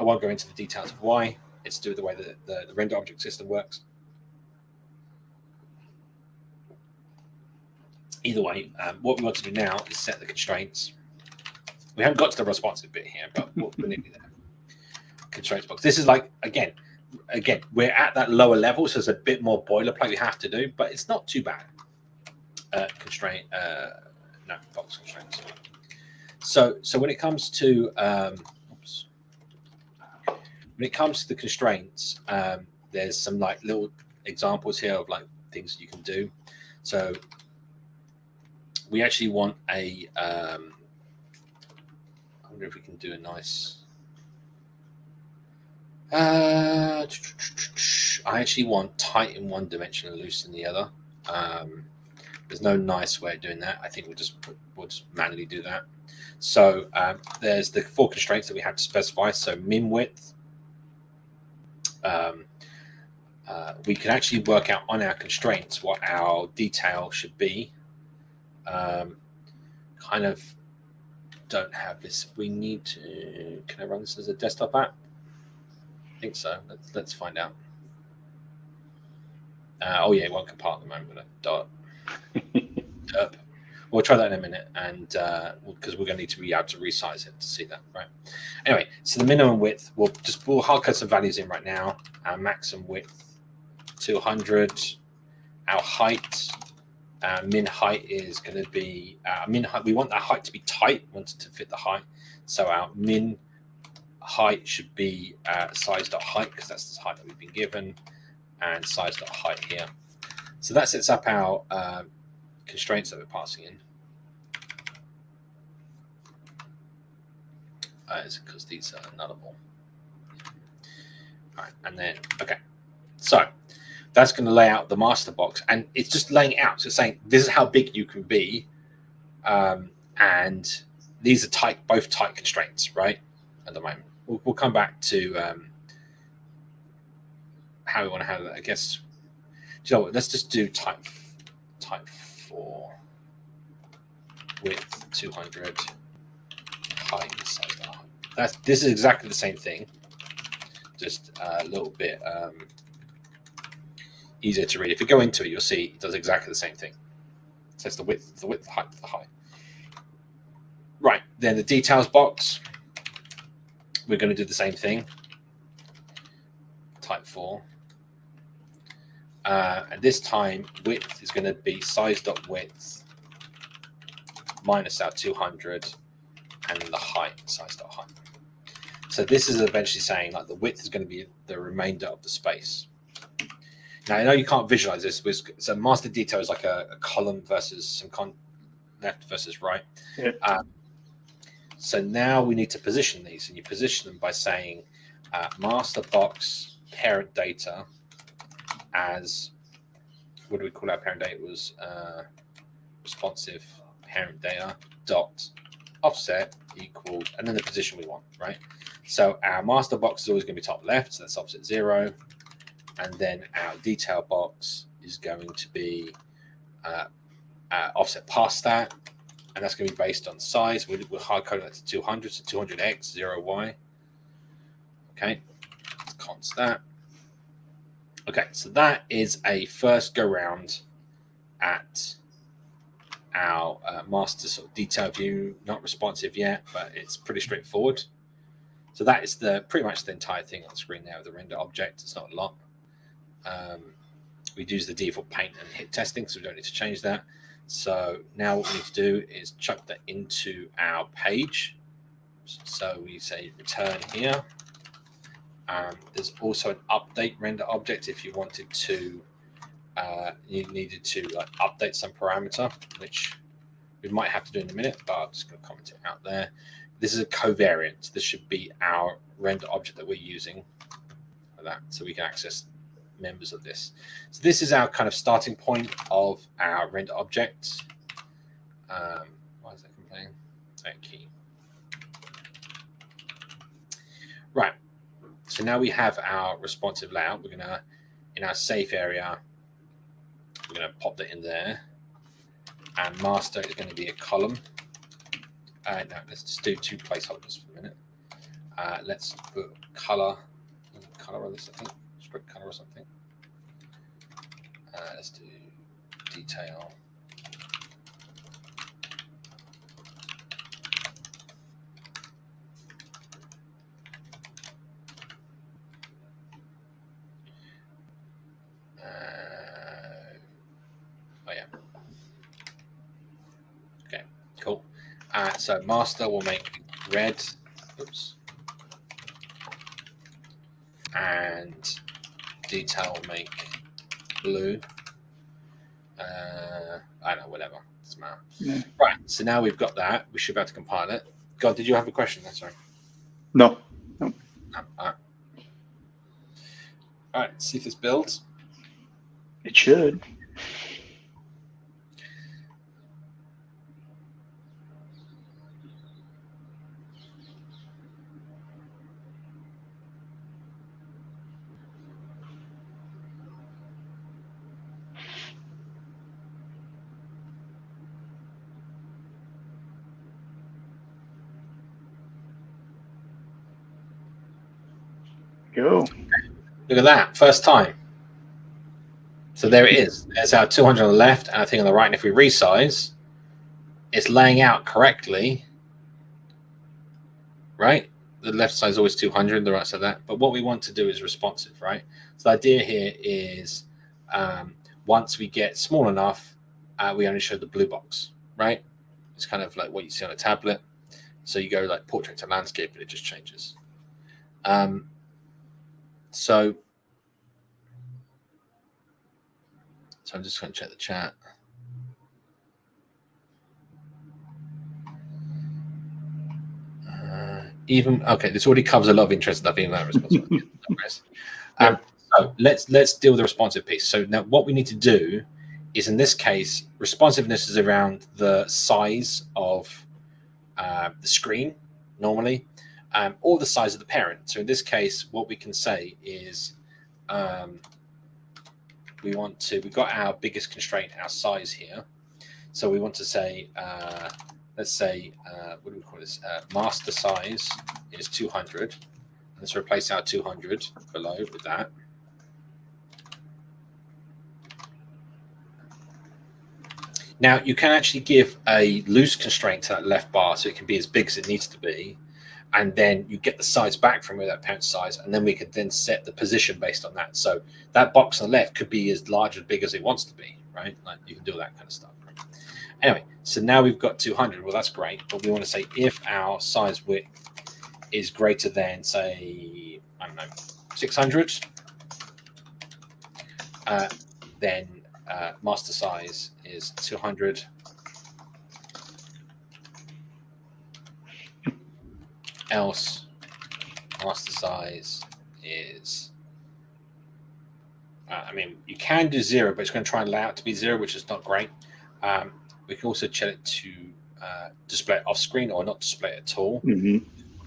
won't go into the details of why. It's to do with the way that the render object system works. Either way, what we want to do now is set the constraints. We haven't got to the responsive bit here, but we'll need to do that. Constraints box. This is like, again, we're at that lower level, so there's a bit more boilerplate we have to do, but it's not too bad. Box constraints. So when it comes to the constraints, there's some like little examples here of like things you can do. So we actually want a I wonder if we can do a nice I actually want tight in one dimension and loose in the other. There's no nice way of doing that. I think we'll just manually do that. So there's the 4 constraints that we have to specify. So min width. We can actually work out on our constraints what our detail should be. Kind of don't have this. We need to. Can I run this as a desktop app? I think so. Let's find out. Oh yeah, it won't compile at the moment with a Dart. Derp. We'll try that in a minute, and because we're going to need to be able to resize it to see that, right? Anyway, so the minimum width, we'll hard code some values in right now. Our maximum width, 200. Our height, min height is going to be min height. We want that height to be tight. We want it to fit the height. So our min height should be size.height because that's the height that we've been given, and size.height here. So that sets up our constraints that we're passing in. Is it because these are nullable? All right, and then okay, so that's going to lay out the master box, and it's just laying it out. So it's saying this is how big you can be, and these are both tight constraints, right? At the moment, we'll come back to how we want to handle that. I guess. Do you know what? Let's just do type 4 width 200 height size. This is exactly the same thing, just a little bit easier to read. If you go into it, you'll see it does exactly the same thing. So it's the width, the height, the height. Right, then the details box, we're going to do the same thing. Type 4. And this time, width is going to be size.width minus our 200, and then the height, size.height. So this is eventually saying like the width is going to be the remainder of the space. Now, I know you can't visualize this. So master detail is like a column versus some left versus right. Yeah. So now we need to position these, and you position them by saying master box parent data as, what do we call our parent data? It was responsive parent data dot offset equal, and then the position we want, right? So our master box is always going to be top left, so that's offset 0, and then our detail box is going to be offset past that, and that's going to be based on size. We're hard coding that to 200, so 200x 0y. Okay, let's const that. Okay, so that is a first go round at our master sort of detail view. Not responsive yet, but it's pretty straightforward. So that is pretty much the entire thing on the screen now with the render object. It's not a lot. We use the default paint and hit testing, so we don't need to change that. So now what we need to do is chuck that into our page. So we say return here. There's also an update render object if you wanted to, you needed to like update some parameter, which we might have to do in a minute, but I'm just going to comment it out there. This is a covariant. This should be our render object that we're using for that, so we can access members of this. So this is our kind of starting point of our render object. Why is that complaining? Key. Right. So now we have our responsive layout. We're gonna, in our safe area, we're gonna pop that in there. And master is going to be a column. No, let's just do 2 placeholders for a minute. Let's put color on this, I think. Script color or something. Let's do detail. Oh yeah. Okay, cool. So master will make red. Oops. And detail will make blue. I don't know, whatever. Doesn't matter. Yeah. Right. So now we've got that. We should be able to compile it. God, did you have a question? Sorry. No. No. All right. All right. See if this builds. It should. Go. Look at that. First time. So there it is. There's our 200 on the left and I think on the right. And if we resize, it's laying out correctly, right? The left side is always 200, the right side that. But what we want to do is responsive, right? So the idea here is once we get small enough, we only show the blue box, right? It's kind of like what you see on a tablet. So you go like portrait to landscape and it just changes. So I'm just going to check the chat. Okay, this already covers a lot of interesting stuff in that responsive. So let's deal with the responsive piece. So now what we need to do is, in this case, responsiveness is around the size of the screen normally, or the size of the parent. So in this case, what we can say is we've got our biggest constraint, our size here. So we want to say, let's say, what do we call this? Master size is 200. Let's replace our 200 below with that. Now you can actually give a loose constraint to that left bar so it can be as big as it needs to be. And then you get the size back from where that parent size, and then we can then set the position based on that. So that box on the left could be as large or big as it wants to be, right? Like you can do that kind of stuff. Right? Anyway, so now we've got 200. Well, that's great, but we want to say if our size width is greater than, say, I don't know, 600, then master size is 200. Else master size is I mean, you can do 0, but it's going to try and lay out to be 0, which is not great. We can also set it to display it off screen or not display it at all,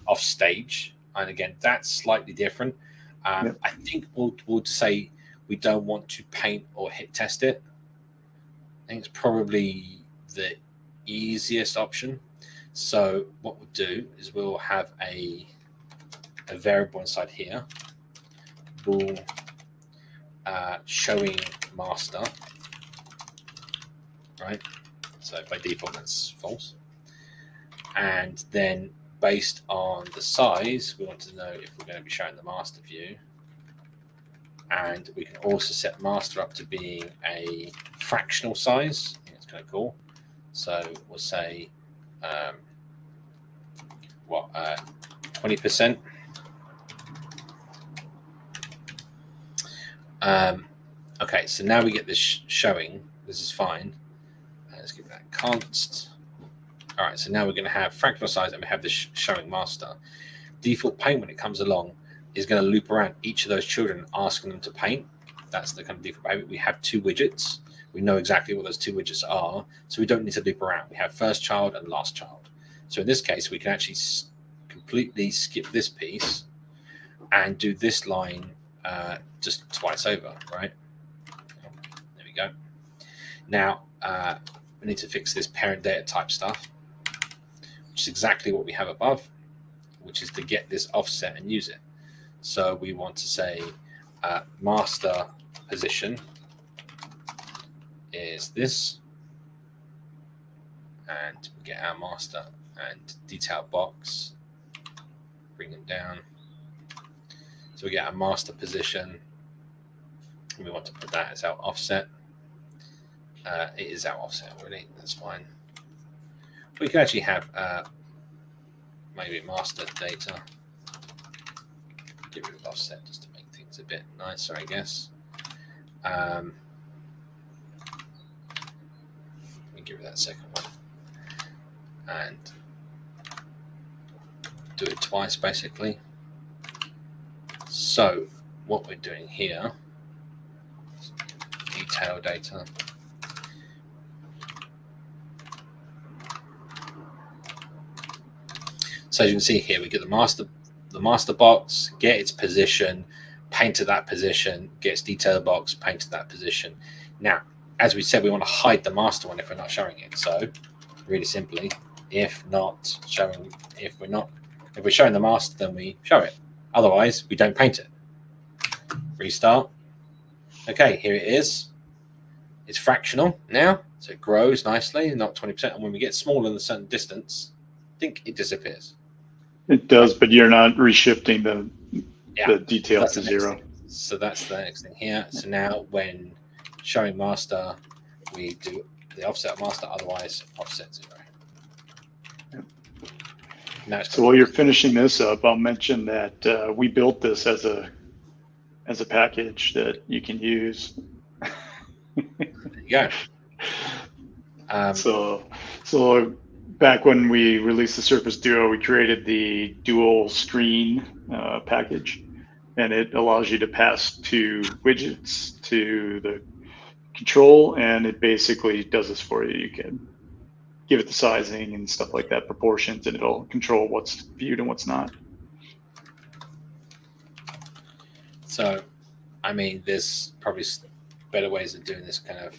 off stage. And again, that's slightly different. I think we'll say we don't want to paint or hit test it. I think it's probably the easiest option. So what we'll do is we'll have a variable inside here, bool showing master, right? So by default that's false. And then based on the size, we want to know if we're going to be showing the master view. And we can also set master up to being a fractional size. I think it's kind of cool. So we'll say 20%. Okay, so now we get this showing. This is fine. Let's give that const. All right, so now we're going to have fractional size and we have this showing master. Default paint, when it comes along, is going to loop around each of those children, asking them to paint. That's the kind of default behavior. We have 2 widgets. We know exactly what those 2 widgets are, so we don't need to loop around. We have first child and last child. So in this case, we can actually completely skip this piece and do this line just twice over, right? There we go. Now, we need to fix this parent data type stuff, which is exactly what we have above, which is to get this offset and use it. So we want to say master position is this, and we get our master and detail box, bring them down. So we get our master position, and we want to put that as our offset. It is our offset already, that's fine. We can actually have maybe master data, get rid of offset just to make things a bit nicer, I guess. Let me get rid of that second one and do it twice basically. So what we're doing here, detail data. So as you can see here, we get the master box, get its position, paint to that position, get its detail box, paint to that position. Now, as we said, we want to hide the master one if we're not showing it. So really simply, if we're showing the master, then we show it. Otherwise, we don't paint it. Restart. Okay, here it is. It's fractional now, so it grows nicely, not 20%. And when we get smaller than a certain distance, I think it disappears. It does, but you're not reshifting the detail to 0. So that's the next thing here. So now when showing master, we do the offset master, otherwise offset 0. Yep. So while you're finishing this up, I'll mention that we built this as a package that you can use. There you go. So back when we released the Surface Duo, we created the dual screen package, and it allows you to pass 2 widgets to the control, and it basically does this for you. You can give it the sizing and stuff like that, proportions, and it'll control what's viewed and what's not. So, I mean, there's probably better ways of doing this kind of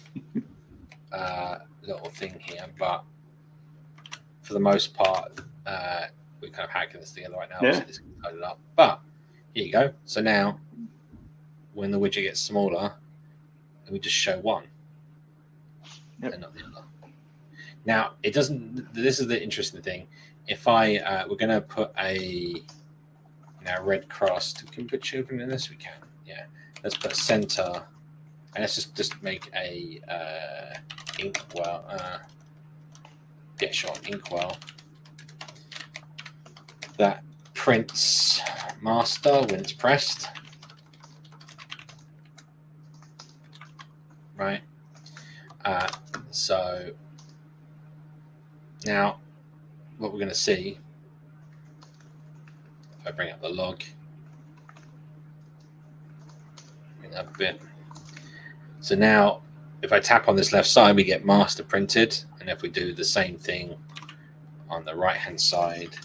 little thing here, but for the most part, we're kind of hacking this together right now. Yeah. So this can load it up. But here you go. So now, when the widget gets smaller, we just show one, and not the other. Now it doesn't. This is the interesting thing. If we're going to put a red cross. Can we put children in this? We can. Yeah. Let's put center, and let's just make a inkwell. Yeah, sure, inkwell. That prints master when it's pressed. Right. So now what we're going to see, if I bring up the log, bring that a bit. So now if I tap on this left side, we get master printed, and And if we do the same thing on the right-hand side,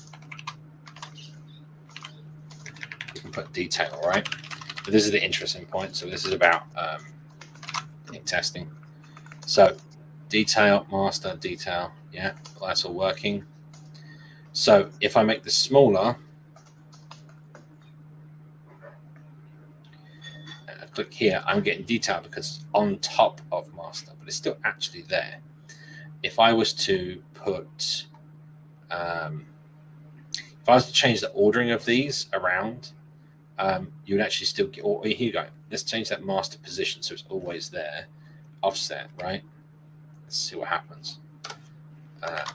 we can put detail, right? But this is the interesting point. So this is about testing. So detail, master, detail. Yeah, well, that's all working. So if I make this smaller, and I click here, I'm getting detail because it's on top of master, but it's still actually there. If I was to put, if I was to change the ordering of these around, you would actually still get, or here you go. Let's change that master position so it's always there. Offset, right? Let's see what happens.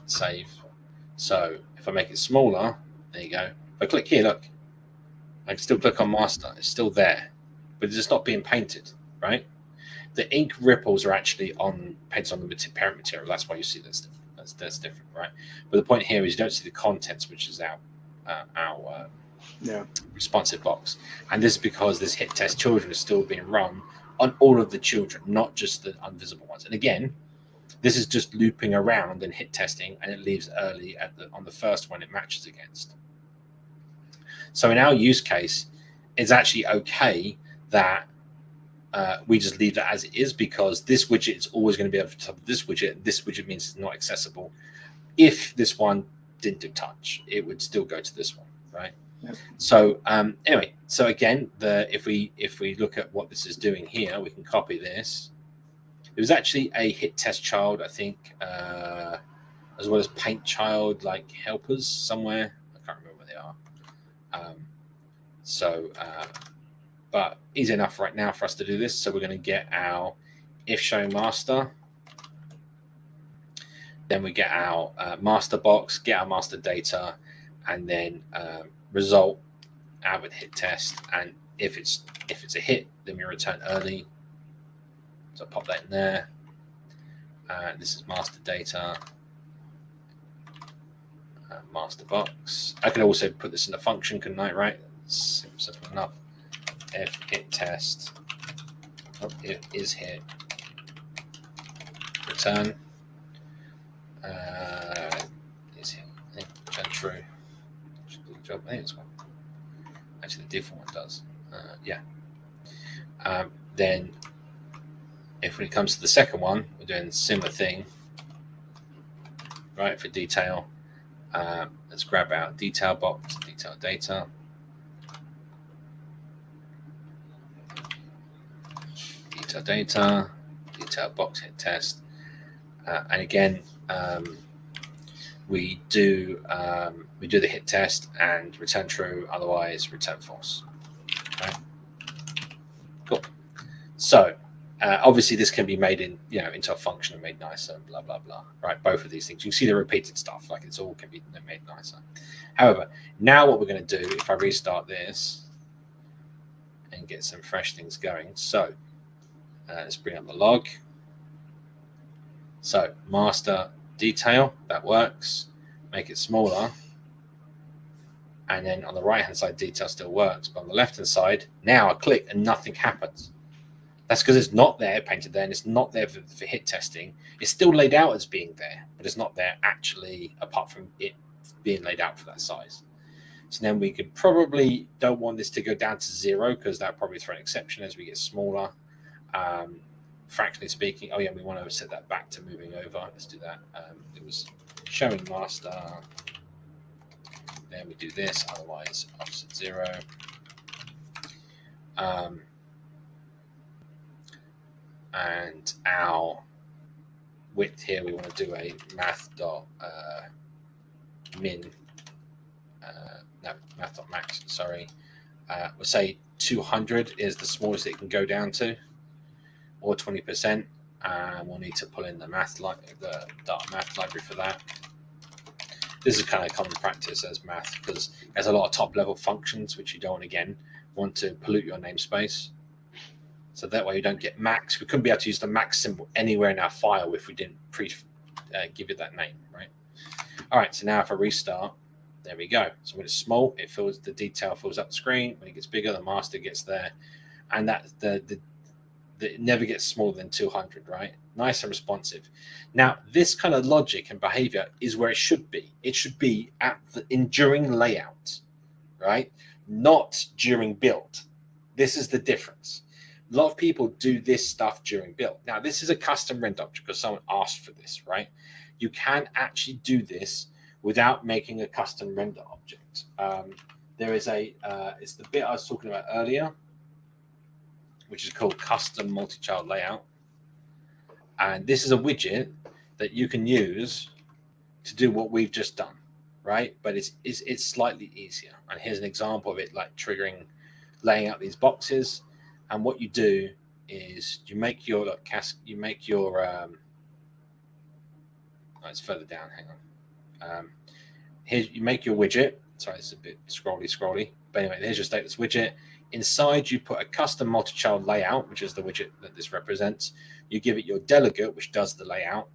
Save. So if I make it smaller, there you go. If I click here, look, I can still click on master. It's still there, but it's just not being painted, right? The ink ripples are actually painted on the parent material. That's why you see this. That's different, right? But the point here is you don't see the contents, which is our responsive box. And this is because this hit test children is still being run on all of the children, not just the invisible ones. And again, this is just looping around and hit testing, and it leaves early on the first one it matches against. So in our use case, it's actually okay that we just leave that as it is, because this widget is always going to be over the top of this widget. This widget means it's not accessible. If this one didn't do touch, it would still go to this one, right? Yep. So anyway, so again, if we look at what this is doing here, we can copy this. It was actually a hit test child, I think, as well as paint child, like helpers somewhere. I can't remember where they are. But easy enough right now for us to do this. So we're going to get our if show master. Then we get our master box, get our master data, and then result out with hit test. And if it's a hit, then we return early. So I'll pop that in there. This is master data, master box. I could also put this in a function, couldn't I? Right? Simple enough. If hit test, it is hit, return. Is hit. I think return true. Should do the job. I think it's one. Actually, the default one does. Yeah. Then, if when it comes to the second one, we're doing a similar thing, right? For detail, let's grab our detail box, detail data. Data, detail box hit test, and again we do the hit test and return true, otherwise return false. Right? Cool. So obviously this can be made into a function and made nicer, blah blah blah. Right? Both of these things. You can see the repeated stuff, like it's all can be made nicer. However, now what we're going to do, if I restart this and get some fresh things going, so. Let's bring up the log. So master detail, that works. Make it smaller. And then on the right-hand side, detail still works. But on the left-hand side, now I click and nothing happens. That's because it's not there, painted there, and it's not there for hit testing. It's still laid out as being there, but it's not there actually, apart from it being laid out for that size. So then we could probably don't want this to go down to 0, because that would probably throw an exception as we get smaller. Fractionally speaking, oh yeah, we want to set that back to moving over. Let's do that. It was showing master. Then we do this, otherwise offset 0. And our width here, we want to do a math.min. Math.max. Sorry. We'll say 200 is the smallest it can go down to, or 20%, and we'll need to pull in the the Dart math library for that. This is kind of common practice as math, because there's a lot of top-level functions which you don't, again, want to pollute your namespace. So that way you don't get max. We couldn't be able to use the max symbol anywhere in our file if we didn't give it that name, right? All right, so now if I restart, there we go. So when it's small, it fills the detail fills up the screen. When it gets bigger, the master gets there, and that the that it never gets smaller than 200, right? Nice and responsive. Now, this kind of logic and behavior is where it should be. It should be during layout, right? Not during build. This is the difference. A lot of people do this stuff during build. Now, this is a custom render object because someone asked for this, right? You can actually do this without making a custom render object. There is it's the bit I was talking about earlier, which is called custom multi-child layout. And this is a widget that you can use to do what we've just done, right? But it's slightly easier. And here's an example of it, like triggering, laying out these boxes. And what you do is you make your oh, it's further down. Hang on. Here you make your widget. Sorry, it's a bit scrolly. But anyway, here's your stateless widget. Inside, you put a custom multi-child layout, which is the widget that this represents. You give it your delegate, which does the layout.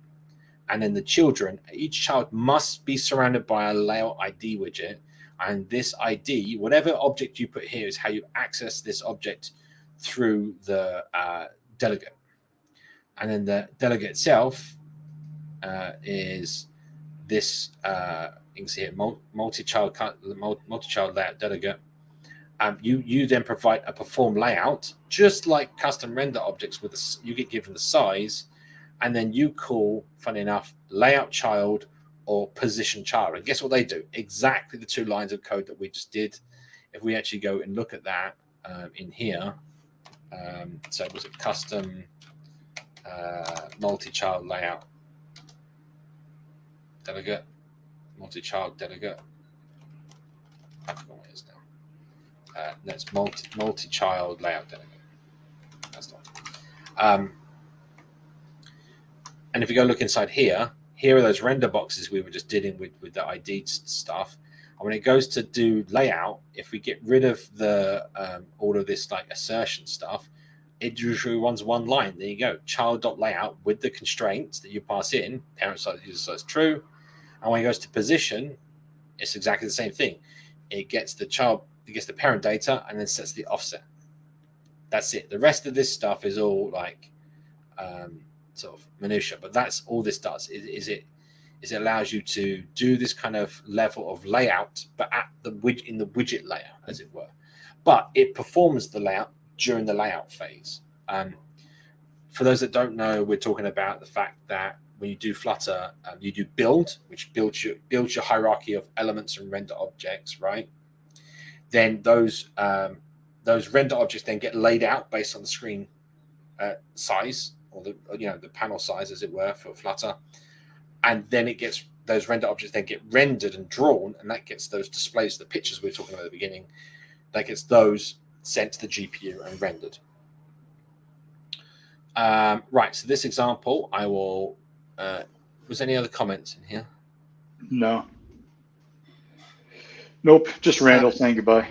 And then the children, each child must be surrounded by a layout ID widget. And this ID, whatever object you put here, is how you access this object through the delegate. And then the delegate itself is this, you can see here, multi-child layout delegate. You then provide a perform layout, just like custom render objects. You get given the size, and then you call, funny enough, layout child or position child. And guess what they do? Exactly the two lines of code that we just did. If we actually go and look at that in here, so it was a custom multi-child layout delegate, multi-child delegate. I forgot what it is now. That's multi-child layout delegate. That's the one. And if you go look inside here, here are those render boxes we were just dealing with the ID stuff. And when it goes to do layout, if we get rid of the all of this like assertion stuff, it usually runs one line. There you go, child.layout with the constraints that you pass in, parent size, user size true. And when it goes to position, it's exactly the same thing. It gets the child, it gets the parent data, and then sets the offset. That's it. The rest of this stuff is all like sort of minutia, but that's all this does. It allows you to do this kind of level of layout, but at the in the widget layer, as it were. But it performs the layout during the layout phase. For those that don't know, we're talking about the fact that when you do Flutter, you do build, which builds your hierarchy of elements and render objects, right? Then those render objects then get laid out based on the screen size, or the panel size, as it were, for Flutter. And then those render objects then get rendered and drawn, and that gets those displays, the pictures we were talking about at the beginning, that gets those sent to the GPU and rendered. Right, so this example, I will... was any other comments in here? No. Nope, just Randall saying goodbye.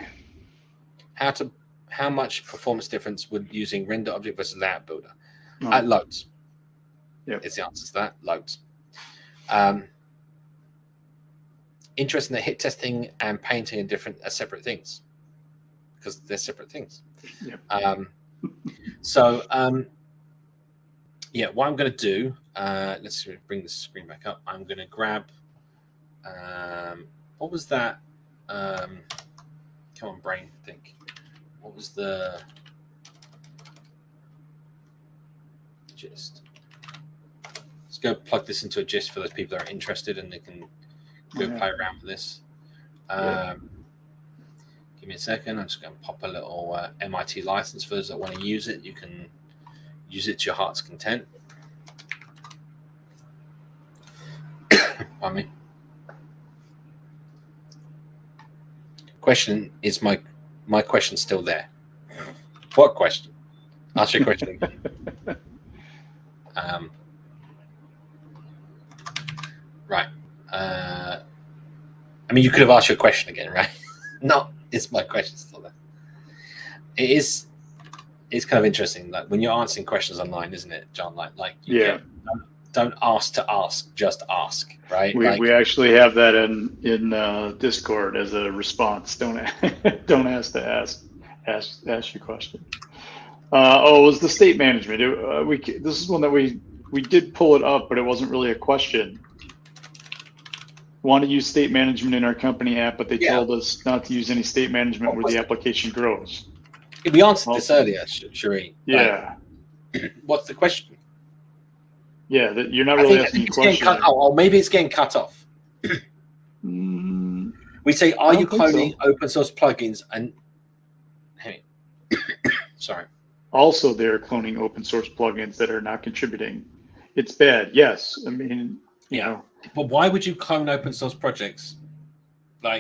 How much performance difference would using render object versus layout builder? Oh. Loads. Yep. It's the answer to that. Loads. Interesting that hit testing and painting are separate things, because they're separate things. Yep. Yeah, what I'm going to do, let's bring the screen back up. I'm going to grab, what was that? Come on, brain, think. What was the gist? Let's go plug this into a gist for those people that are interested, and they can go play around with this. Give me a second. I'm just going to pop a little MIT license for those that want to use it. You can use it to your heart's content. Pardon me. Question is my question still there? What question? Ask your question again. Right. I mean, you could have asked your question again, right? No, is my question still there? It's kind of interesting that when you're answering questions online, isn't it, John? Like don't ask to ask, just ask, right? We actually have that in Discord as a response. Don't ask to ask your question. It was the state management. This is one that we did pull it up, but it wasn't really a question. Want to use state management in our company app, but they told us not to use any state management where the application grows. We answered this earlier, Sheree. Yeah. What's the question? Yeah, that you're not really asking a question. Or maybe it's getting cut off. We say, are you cloning open source plugins? And sorry. Also, they're cloning open source plugins that are not contributing. It's bad. Yes. I mean, you know. But why would you clone open source projects?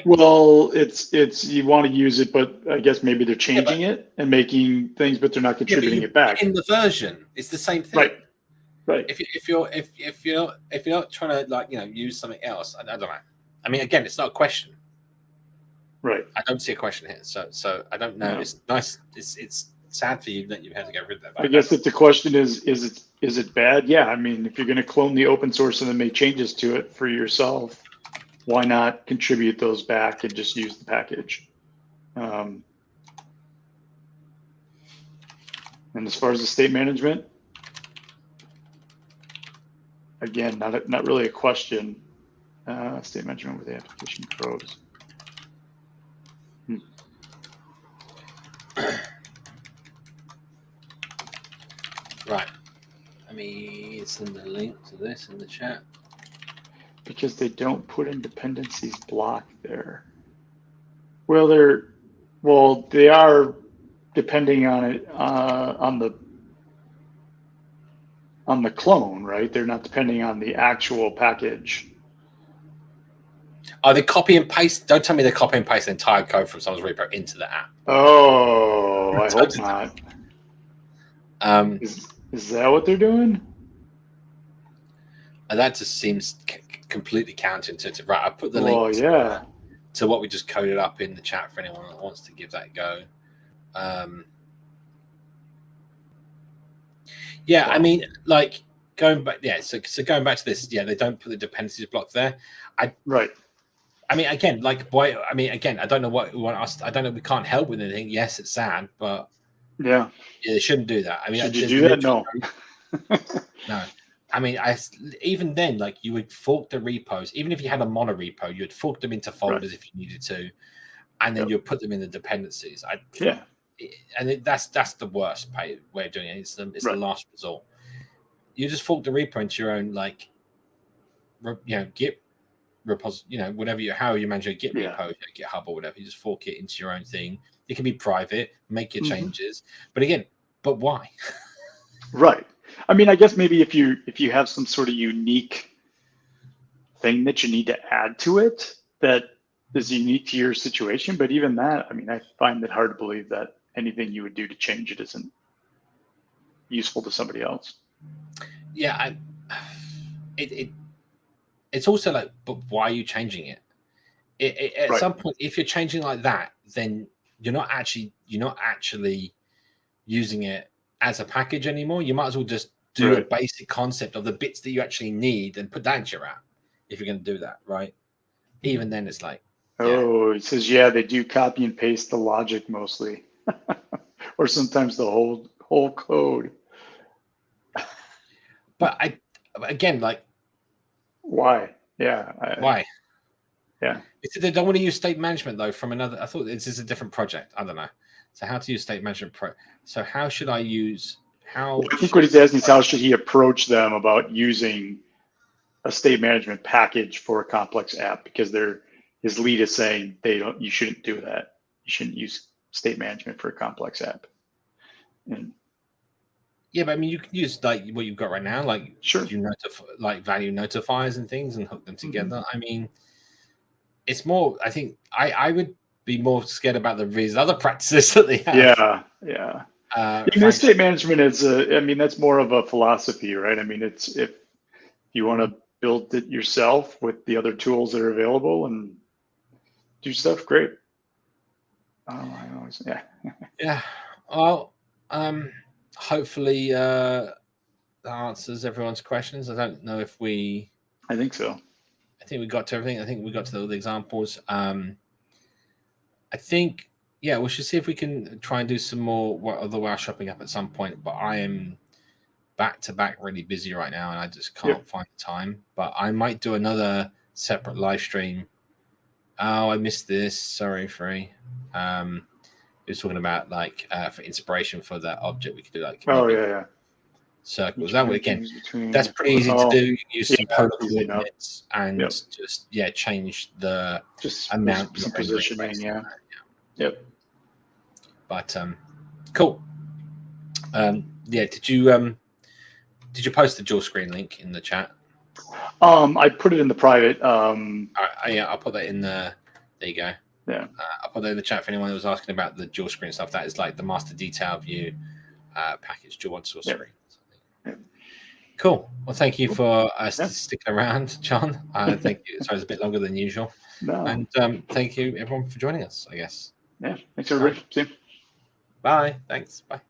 Well, it's you want to use it, but I guess maybe they're changing it and making things, but they're not contributing it back. In the version, it's the same thing. Right. If you're not trying to use something else, I don't know. I mean, again, it's not a question. Right. I don't see a question here, so I don't know. No. It's nice. It's sad for you that you had to get rid of that. I guess if the question is it bad? Yeah. I mean, if you're going to clone the open source and then make changes to it for yourself, why not contribute those back and just use the package? And as far as the state management, again, not really a question. State management where the application grows. Right. Let me send the link to this in the chat. Because they don't put in dependencies block there. Well, they are depending on it on the clone, right? They're not depending on the actual package. Are they copy and paste? Don't tell me they copy and paste the entire code from someone's repo into the app. Oh, I hope not. Is that what they're doing? That just seems completely counterintuitive. Right, I put the link to what we just coded up in the chat for anyone that wants to give that a go. I mean, like going back, so going back to this, they don't put the dependencies block there. Right. I mean, again, I don't know what we want us. I don't know. We can't help with anything. Yes, it's sad, but they shouldn't do that. I mean, should you do that? No. No. I mean, even then, like you would fork the repos. Even if you had a mono repo, you'd fork them into folders if you needed to, and then you'd put them in the dependencies. And that's the worst way of doing it. It's the last resort. You just fork the repo into your own Git repository, whatever however you manage your Git repo, GitHub or whatever. You just fork it into your own thing. It can be private. Make your changes, but why? Right. I mean, I guess maybe if you have some sort of unique thing that you need to add to it that is unique to your situation, but even that, I mean, I find it hard to believe that anything you would do to change it isn't useful to somebody else. Yeah, it's also like, but why are you changing it? At some point, if you're changing like that, then you're not actually using it as a package anymore. You might as well just do a basic concept of the bits that you actually need and put that into your app if you're going to do that, right? Even then, it's like, it says they do copy and paste the logic mostly, or sometimes the whole code. But again, like, why? Why? Yeah. They don't want to use state management though from another. I thought this is a different project. I don't know. So how to use state management So how should I use? I think what he's asking is how should he approach them about using a state management package for a complex app, because his lead is saying you shouldn't do that. You shouldn't use state management for a complex app. And but I mean, you can use like what you've got right now, like value notifiers and things, and hook them together. I mean, it's more. I think I would be more scared about these other practices that they have. Yeah. State management is that's more of a philosophy, right? I mean, it's if you want to build it yourself with the other tools that are available and do stuff, great. Well, hopefully that answers everyone's questions. I don't know if I think so. I think we got to everything. I think we got to all the examples. I think yeah, we should see if we can try and do some more other WoW shopping up at some point. But I am back to back really busy right now, and I just can't find the time. But I might do another separate live stream. Oh, I missed this. Sorry, Free. He was talking about like for inspiration for that object, we could do like circles. That way, again, that's pretty easy to do. You can use some polar coordinates and just change the amount some positioning. Yep. But cool. Did you post the dual screen link in the chat? I put it in the private. All right, I'll put that in the. There you go. Yeah. I'll put that in the chat for anyone who was asking about the dual screen stuff. That is like the master detail view package, dual source screen. Yep. Cool. Well, thank you for sticking around, John. Thank you. Sorry, it's a bit longer than usual. No. And thank you, everyone, for joining us, I guess. Yeah. Thanks, everybody. See you. Bye. Thanks. Bye.